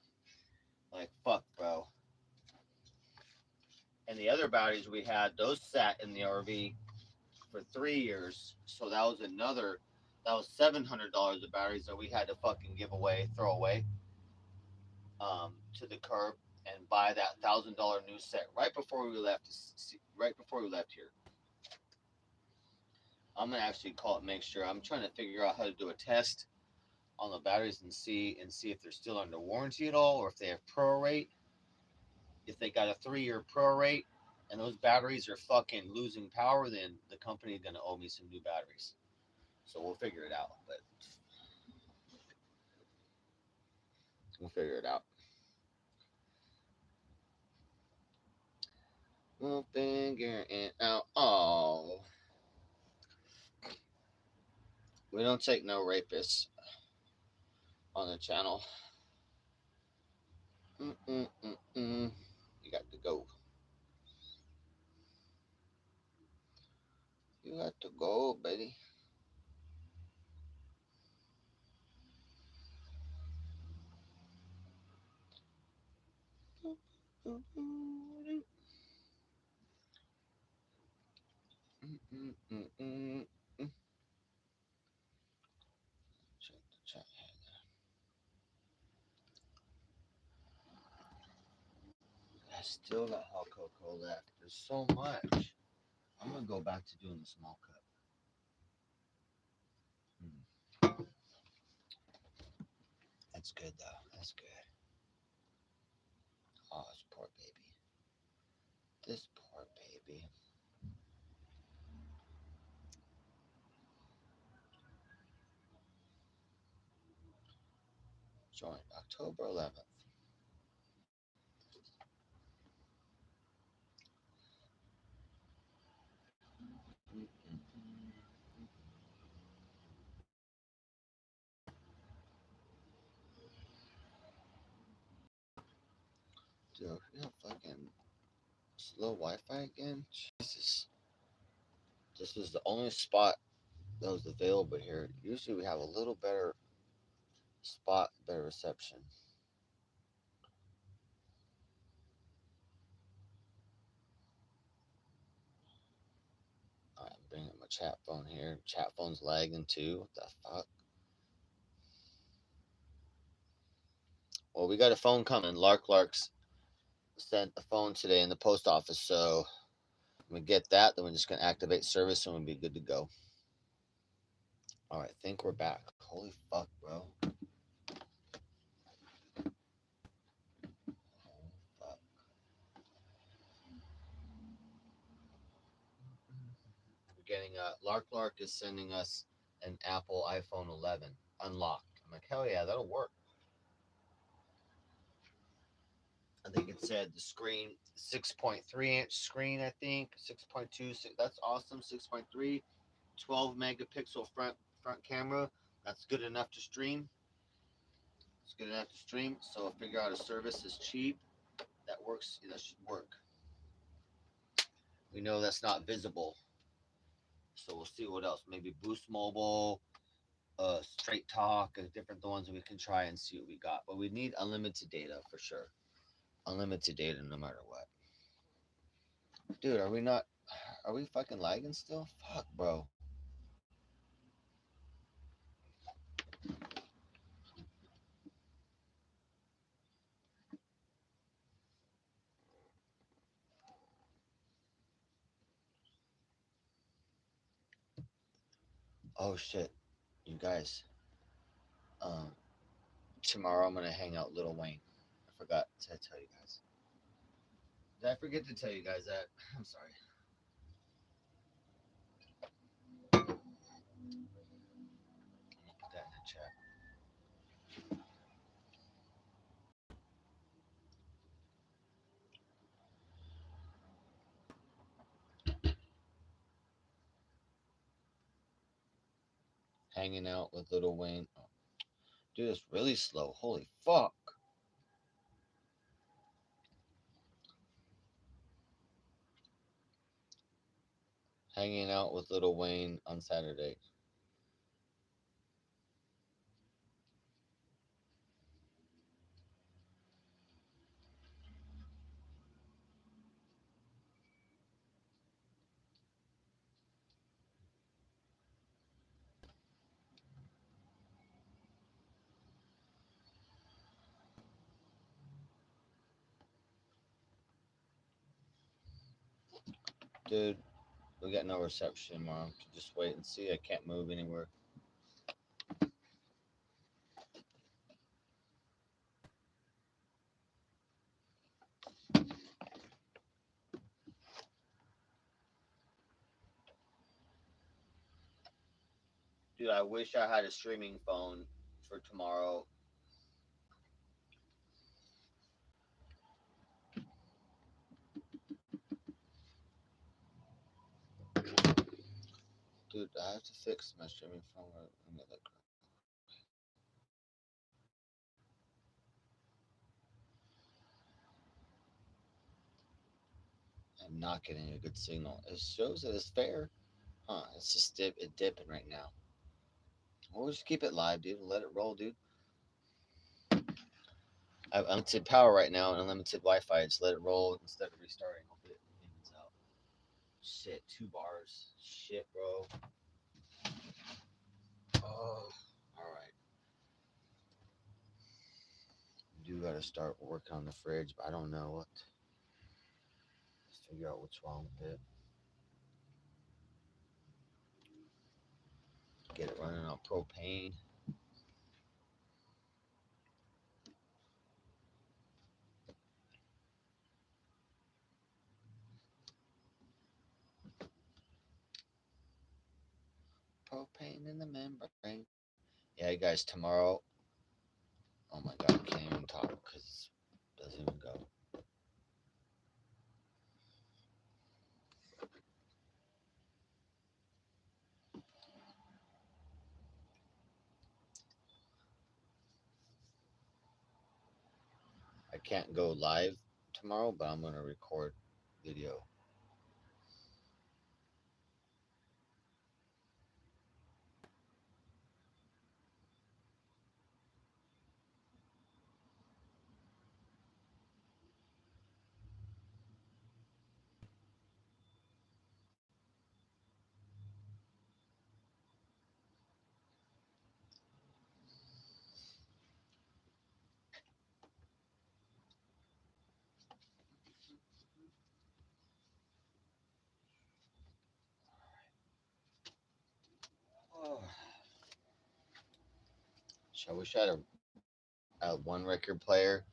Like fuck, bro. And the other batteries we had, those sat in the RV for 3 years. So that was $700 of batteries that we had to fucking give away, throw away, to the curb and buy that $1,000 new set right before we left. Right before we left here. I'm gonna actually call it. Make sure. I'm trying to figure out how to do a test on the batteries and see if they're still under warranty at all, or if they have prorate. If they got a 3-year prorate and those batteries are fucking losing power, then the company is gonna owe me some new batteries. So we'll figure it out. But we'll figure it out. We'll figure it out. Oh, we don't take no rapists on the channel. You got to go. You got to go, buddy. Check the chat. I still got hot cocoa left. There's so much. I'm gonna go back to doing the small cup. That's good though. That's good. Oh, this poor baby. This poor baby. Joined October 11th. Dude, you know, fucking slow Wi-Fi again. Jesus. This was the only spot that was available here. Usually we have a little better spot, better reception. Alright, I'm bringing up my chat phone here. Chat phone's lagging too. What the fuck? Well, we got a phone coming. Lark's sent a phone today in the post office, so when we get that, then we're just gonna activate service and we'll be good to go. Alright, I think we're back. Holy fuck, bro. Fuck. We're getting Lark is sending us an Apple iPhone 11 unlocked. I'm like, hell yeah, that'll work. I think it said the screen 6.3 inch screen, I think 6.2. That's awesome. 6.3, 12 megapixel front camera. That's good enough to stream. It's good enough to stream. So I'll figure out a service is cheap that works. That should work. We know that's not visible, so we'll see what else. Maybe Boost Mobile, Straight Talk, and different ones we can try and see what we got. But we need unlimited data for sure. Unlimited data, no matter what. Dude, are we not? Are we fucking lagging still? Fuck, bro. Oh shit, you guys. Um, Tomorrow I'm gonna hang out Lil Wayne. I forgot to tell you guys. Did I forget to tell you guys that? I'm sorry. I'm gonna put that in the chat. Hanging out with Lil Wayne. Oh, dude, it's really slow. Holy fuck. Hanging out with little Wayne on Saturday. Dude, we got no reception, Mom. Just wait and see. I can't move anywhere. Dude, I wish I had a streaming phone for tomorrow. Dude, I have to fix my streaming phone. I'm not getting a good signal. It shows that it's fair. Huh, it's just dipping right now. We'll just keep it live, dude. Let it roll, dude. I have unlimited power right now and unlimited Wi-Fi. Just let it roll instead of restarting. Hopefully it evens out. Shit, 2 bars. Shit, bro. Oh, all right. Do gotta start working on the fridge, but I don't know what. Let's figure out what's wrong with it. Get it running on propane. Propane in the membrane. Yeah, guys, tomorrow. Oh my god, I can't even talk because it doesn't even go. I can't go live tomorrow, but I'm gonna record video. Oh. I wish I had a one record player,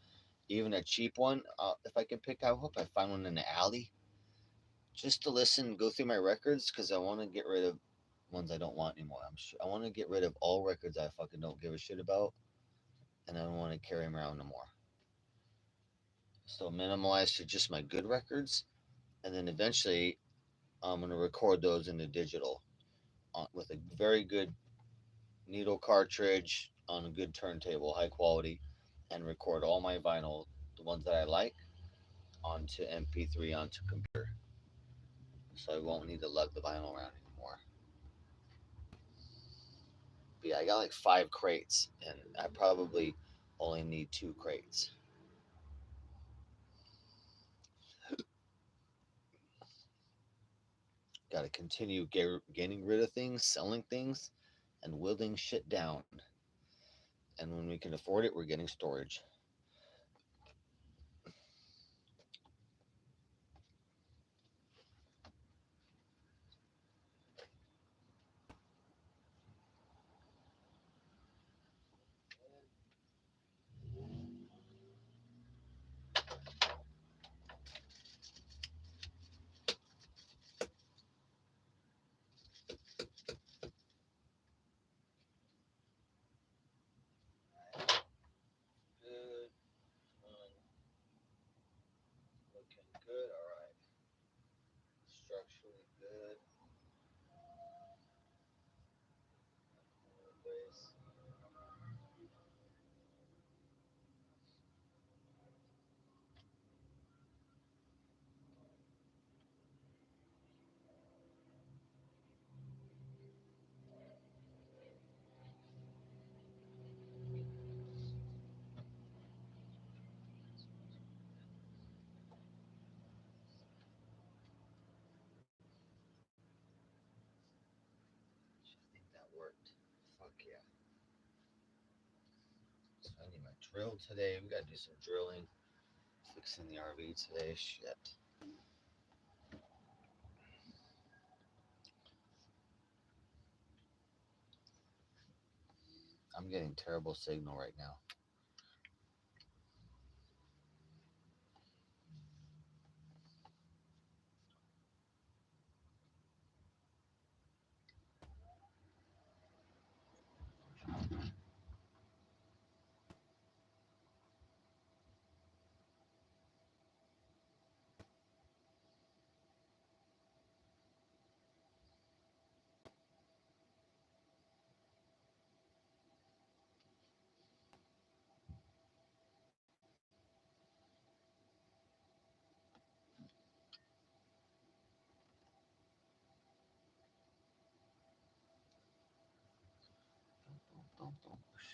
even a cheap one. If I can pick, I hope I find one in the alley just to listen, go through my records because I want to get rid of ones I don't want anymore. I want to get rid of all records I fucking don't give a shit about, and I don't want to carry them around no more. So minimalize to just my good records, and then eventually I'm gonna record those into digital with a very good needle cartridge on a good turntable, high quality, and record all my vinyl, the ones that I like, onto MP3 onto computer, so I won't need to lug the vinyl around anymore. But yeah, I got like 5 crates, and I probably only need 2 crates. Got to continue getting rid of things, selling things, and whittling shit down. And when we can afford it, we're getting storage. I need my drill today. We gotta do some drilling. Fixing the RV today. Shit. I'm getting terrible signal right now.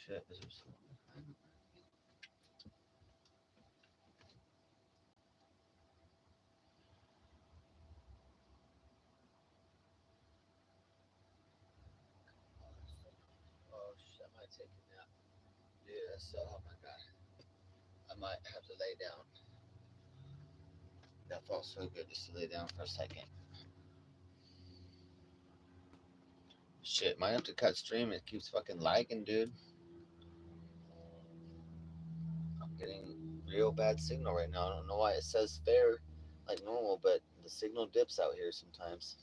Shit, is there something? Oh shit, I might take a nap. Yeah, so, oh my god. I might have to lay down. That felt so good just to lay down for a second. Shit, might have to cut stream. It keeps fucking lagging, dude. I'm getting real bad signal right now. I don't know why it says fair like normal, but the signal dips out here sometimes.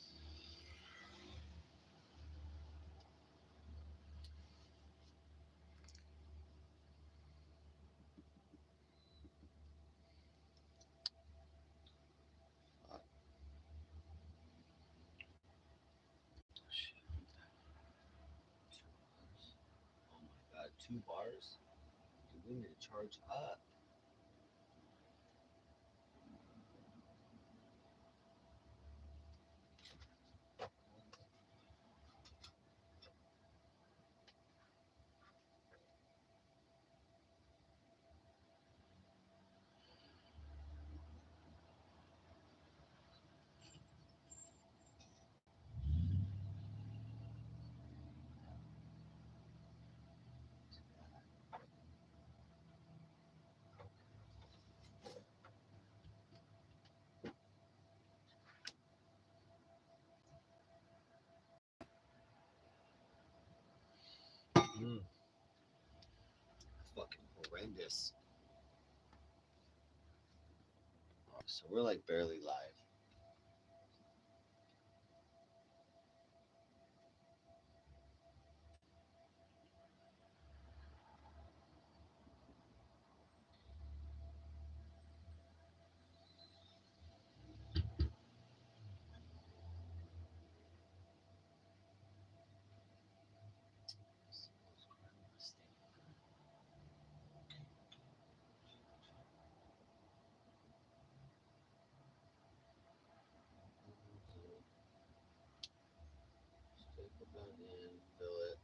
Oh my god, 2 bars? Dude, we need to charge up. Mm, fucking horrendous. So we're like barely live. Staple gun in, fill it.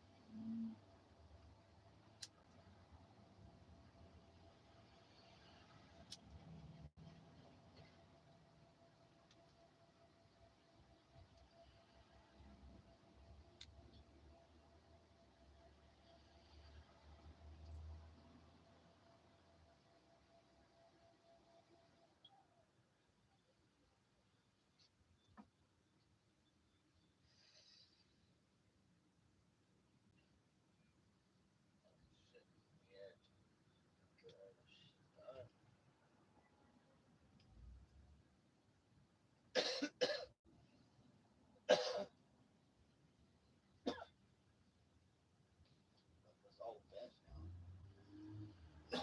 It's all wet now.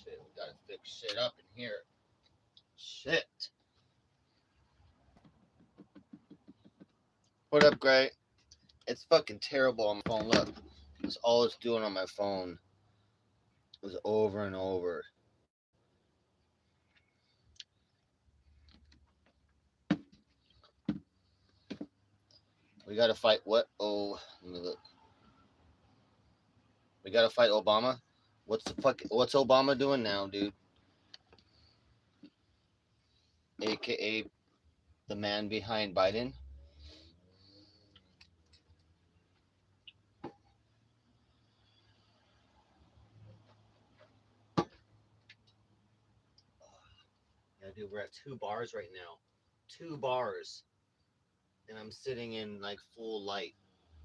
Shit, we gotta fix shit up in here. Shit. What up, Gray? It's fucking terrible on my phone. Look, it's all it's doing on my phone is over and over. We gotta fight what? Oh, let me look. We gotta fight Obama. What's Obama doing now, dude? AKA the man behind Biden. Yeah, dude, we're at 2 bars right now. 2 bars. And I'm sitting in like full light,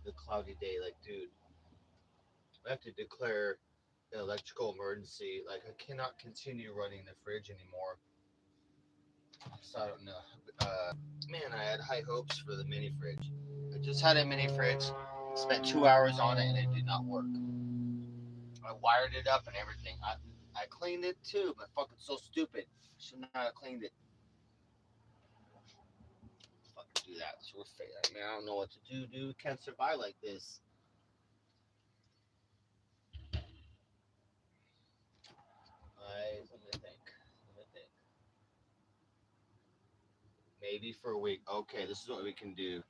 the cloudy day. Like, dude, I have to declare an electrical emergency. Like, I cannot continue running the fridge anymore. So I don't know. Man, I had high hopes for the mini fridge. I just had a mini fridge, spent 2 hours on it, and it did not work. I wired it up and everything. I cleaned it too, but fucking so stupid. Should not have cleaned it. Fucking do that. So we're I mean, I don't know what to do, dude. Can't survive like this. Let me think. Let me think. Maybe for a week. Okay, this is what we can do.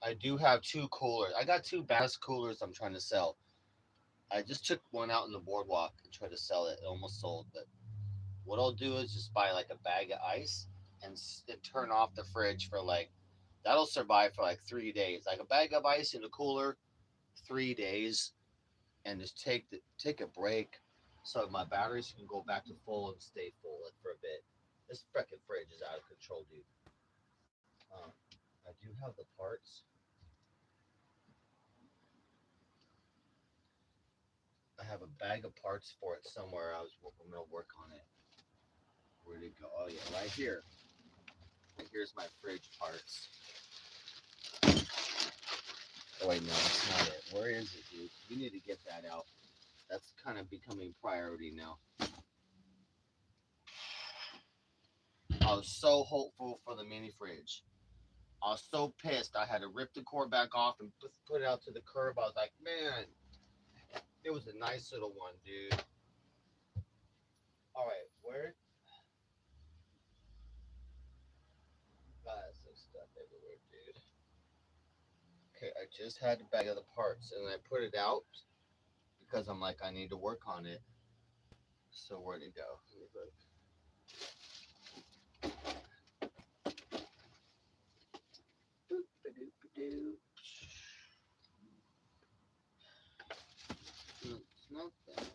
I do have 2 coolers. I got 2 coolers I'm trying to sell. I just took one out in the boardwalk and tried to sell it. It almost sold, but what I'll do is just buy like a bag of ice and turn off the fridge for like that'll survive for like 3 days. Like a bag of ice in a cooler, 3 days, and just take a break so my batteries can go back to full and stay full like, for a bit. This freaking fridge is out of control, dude. I do have the parts. I have a bag of parts for it somewhere. I'm gonna work on it. Where'd it go? Oh yeah, right here. Here's my fridge parts. Oh wait, no, that's not it. Where is it, dude? We need to get that out. That's kind of becoming priority now. I was so hopeful for the mini fridge. I was so pissed. I had to rip the cord back off and put it out to the curb. I was like, man, it was a nice little one, dude. All right, where? God, some stuff everywhere, dude. Okay, I just had a bag of the parts and I put it out because I'm like, I need to work on it. So where'd it go? Let me look. It's not that.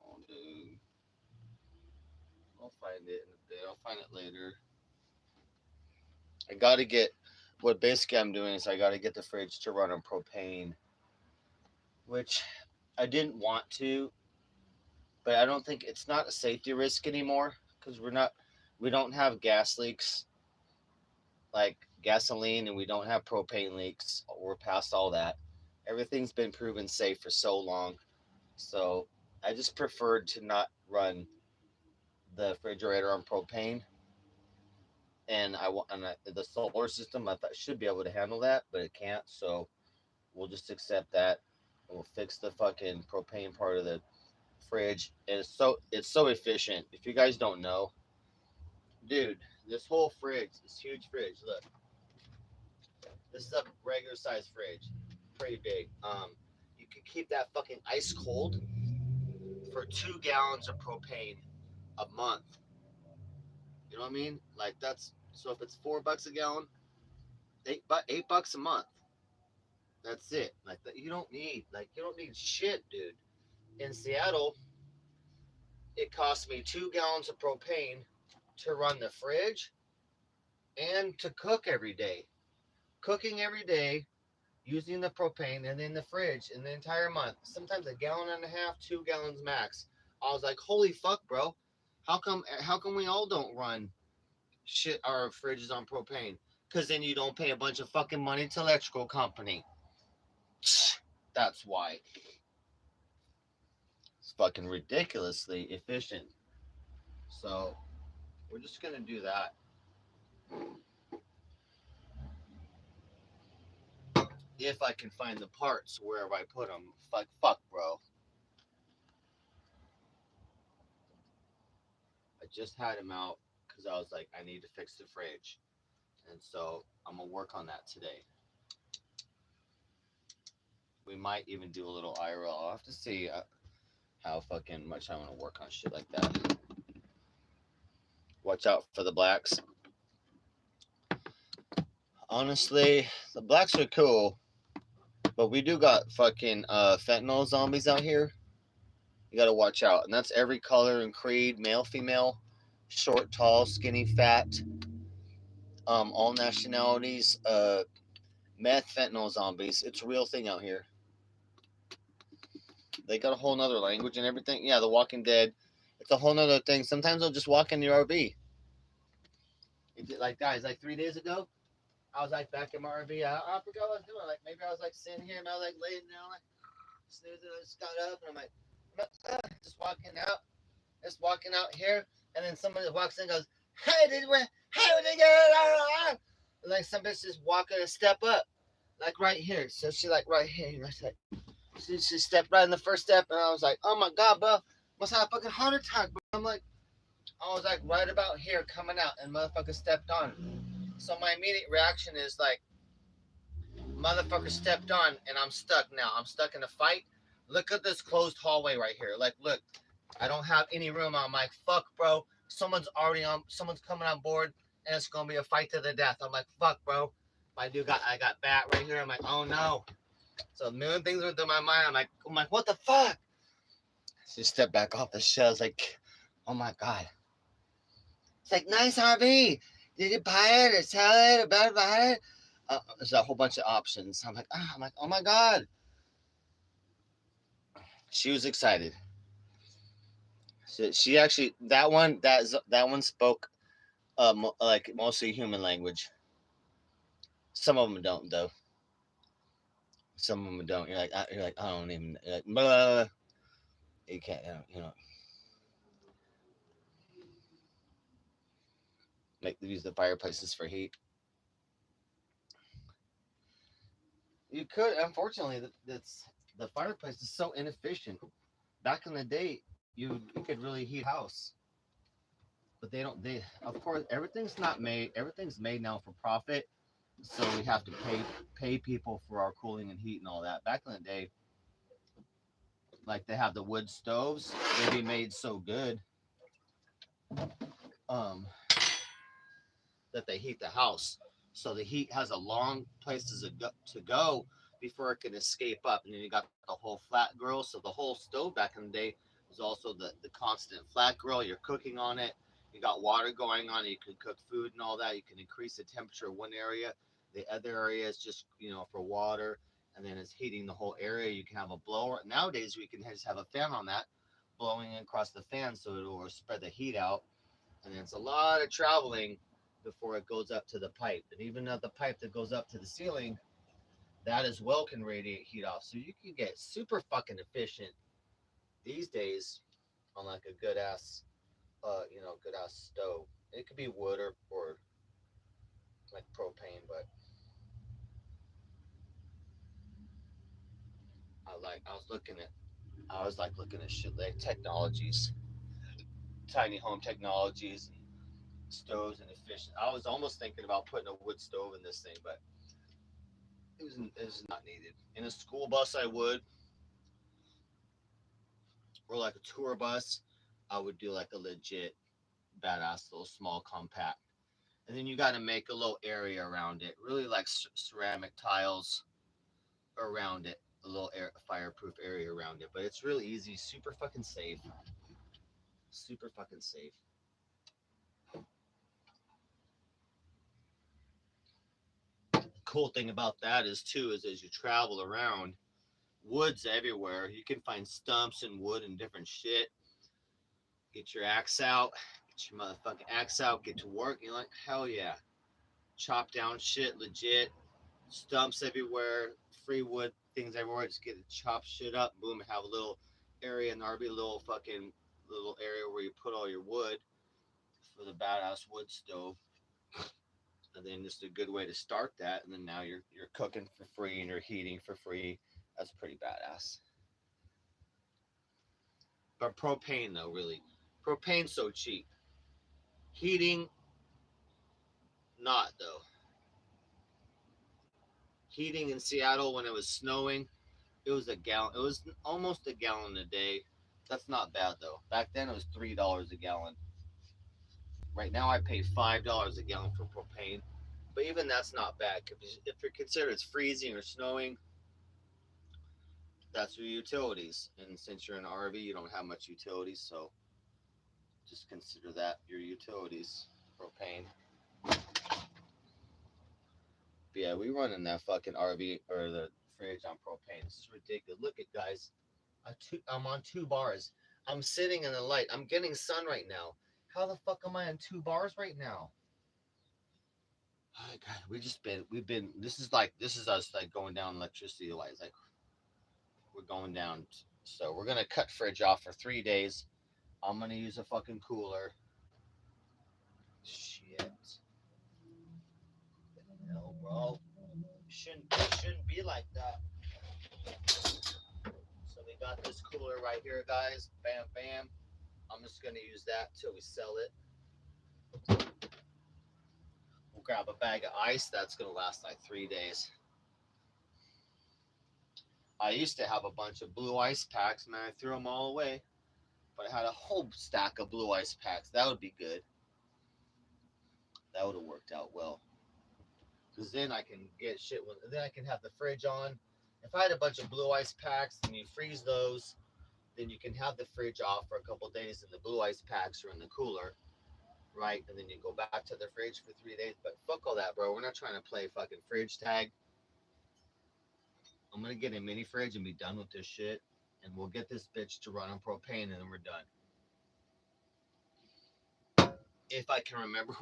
Oh, dude. I'll find it in a bit. I'll find it later. I gotta get. What basically I'm doing is I gotta get the fridge to run on propane, which I didn't want to, but I don't think it's not a safety risk anymore because we don't have gas leaks like gasoline, and we don't have propane leaks. We're past all that. Everything's been proven safe for so long, so I just preferred to not run the refrigerator on propane. And the solar system I thought should be able to handle that, but it can't. So we'll just accept that. We'll fix the fucking propane part of the fridge, and it's so efficient. If you guys don't know, dude, this whole fridge, this huge fridge. Look, this is a regular size fridge, pretty big. You can keep that fucking ice cold for 2 gallons of propane a month. You know what I mean? Like that's so if it's $4 a gallon, $8 a month. That's it. Like you don't need shit, dude. In Seattle, it cost me 2 gallons of propane to run the fridge and to cook every day. Cooking every day, using the propane and then the fridge in the entire month. Sometimes a gallon and a half, 2 gallons max. I was like, holy fuck, bro. How come we all don't run shit our fridges on propane? Because then you don't pay a bunch of fucking money to electrical company. That's why. It's fucking ridiculously efficient. So we're just gonna do that. If I can find the parts wherever I put them. Fuck, bro. I just had him out because I was like, I need to fix the fridge, and so I'm gonna work on that today. We might even do a little IRL. I'll have to see how fucking much I want to work on shit like that. Watch out for the blacks. Honestly, the blacks are cool, but we do got fucking fentanyl zombies out here. You gotta watch out, and that's every color and creed, male, female, short, tall, skinny, fat, all nationalities. Meth, fentanyl zombies. It's a real thing out here. They got a whole nother language and everything. Yeah, The Walking Dead. It's a whole nother thing. Sometimes they'll just walk in your RV. Like guys, like 3 days ago, I was like back in my RV. I forgot what I was doing. Like maybe I was like sitting here and I was like laying down, like snoozing. I just got up and I'm like, just walking out here, and then somebody walks in and goes, "Hey, did we? Hey, did you get?" Like some bitch just walking a step up, like right here. So she like right here. And I said, she stepped right in the first step, and I was like, "Oh my god, bro, must have a fucking heart attack." Bro. I'm like, I was like right about here coming out, and motherfucker stepped on. So my immediate reaction is like, motherfucker stepped on, and I'm stuck now. I'm stuck in a fight. Look at this closed hallway right here. Like, look, I don't have any room. I'm like, fuck, bro. Someone's coming on board, and it's gonna be a fight to the death. I'm like, fuck, bro. I got bat right here. I'm like, oh no. So a million things went through my mind. I'm like, what the fuck? Just step back off the shell. It's like, oh my god. It's like, nice RV. Did you buy it or sell it or buy it? There's a whole bunch of options. I'm like, oh my god. She was excited. She actually that one spoke like mostly human language. Some of them don't though. Some of them don't. You're like I don't even like blah. You can't make use the fireplaces for heat. You could, unfortunately, that's the fireplace is so inefficient. Back in the day, you could really heat a house, but they don't. They of course everything's made now for profit, so we have to pay people for our cooling and heat and all that. Back in the day, like they have the wood stoves, they'd be made so good um, that they heat the house. So the heat has a long places to go before it can escape up. And then you got the whole flat grill. So the whole stove back in the day was also the constant flat grill. You're cooking on it. You got water going on. You can cook food and all that. You can increase the temperature of one area. The other area is just for water, and then it's heating the whole area. You can have a blower. Nowadays we can just have a fan on that, blowing across the fan so it will spread the heat out. And it's a lot of traveling before it goes up to the pipe. And even at the pipe that goes up to the ceiling, that as well can radiate heat off. So you can get super fucking efficient these days on like a good ass, good ass stove. It could be wood or like propane, but I was like looking at shit like technologies, tiny home technologies, and stoves and efficient. I was almost thinking about putting a wood stove in this thing, but it was not needed. In a school bus, I would, or like a tour bus, I would do like a legit badass little small compact. And then you got to make a little area around it, really like ceramic tiles around it, a little fireproof area around it. But it's really easy, super fucking safe, super fucking safe. Cool thing about that is too is as you travel around, woods everywhere. You can find stumps and wood and different shit. Get your axe out, get your motherfucking axe out, get to work. You're like, hell yeah. Chop down shit legit. Stumps everywhere, free wood things everywhere. Just get to chop shit up, boom, and have a little area in the RV, little area where you put all your wood for the badass wood stove. And then just a good way to start that. And then now you're cooking for free and you're heating for free. That's pretty badass. But propane though, really, propane's so cheap. Heating, not though. Heating in Seattle when it was snowing, it was a gallon. It was almost a gallon a day. That's not bad though. Back then it was $3 a gallon. Right now I pay $5 a gallon for propane. But even that's not bad. If you're considered it's freezing or snowing, that's your utilities. And since you're in an RV, you don't have much utilities, so just consider that your utilities, propane. But yeah, we run in that fucking RV or the fridge on propane. This is ridiculous. Look at guys, I'm on 2 bars. I'm sitting in the light. I'm getting sun right now. How the fuck am I on 2 bars right now? Oh, God, we've been. This is us like going down electricity wise. Like we're going down. So we're gonna cut fridge off for 3 days. I'm gonna use a fucking cooler. Shit. No, bro. It shouldn't be like that. So we got this cooler right here, guys. Bam, bam. I'm just gonna use that till we sell it. We'll grab a bag of ice. That's gonna last like 3 days. I used to have a bunch of blue ice packs, man. I threw them all away. But I had a whole stack of blue ice packs. That would be good. That would have worked out well. Because then I can get shit. Then I can have the fridge on. If I had a bunch of blue ice packs and you freeze those, then you can have the fridge off for a couple of days and the blue ice packs are in the cooler, right? And then you go back to the fridge for 3 days. But fuck all that, bro. We're not trying to play fucking fridge tag. I'm going to get a mini fridge and be done with this shit. And we'll get this bitch to run on propane and then we're done. If I can remember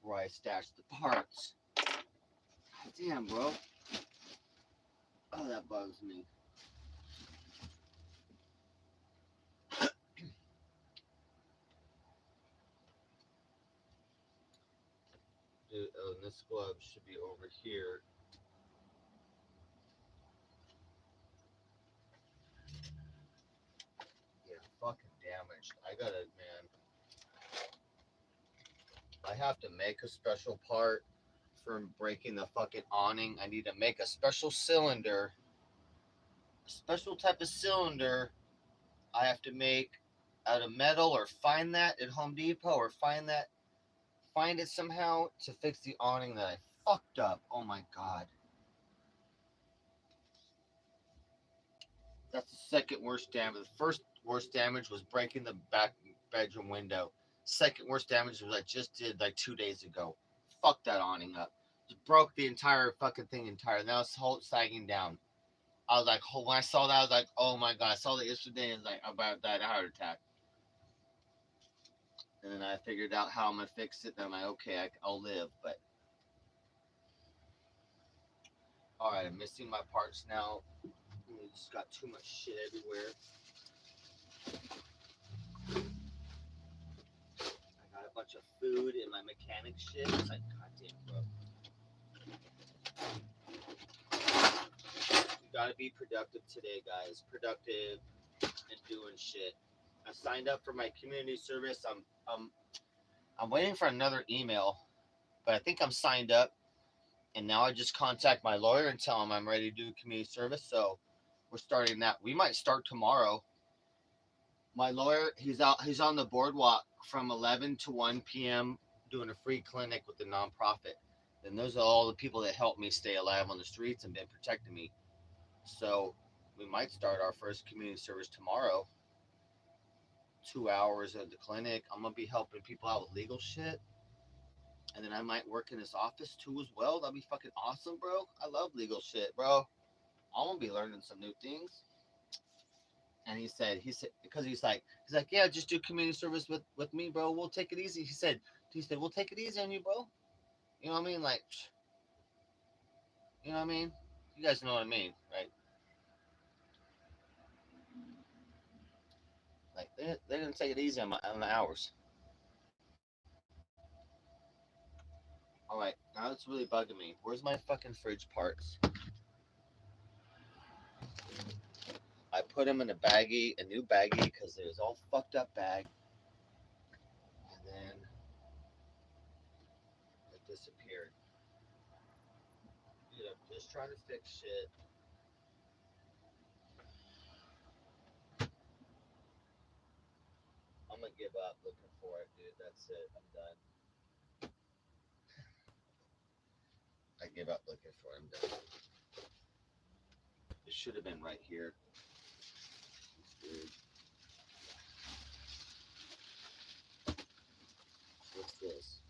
where I stashed the parts. God damn, bro. Oh, that bugs me. Dude, oh, this glove should be over here. Yeah, fucking damaged. I gotta, man. I have to make a special part for breaking the fucking awning. I need to make a special cylinder. A special type of cylinder I have to make out of metal or find that at Home Depot or find it somehow to fix the awning that I fucked up. Oh my god. That's the second worst damage. The first worst damage was breaking the back bedroom window. Second worst damage was I just did like 2 days ago. Fuck that awning up. Just broke the entire fucking thing entire. Now it's whole sagging down. I was like, when I saw that, I was like, oh my god. I saw that yesterday and like, I'm about to die of a heart attack. And then I figured out how I'm gonna fix it. And I'm like, okay, I'll live. But all right, I'm missing my parts now. We just got too much shit everywhere. I got a bunch of food in my mechanic shit. It's like, goddamn, bro. You gotta be productive today, guys. Productive and doing shit. I signed up for my community service. I'm waiting for another email, but I think I'm signed up. And now I just contact my lawyer and tell him I'm ready to do community service. So we're starting that. We might start tomorrow. My lawyer, he's on the boardwalk from 11 to 1 p.m. doing a free clinic with the nonprofit. And those are all the people that help me stay alive on the streets and been protecting me. So we might start our first community service tomorrow. 2 hours at the clinic. I'm gonna be helping people out with legal shit. And then I might work in his office too as well. That'd be fucking awesome, bro. I love legal shit, bro. I'm gonna be learning some new things. And he said, because he's like, yeah, just do community service with me, bro. We'll take it easy. He said, we'll take it easy on you, bro. You know what I mean? Like, you know what I mean? You guys know what I mean, right? Like, they're gonna take it easy on the hours. All right, now it's really bugging me. Where's my fucking fridge parts? I put them in a new baggie, because it was all fucked up bag. And then trying to fix shit. I'm gonna give up looking for it, dude. That's it. I'm done. I give up looking for it. I'm done. It should have been right here. Dude. What's this?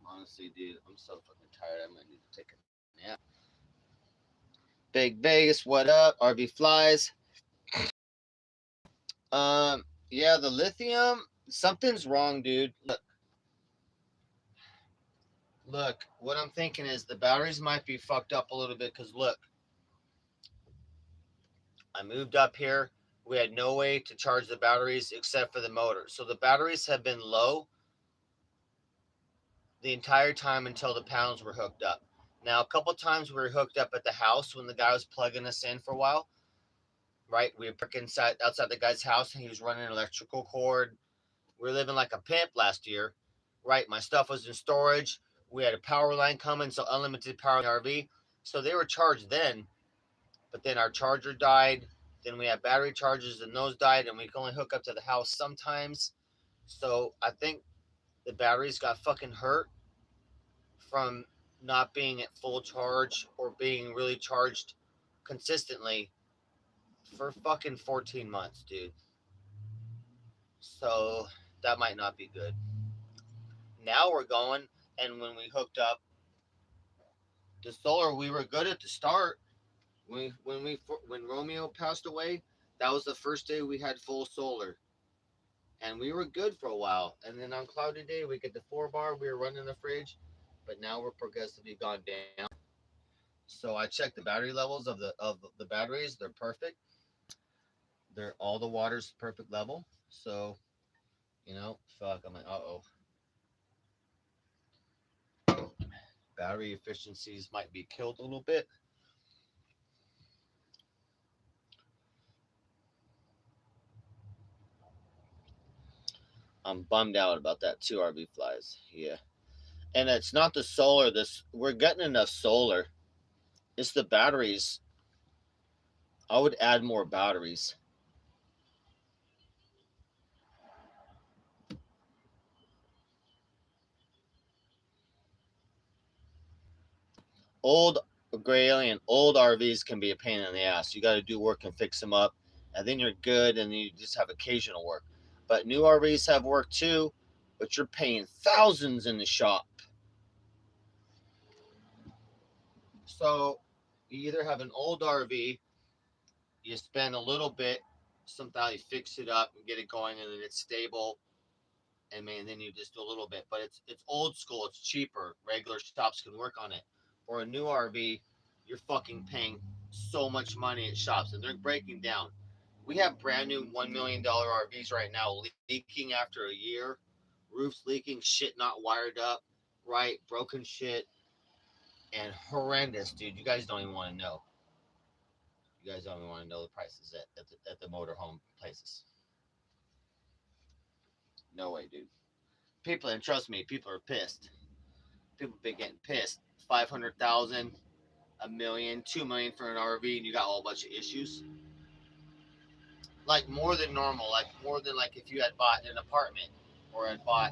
Honestly, dude, I'm so fucking tired. I might need to take a nap. Big Vegas, what up? RV Flies. Yeah, the lithium, something's wrong, dude. Look, what I'm thinking is the batteries might be fucked up a little bit because look, I moved up here. We had no way to charge the batteries except for the motor. So the batteries have been low the entire time until the panels were hooked up. Now, a couple times we were hooked up at the house when the guy was plugging us in for a while, right? We were parked outside the guy's house and he was running an electrical cord. We were living like a pimp last year, right? My stuff was in storage. We had a power line coming, so unlimited power in the RV. So they were charged then, but then our charger died. Then we had battery chargers and those died, and we can only hook up to the house sometimes. So I think the batteries got fucking hurt from not being at full charge or being really charged consistently for fucking 14 months, dude. So that might not be good. Now we're going, and when we hooked up the solar, we were good at the start. When Romeo passed away, that was the first day we had full solar, and we were good for a while. And then on cloudy day, we get the 4 bar. We were running the fridge, but now we're progressively gone down. So I checked the battery levels of the batteries. They're perfect. They're all the water's perfect level. So fuck. I'm like, battery efficiencies might be killed a little bit. I'm bummed out about that too, RV Flies. Yeah. And it's not the solar. This we're getting enough solar. It's the batteries. I would add more batteries. Old gray alien, old RVs can be a pain in the ass. You got to do work and fix them up, and then you're good, and then you just have occasional work. But new RVs have work too, but you're paying thousands in the shop. So you either have an old RV, you spend a little bit, sometimes you fix it up and get it going, and then it's stable, and man, then you just do a little bit. But it's old school, it's cheaper. Regular shops can work on it. For a new RV, you're fucking paying so much money at shops, and they're breaking down. We have brand new $1 million RVs right now leaking after a year, roofs leaking, shit not wired up, right? Broken shit, and horrendous, dude. You guys don't even want to know. You guys don't even want to know the prices at the motorhome places. No way, dude. People, and trust me, people are pissed. People been getting pissed. 500,000, a million, 2 million for an RV, and you got a whole bunch of issues. Like more than normal, like more than like if you had bought an apartment or had bought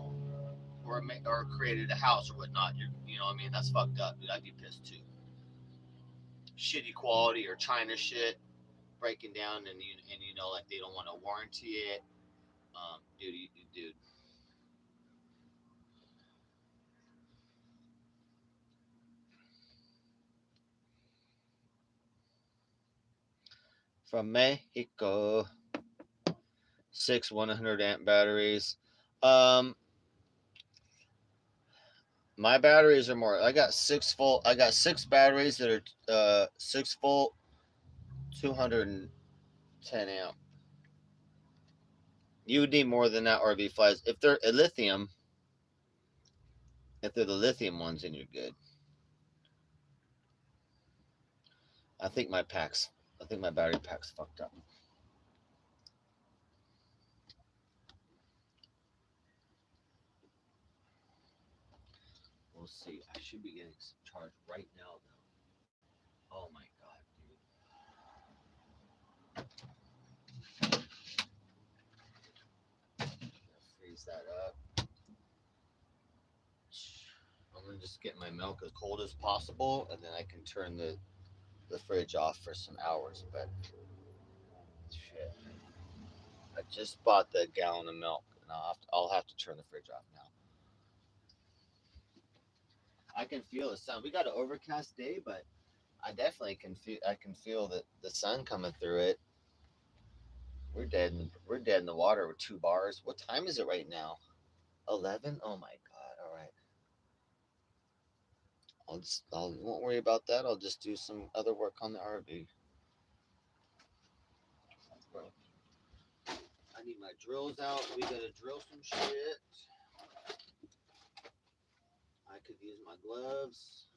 or created a house or whatnot. You know what I mean? That's fucked up, dude. I'd be pissed too. Shitty quality or China shit breaking down, and like they don't want to warranty it. Dude. From Mexico, 6 100 amp batteries. Um, my batteries are more. I got 6 volt. I got 6 batteries that are 6 volt, 210 amp. You would need more than that RV Flies. If they're a lithium, if they're the lithium ones, then you're good. I think my packs. I think my battery pack's fucked up. We'll see. I should be getting some charge right now, though. Oh my god, dude. Freeze that up. I'm gonna just get my milk as cold as possible, and then I can turn the fridge off for some hours. But shit, I just bought the gallon of milk, and I'll have to turn the fridge off now. I can feel the sun. We got an overcast day, but I definitely can feel. I can feel the sun coming through it. We're dead in the water with 2 bars. What time is it right now? 11. Oh my god! All right. I won't worry about that. I'll just do some other work on the RV. I need my drills out. We gotta drill some shit. I could use my gloves.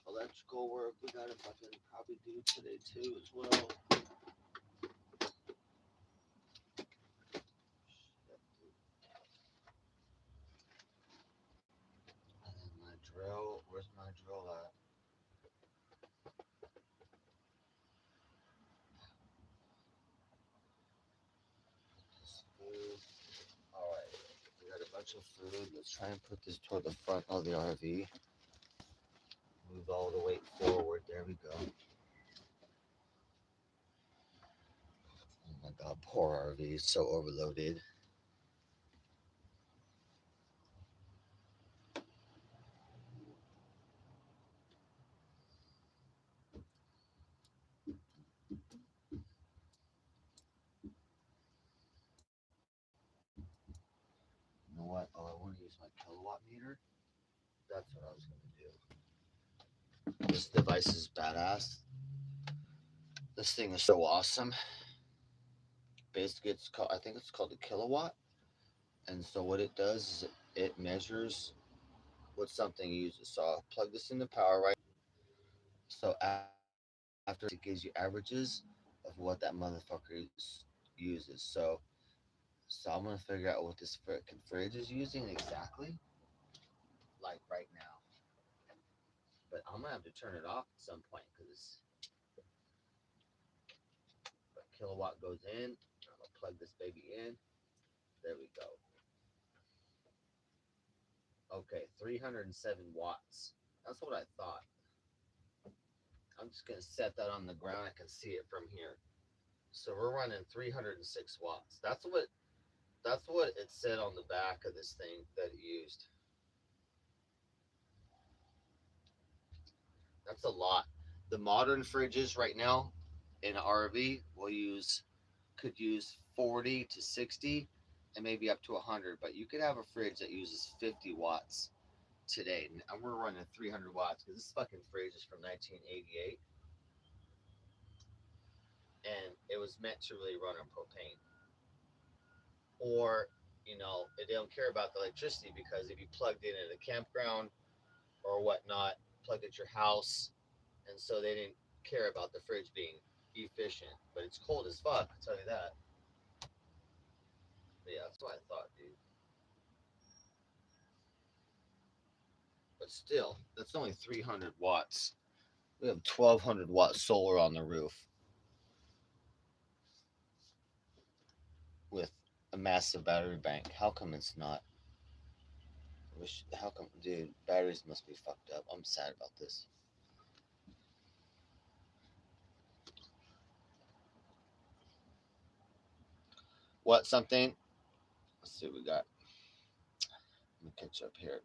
Electrical work we gotta fucking probably do today too as well. And then my drill. Where's my drill at? This food. All right. We got a bunch of food. Let's try and put this toward the front of the RV. Move all the weight forward. There we go. Oh my god, poor RV. It's so overloaded. You know what? Oh, I want to use my kilowatt meter. That's what I was gonna do. This device is badass. This thing is so awesome. Basically, I think it's called a kilowatt. And so what it does is it measures what something uses. So I'll plug this into power right. So after it gives you averages of what that motherfucker uses. So I'm gonna figure out what this frickin' fridge is using exactly, like right now. But I'm gonna have to turn it off at some point because a kilowatt goes in. I'm gonna plug this baby in. There we go. Okay, 307 watts. That's what I thought. I'm just gonna set that on the ground. I can see it from here. So we're running 306 watts. That's what it said on the back of this thing that it used. That's a lot. The modern fridges right now in an RV could use 40 to 60 and maybe up to 100, but you could have a fridge that uses 50 watts today. And we're running 300 watts because this fucking fridge is from 1988 and it was meant to really run on propane. Or, they don't care about the electricity because if you plugged in at a campground or whatnot, plugged at your house, and so they didn't care about the fridge being efficient. But it's cold as fuck, I'll tell you that. But yeah, that's what I thought, dude. But still, that's only 300 watts. We have 1,200 watt solar on the roof with a massive battery bank. How come it's not? How come, dude? Batteries must be fucked up. I'm sad about this. What something? Let's see what we got. Let me catch up here.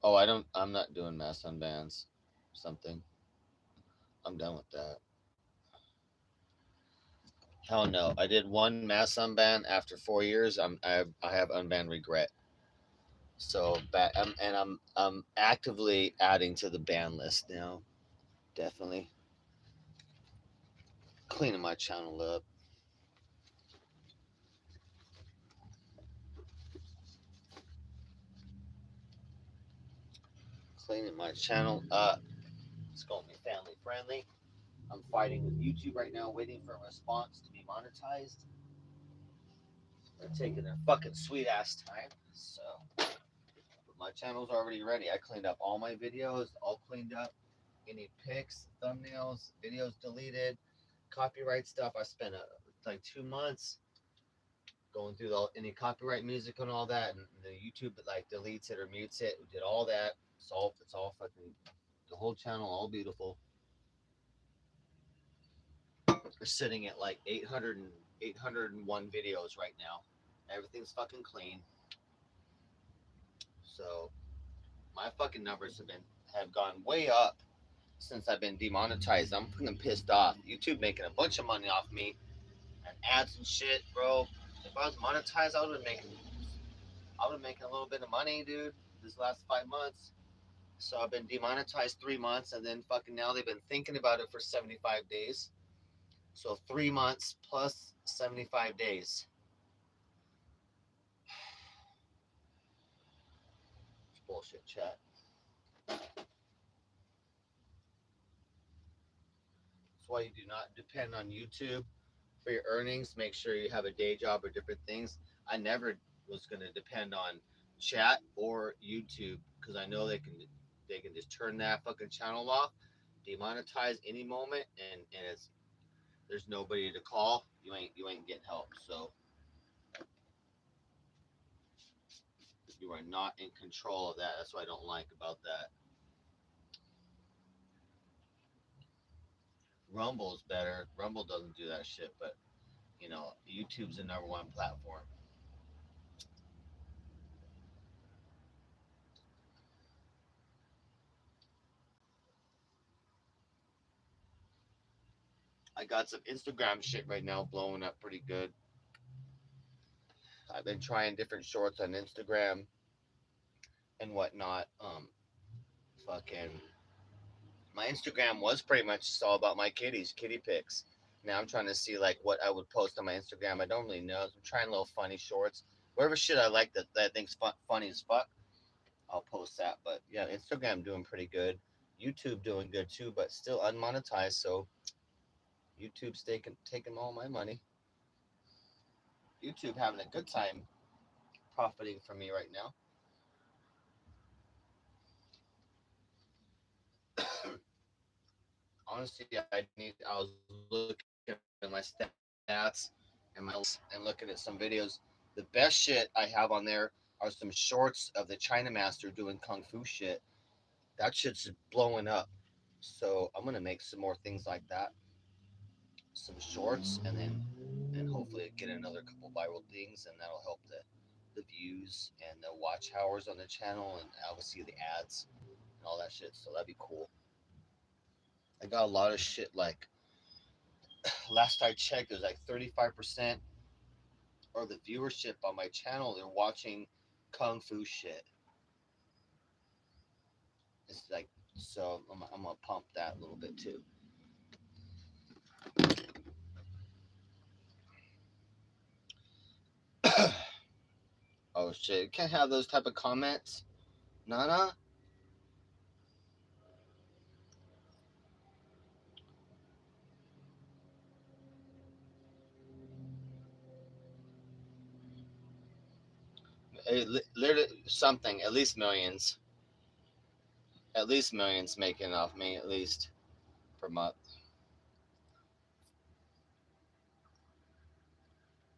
Oh, I'm not doing mass unbans. Something. I'm done with that. Hell no. I did one mass unban after 4 years. I have unban regret. So I'm actively adding to the ban list now. Definitely cleaning my channel up. cleaning my channel up. It's going to be family friendly. I'm fighting with YouTube right now, waiting for a response to be monetized. They're taking their fucking sweet ass time. So, but my channel's already ready. I cleaned up all my videos, all cleaned up. Any pics, thumbnails, videos deleted, copyright stuff. I spent like 2 months going through any copyright music and all that, and the YouTube like deletes it or mutes it. We did all that. It's all fucking the whole channel, all beautiful. We're sitting at like 801 videos right now. Everything's fucking clean. So my fucking numbers have gone way up since I've been demonetized. I'm fucking pissed off. YouTube making a bunch of money off me and ads and shit, bro. If I was monetized, I would have been making a little bit of money, dude. This last 5 months. So I've been demonetized 3 months, and then fucking now they've been thinking about it for 75 days. So 3 months plus 75 days. It's bullshit, chat. That's why you do not depend on YouTube for your earnings. Make sure you have a day job or different things. I never was going to depend on chat or YouTube because I know they can just turn that fucking channel off, demonetize any moment, and there's nobody to call. You ain't getting help. So you are not in control of that. That's what I don't like about that. Rumble's better. Rumble doesn't do that shit, but YouTube's the number one platform. I got some Instagram shit right now blowing up pretty good. I've been trying different shorts on Instagram and whatnot. Fucking my Instagram was pretty much just all about my kitty pics. Now I'm trying to see like what I would post on my Instagram. I don't really know. I'm trying little funny shorts, whatever shit I like that I think's funny as fuck. I'll post that. But yeah, Instagram doing pretty good. YouTube doing good too, but still unmonetized. So YouTube's taking all my money. YouTube having a good time profiting from me right now. Honestly, I was looking at my stats and looking at some videos. The best shit I have on there are some shorts of the China Master doing kung fu shit. That shit's blowing up. So I'm gonna make some more things like that, some shorts, and hopefully get another couple viral things, and that'll help the views and the watch hours on the channel, and obviously the ads and all that shit. So that'd be cool. I got a lot of shit like last I checked, it was like 35% or the viewership on my channel. They're watching kung fu shit. It's like, so I'm gonna pump that a little bit too. Oh shit! Can't have those type of comments, Nana. Literally something. At least millions making off me at least per month.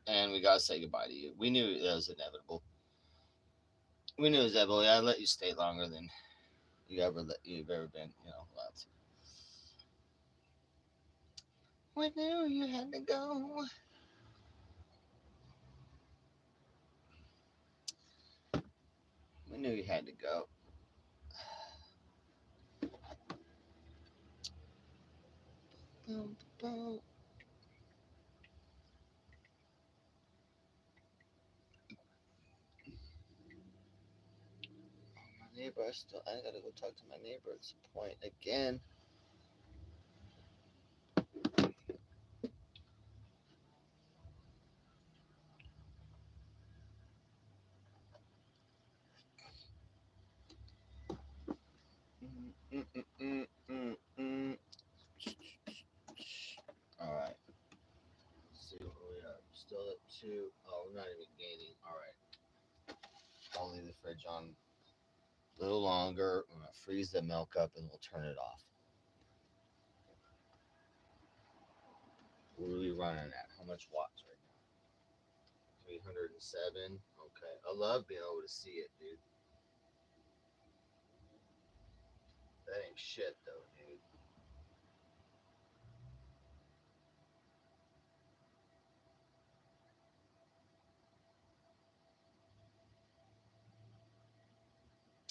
And we gotta say goodbye to you. We knew it was inevitable. We knew it was inevitable. I let you stay longer than you've ever been, allowed to. We knew you had to go. We knew you had to go. Boom, boom. My neighbor, I gotta go talk to my neighbor at some point again. All right. Let's see where we are. Still at 2. Oh, we're not even gaining. All right. I'll leave the fridge on a little longer. I'm gonna freeze the milk up and we'll turn it off. What are we running at? How much watts right now? 307. Okay. I love being able to see it, dude. That ain't shit though, dude.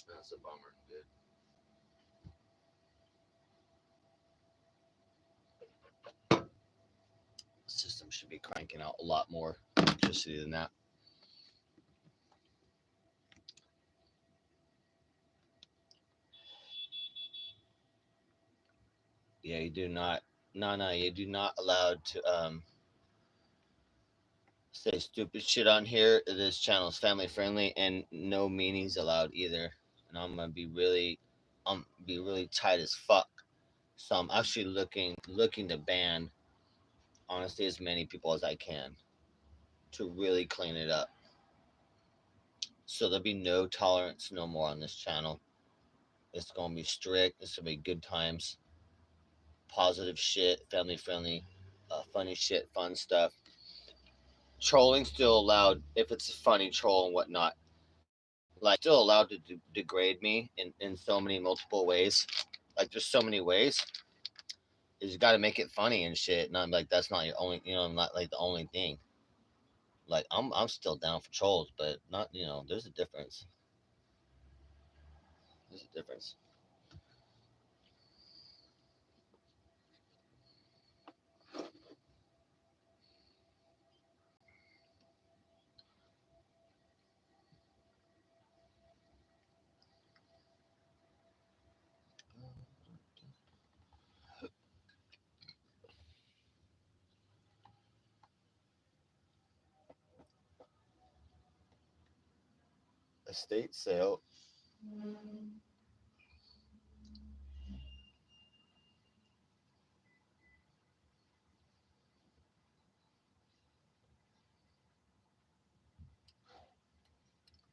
That's a bummer, dude. The system should be cranking out a lot more electricity than that. Yeah, you do not. No, you do not allowed to say stupid shit on here. This channel is family friendly and no meanings allowed either. And I'm be really tight as fuck. So I'm actually looking to ban honestly as many people as I can to really clean it up. So there'll be no tolerance no more on this channel. It's gonna be strict. It's gonna be good times, positive shit, family friendly, funny shit, fun stuff. Trolling still allowed if it's a funny troll and whatnot. Like still allowed to degrade me in so many multiple ways. Like there's so many ways. Is you got to make it funny and shit. And I'm like that's not your only, not like the only thing. Like I'm still down for trolls, but not there's a difference. There's a difference. Estate sale.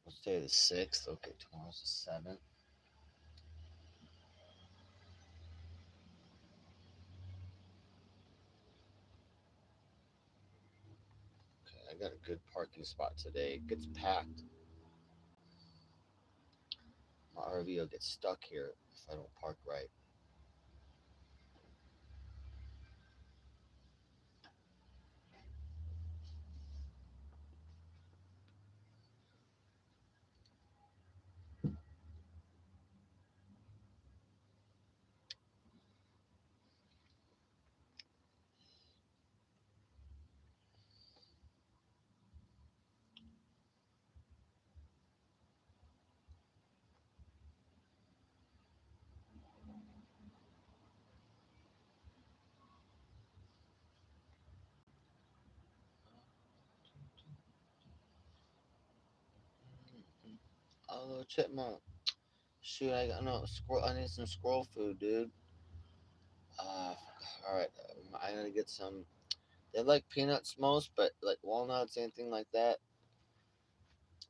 Let's say the 6th. Okay, tomorrow's the 7th. Okay, I got a good parking spot today. It gets packed. My RV will get stuck here if I don't park right. Oh, little chipmunk. Shoot, I got no squirrel. I need some squirrel food, dude. Uh, all right. I gotta get some. They like peanuts most, but like walnuts, anything like that.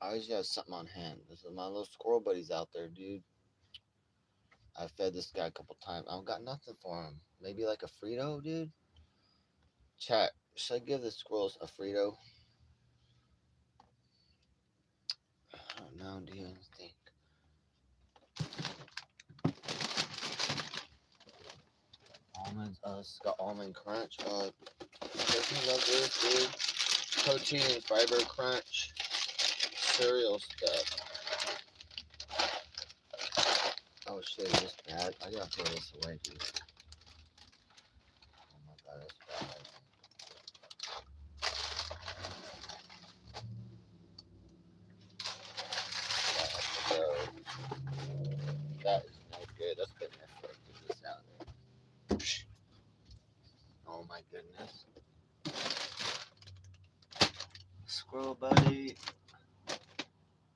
I always have something on hand. This is my little squirrel buddies out there, dude. I fed this guy a couple times. I don't got nothing for him. Maybe like a Frito, dude. Chat. Should I give the squirrels a Frito? I don't know. Do you think? Almonds. It's got almond crunch. Doesn't love this, dude. Protein and fiber crunch. Cereal stuff. Oh shit, is this bad? I gotta throw this away, dude. Oh my god, that's bad. That is no good. That's been there for get this out there. Oh my goodness. Squirrel buddy.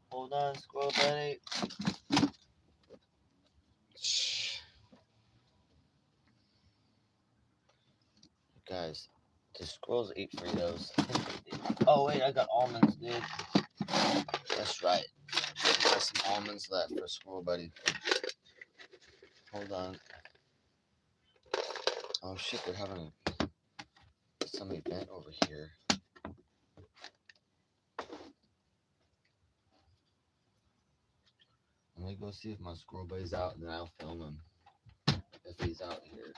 Hold on, squirrel buddy. Do squirrels eat Fritos? I think they do. Oh wait, I got almonds, dude. That's right. I got some almonds left for Squirrel Buddy. Hold on. Oh shit, they're having some event over here. Let me go see if my Squirrel Buddy's out, and then I'll film him if he's out here.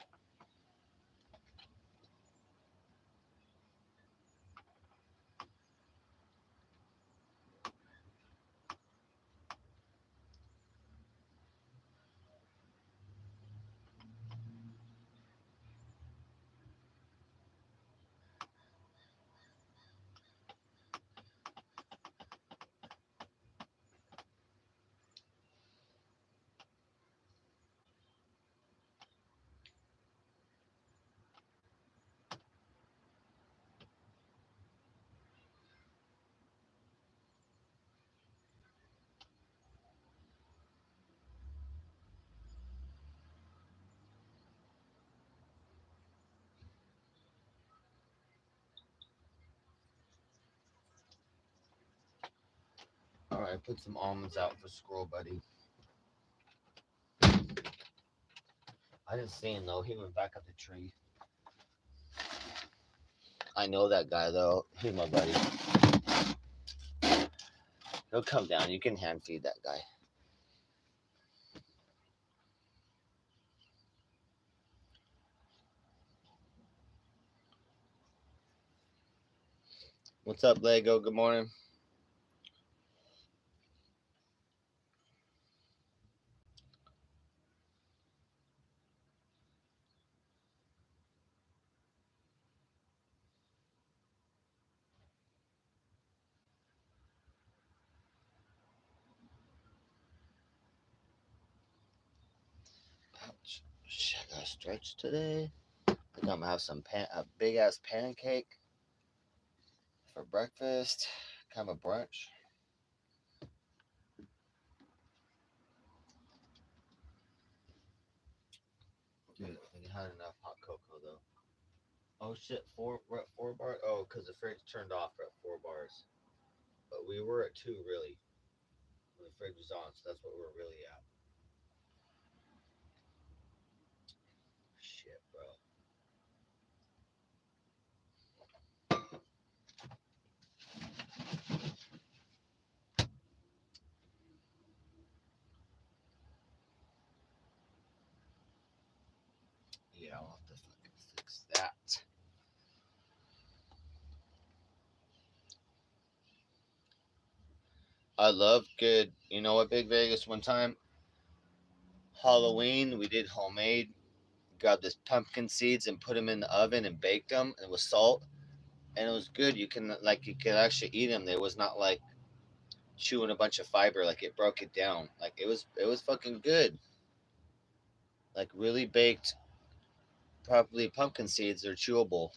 Alright, put some almonds out for Squirrel Buddy. I didn't see him though. He went back up the tree. I know that guy though. He's my buddy. He'll come down. You can hand feed that guy. What's up, Lego? Good morning. Ouch. Shit, I gotta stretch today. I think I'm gonna have a big ass pancake for breakfast. Kind of a brunch. Dude, I think I had enough hot cocoa though. Oh shit, we're at 4 bars. Oh, because the fridge turned off. We're at 4 bars, but we were at 2 really when the fridge was on. So that's what we're really at. Shit, bro. Yeah, I'll have to fucking fix that. I love good. You know what, Big Vegas? One time, Halloween, we did homemade. Grabbed this pumpkin seeds and put them in the oven and baked them, and with salt, and it was good. You could actually eat them. It was not like chewing a bunch of fiber. Like it broke it down. Like it was fucking good. Like really baked, probably pumpkin seeds are chewable.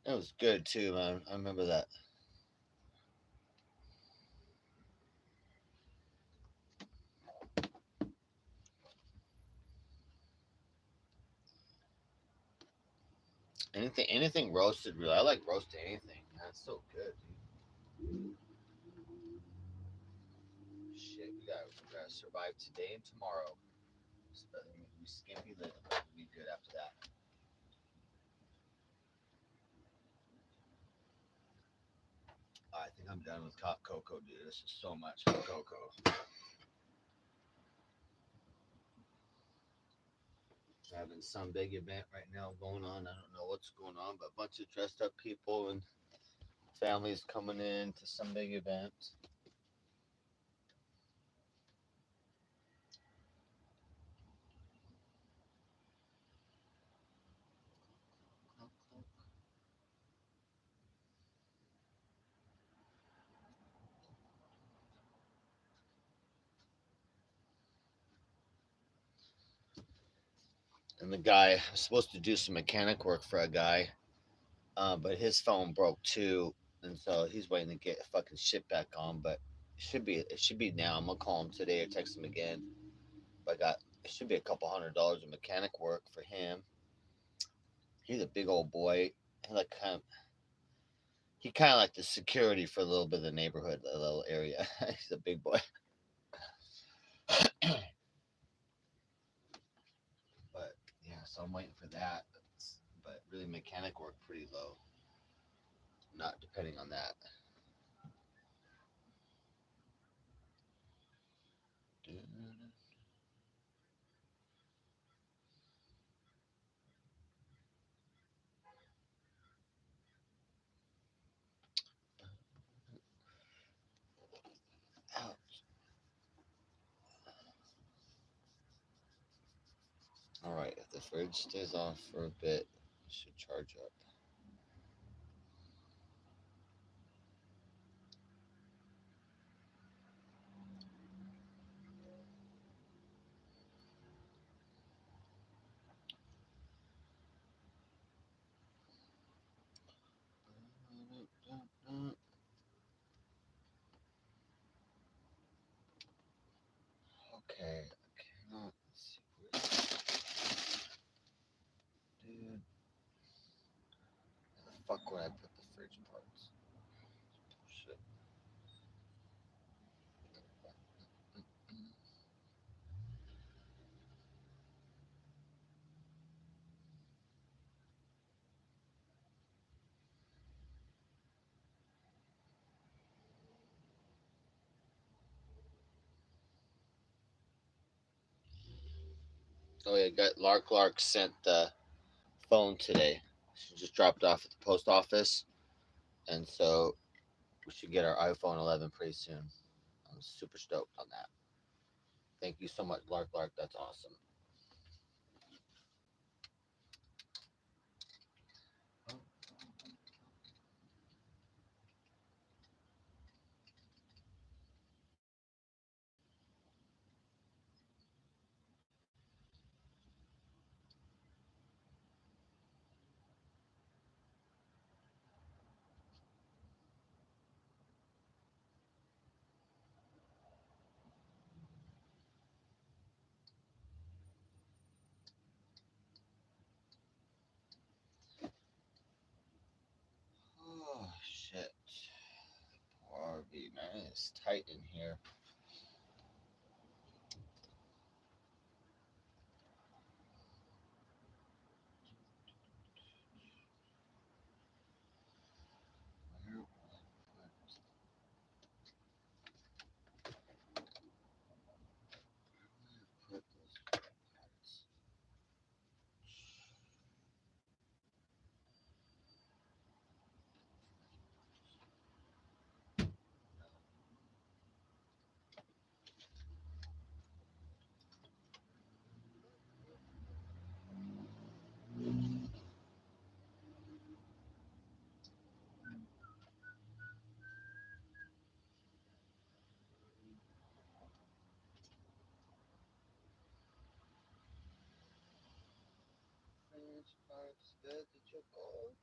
It was good too, man. I remember that. Anything roasted, really. I like roasting anything. That's so good, dude. Shit, we gotta survive today and tomorrow. We skimpy little, but we'll be good after that. I think I'm done with hot cocoa, dude. This is so much hot cocoa. Having some big event right now going on. I don't know what's going on, but a bunch of dressed up people and families coming in to some big event. And the guy was supposed to do some mechanic work for a guy, but his phone broke too, and so he's waiting to get fucking shit back on. But it should be now. I'm gonna call him today or text him again. I got, it should be a couple $100 of mechanic work for him. He's a big old boy. He kind of like the security for a little bit of the neighborhood, a little area. He's a big boy. But yeah, so I'm waiting for that. But really, mechanic work pretty low. Not depending on that. Ouch. All right, if the fridge stays off for a bit, it should charge up. Okay, I cannot see dude. Where the fuck would I put the fridge parts? Shit. Oh yeah, got Lark sent the phone today. She just dropped off at the post office, and so we should get our iPhone 11 pretty soon. I'm super stoked on that. Thank you so much, Lark. That's awesome. Oh shit. RV, man, it's tight in here. Where will I put those parts? Fridge parts, good to chocolate.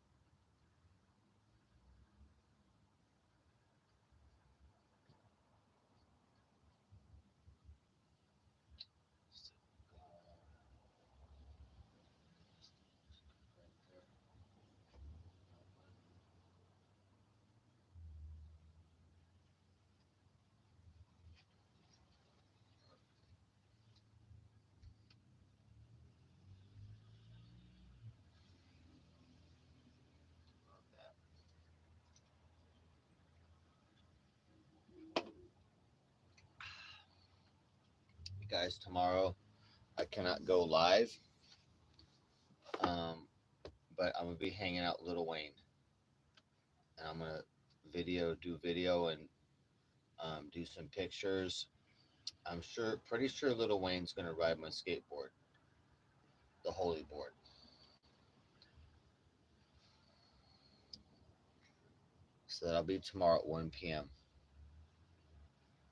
Guys, tomorrow I cannot go live, um, but I'm gonna be hanging out with Lil Wayne, and I'm gonna do video, and do some pictures. Pretty sure Lil Wayne's gonna ride my skateboard, the Holy Board. So that'll be tomorrow at 1 p.m.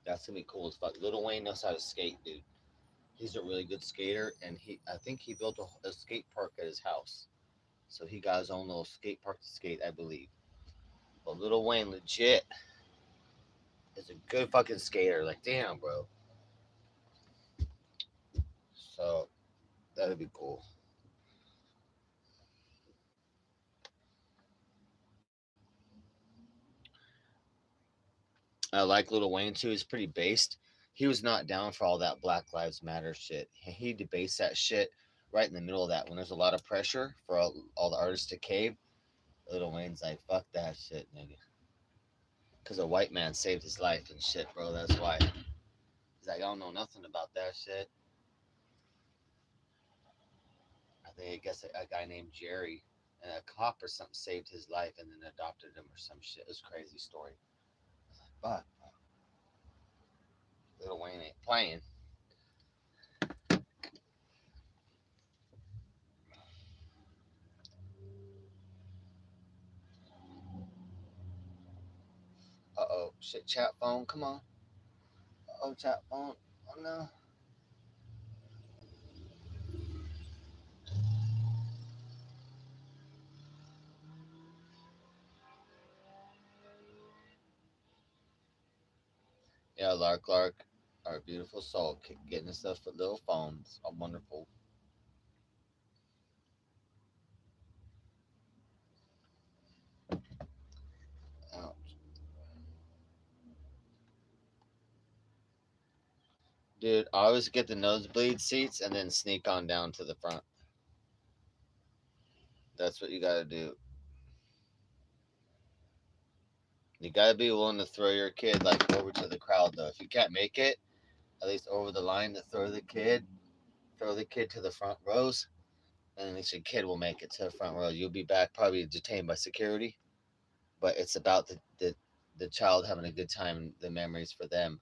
That's gonna be cool as fuck. Lil Wayne knows how to skate, dude. He's a really good skater, and I think he built a skate park at his house. So he got his own little skate park to skate, I believe. But Lil Wayne legit is a good fucking skater. Like, damn, bro. That'd be cool. I like Little Wayne too. He's pretty based. He was not down for all that Black Lives Matter shit. He debased that shit right in the middle of that when there's a lot of pressure for all the artists to cave. Little Wayne's like, fuck that shit, nigga. Because a white man saved his life and shit, bro. That's why. He's like, I don't know nothing about that shit. I think I guess a guy named Jerry and a cop or something saved his life and then adopted him or some shit. It was a crazy story. But Little Wayne ain't playing. Uh-oh. Shit, chat phone. Come on. Oh, chat phone. Oh, no. Yeah, Lark, our beautiful soul, getting stuff for little phones. A wonderful. Ouch. Dude, I always get the nosebleed seats and then sneak on down to the front. That's what you gotta do. You gotta be willing to throw your kid like over to the crowd though. If you can't make it, at least over the line to throw the kid to the front rows, and at least your kid will make it to the front row. You'll be back probably detained by security, but it's about the child having a good time, the memories for them.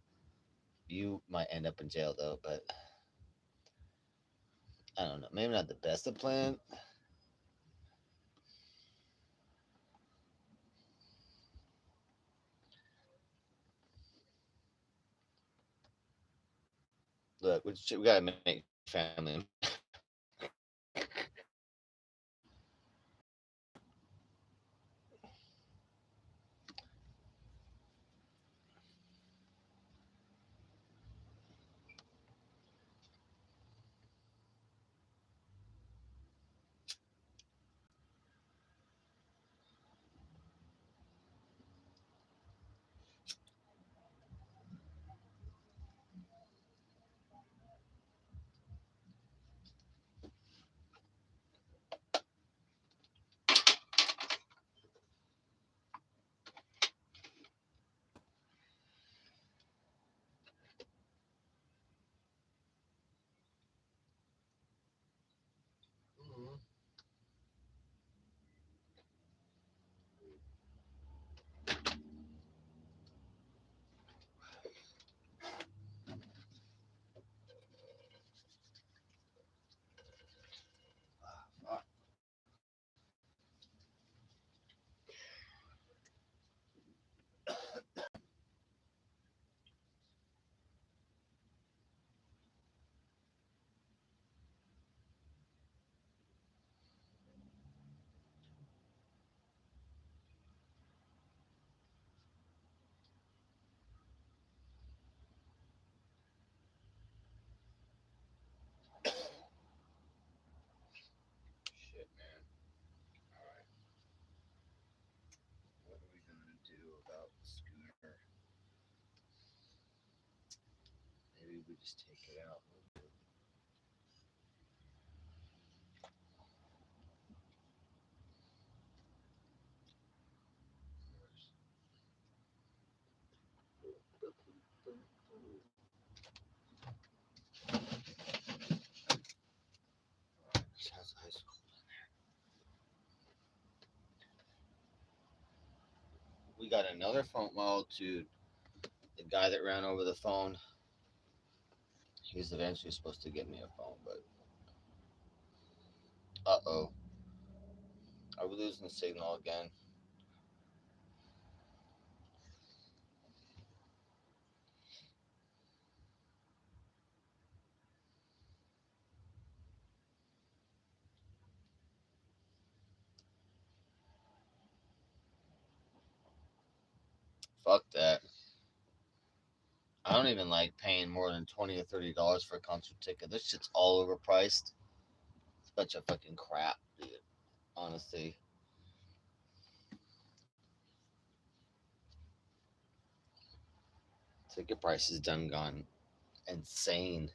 You might end up in jail though, but I don't know. Maybe not the best of plan. Look, we gotta make family. Shit, man. All right. What are we gonna do about the scooter? Maybe we just take it out. High school. We got another phone. Well, to the guy that ran over the phone, he's eventually supposed to get me a phone, but uh-oh. Are we losing the signal again? Fuck that. I don't even like paying more than $20 or $30 for a concert ticket. This shit's all overpriced. Bunch of fucking crap, dude. Honestly. Ticket prices done gone insane.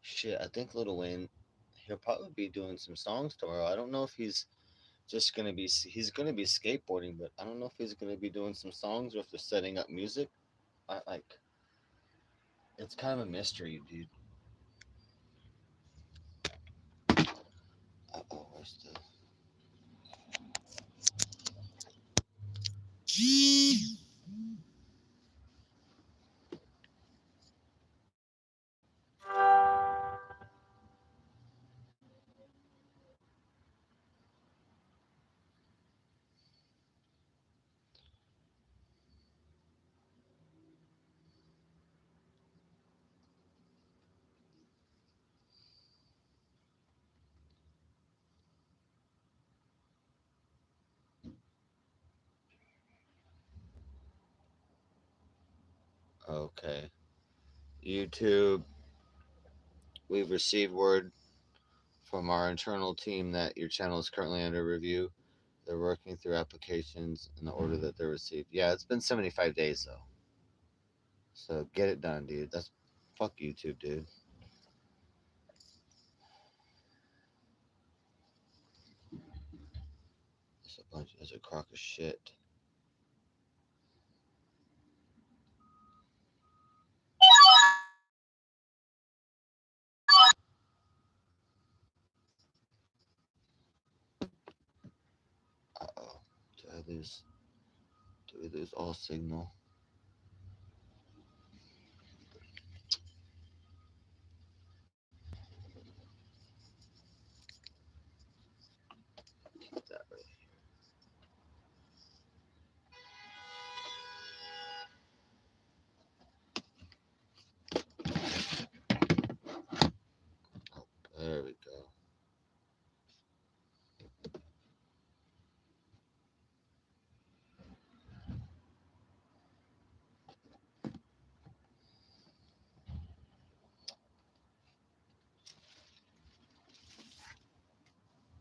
Shit, I think Little Wayne, he'll probably be doing some songs tomorrow. I don't know if he's gonna be skateboarding, but I don't know if he's gonna be doing some songs or if they're setting up music. I like it's kind of a mystery, dude. Oh, where's the okay. YouTube, we've received word from our internal team that your channel is currently under review. They're working through applications in the order that they're received. Yeah, it's been 75 days though. So get it done, dude. That's fuck YouTube, dude. It's a crock of shit. Uh-oh. Did I lose did we lose all signal? Keep that right. There we go.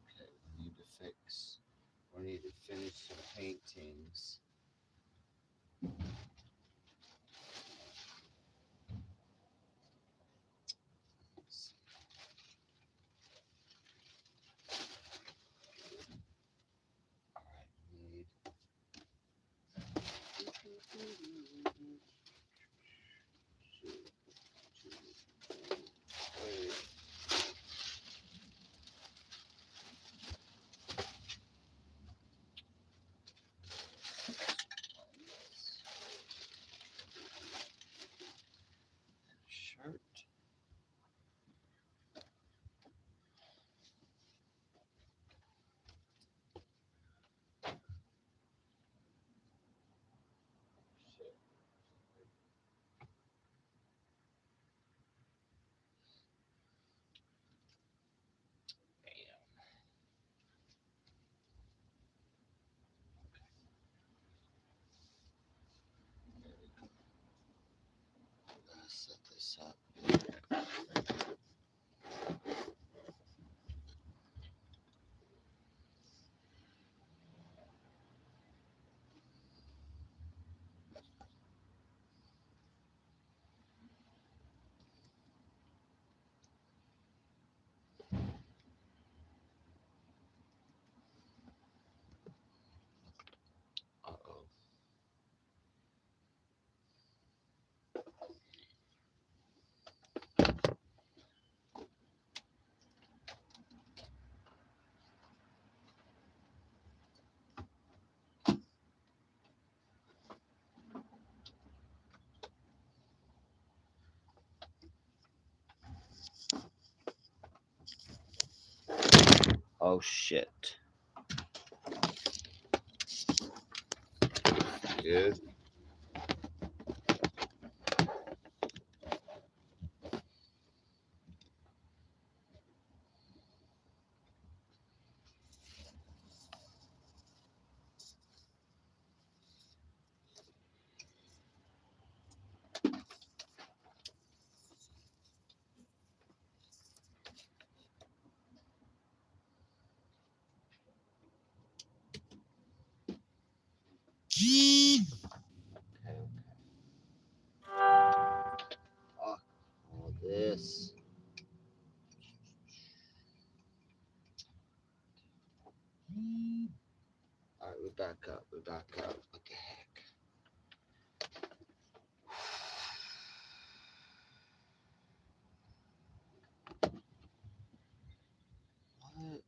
Okay, we need to fix. We need to finish some paintings. All right, we need. Shirt. Set this up. Uh-oh. Oh shit. Good. Okay. Oh, all this. All right, we back up. We back up. What the heck? What?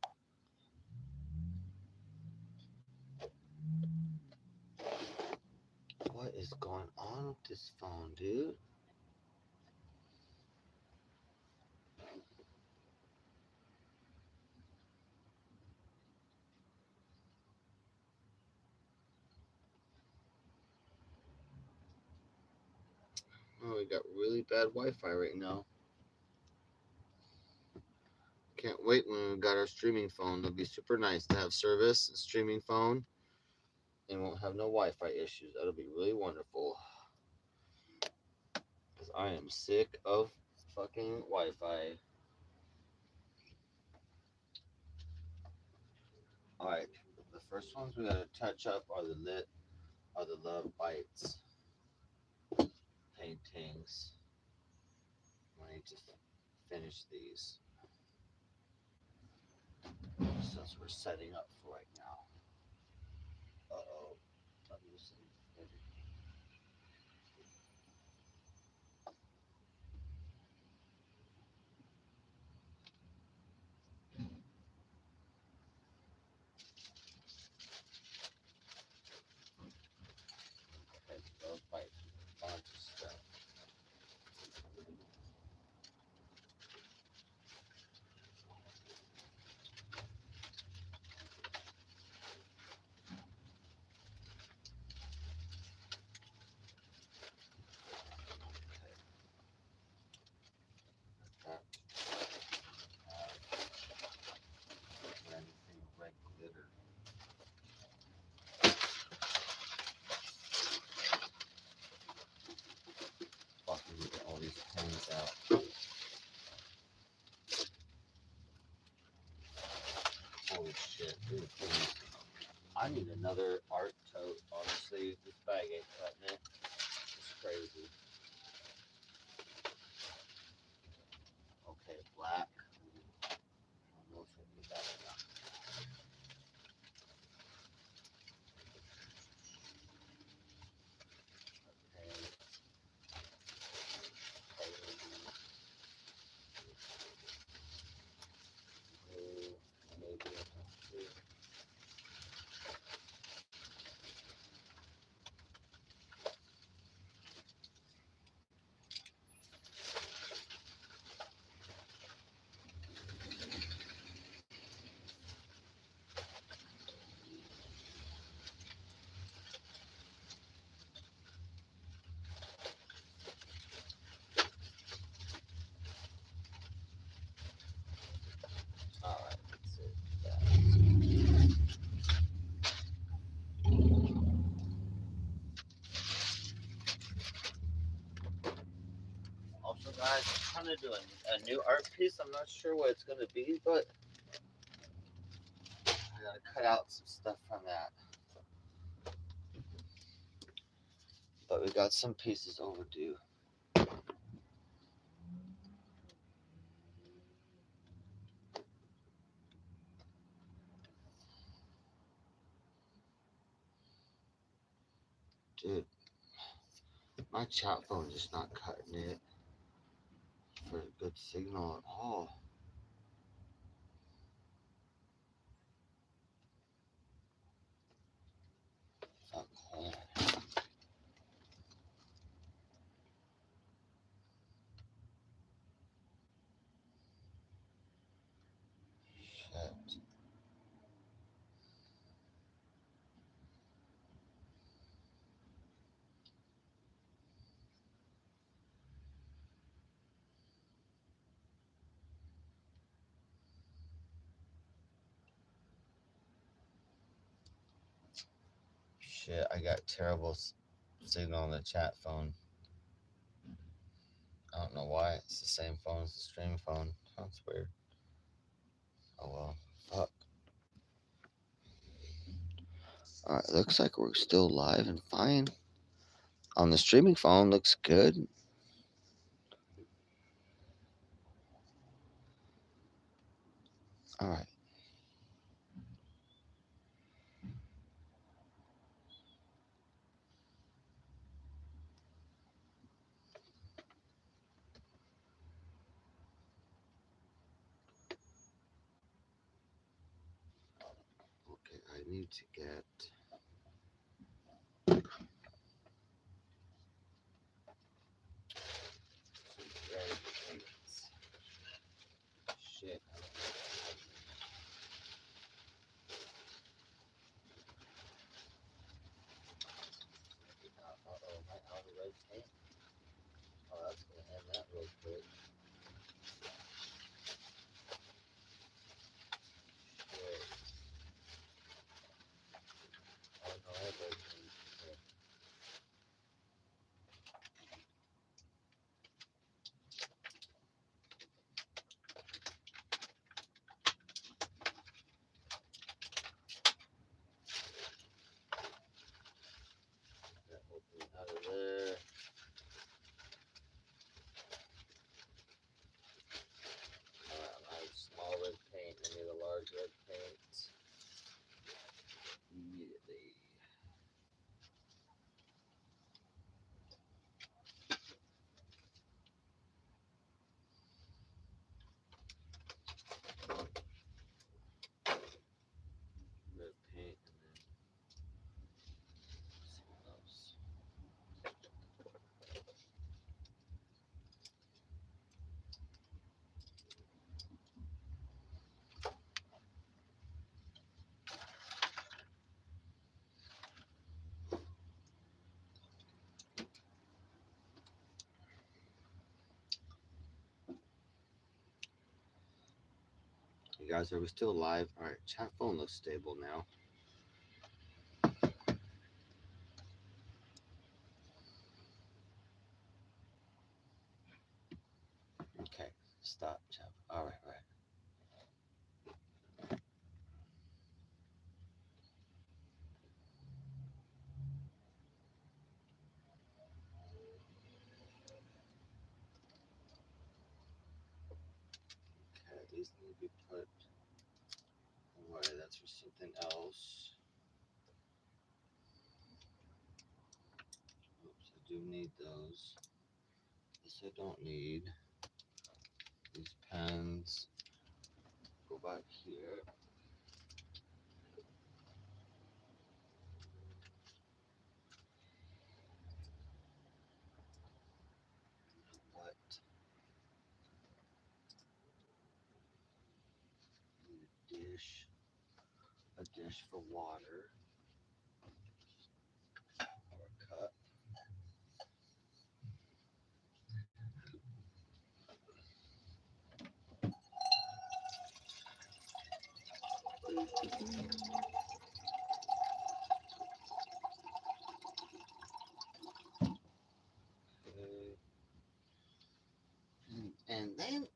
What is going on with this phone, dude? Oh, we got really bad Wi-Fi right now. Can't wait when we got our streaming phone. It'll be super nice to have service and streaming phone, and won't have no Wi-Fi issues. That'll be really wonderful. Because I am sick of fucking Wi-Fi. All right, the first ones we gotta touch up are the Love Bites paintings. I need to finish these since we're setting up for right now. Uh-oh. Okay, Love Bites. Bunch of stuff. That anything red glitter. Fucking get all these pens out. Holy shit, dude, please. I need another art tote, honestly. This bag ain't cutting it. It's crazy. Okay, black. I don't know if I need that or not. Okay. Blue. Maybe I have to. Alright, that's it. Also, guys, I'm trying to do a new art piece. I'm not sure what it's going to be, but I got to cut out some stuff from that. But we got some pieces overdue. Dude, my chat phone is just not cutting it for a good signal at all. Fuck. Shit. Shit, I got terrible signal on the chat phone. I don't know why. It's the same phone as the stream phone. That's weird. Oh well. Fuck. All right, looks like we're still live and fine. On the streaming phone, looks good. All right. Okay, I need to get. Shit. Uh-oh, am I out of red tape? Oh, that's gonna end that real quick. Shit. Oh no, I have red tape. Okay. That will be out of there. I have small red paint. I need a large red paint. Immediately. Red paint and then something else. You guys, are we still live? All right, chat phone looks stable now. Okay, stop chat. All right, all right. Okay, these need to be put away. That's for something else. Oops, I do need those. This I don't need. These pens go back here. What? Need a dish for water, or a cup. Okay. And then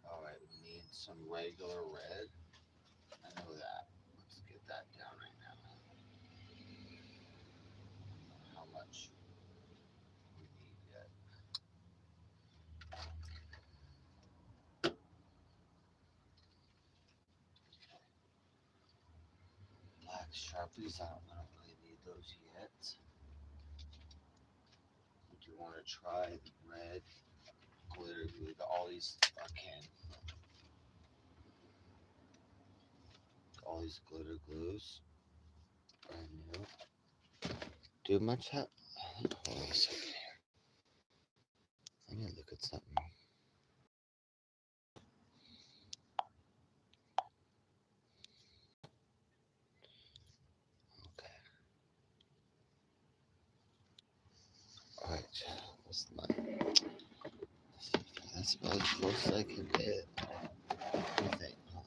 all right, we need some regular red. I know that. Let's get that down right now. How much we need yet. Black Sharpies, I don't really need those yet. Do you want to try the red glitter glue? All these fucking, all these glitter glues, brand new. Do much have? Hold on a second here. I need to look at something. Okay. All right. What's my? That's about as close as I can get. What do you think? Hold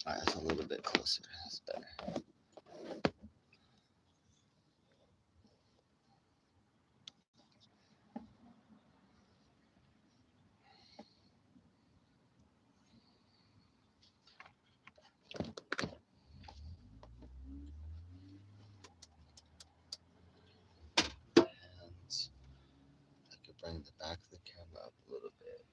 on. Alright, that's a little bit closer. That's better. And I could bring the back of the camera up a little bit.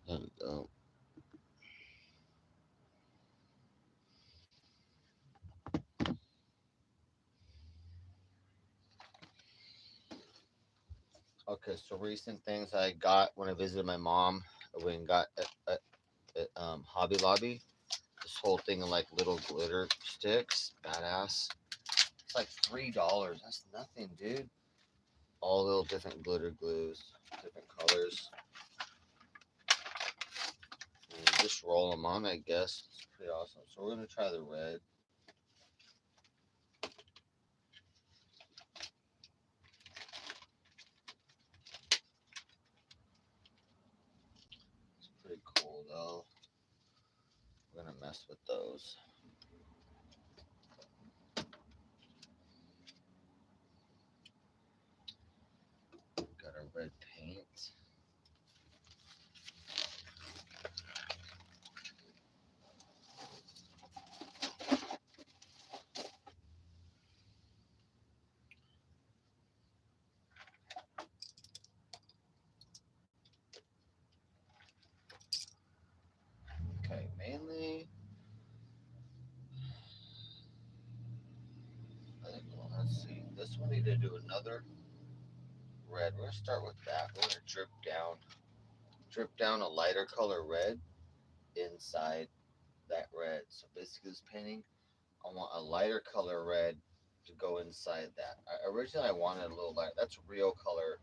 There we go. Okay, so recent things I got when I visited my mom. I went and got at Hobby Lobby. This whole thing of like little glitter sticks. Badass. It's like $3. That's nothing, dude. All little different glitter glues, different colors. And just roll them on, I guess. It's pretty awesome. So we're gonna try the red. It's pretty cool though. We're gonna mess with those. Got our red paint. Okay, mainly I think, well, let's see. This one need to do another red. We're gonna start with that. We're gonna drip down a lighter color red inside that red. So basically this painting, I want a lighter color red to go inside that. Originally I wanted a little light. That's real color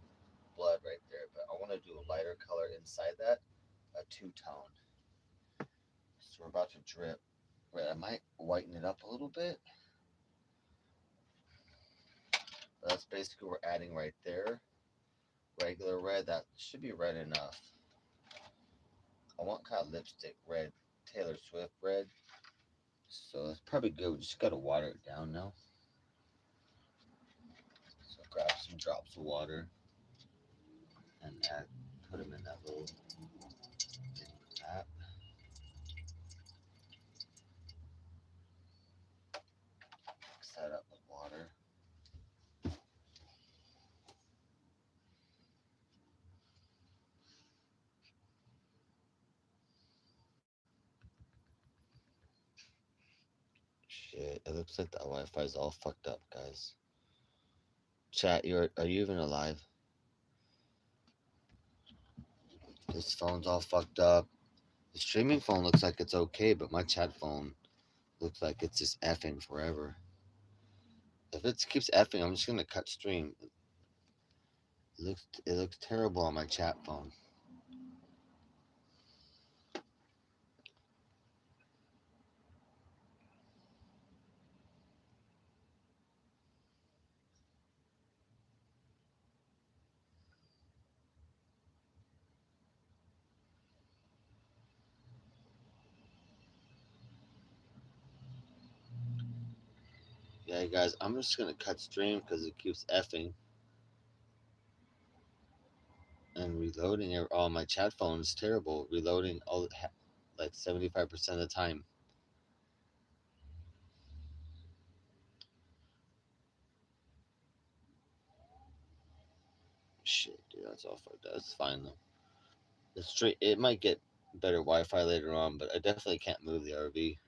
blood right there, but I want to do a lighter color inside that, a two-tone. So we're about to drip. Red. I might whiten it up a little bit. But that's basically what we're adding right there. Regular red, that should be red enough. I want kind of lipstick red, Taylor Swift red. So that's probably good. We just gotta water it down now. So grab some drops of water and put them in that little thing with that. Mix that up with water. Shit, it looks like the Wi-Fi is all fucked up, guys. Chat, are you even alive? This phone's all fucked up. The streaming phone looks like it's okay, but my chat phone looks like it's just effing forever. If it keeps effing, I'm just gonna cut stream. It looks terrible on my chat phone. Yeah, guys, I'm just gonna cut stream because it keeps effing and reloading. Oh, my chat phone is terrible. Reloading like 75% of the time. Shit, dude, that's all fucked up. That's fine though. It might get better Wi-Fi later on, but I definitely can't move the RV.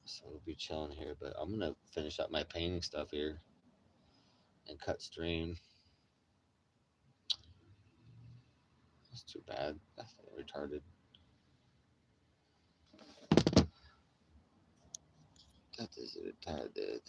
So we'll be chilling here, but I'm gonna finish up my painting stuff here and cut stream. That's too bad. That's retarded. That is retarded.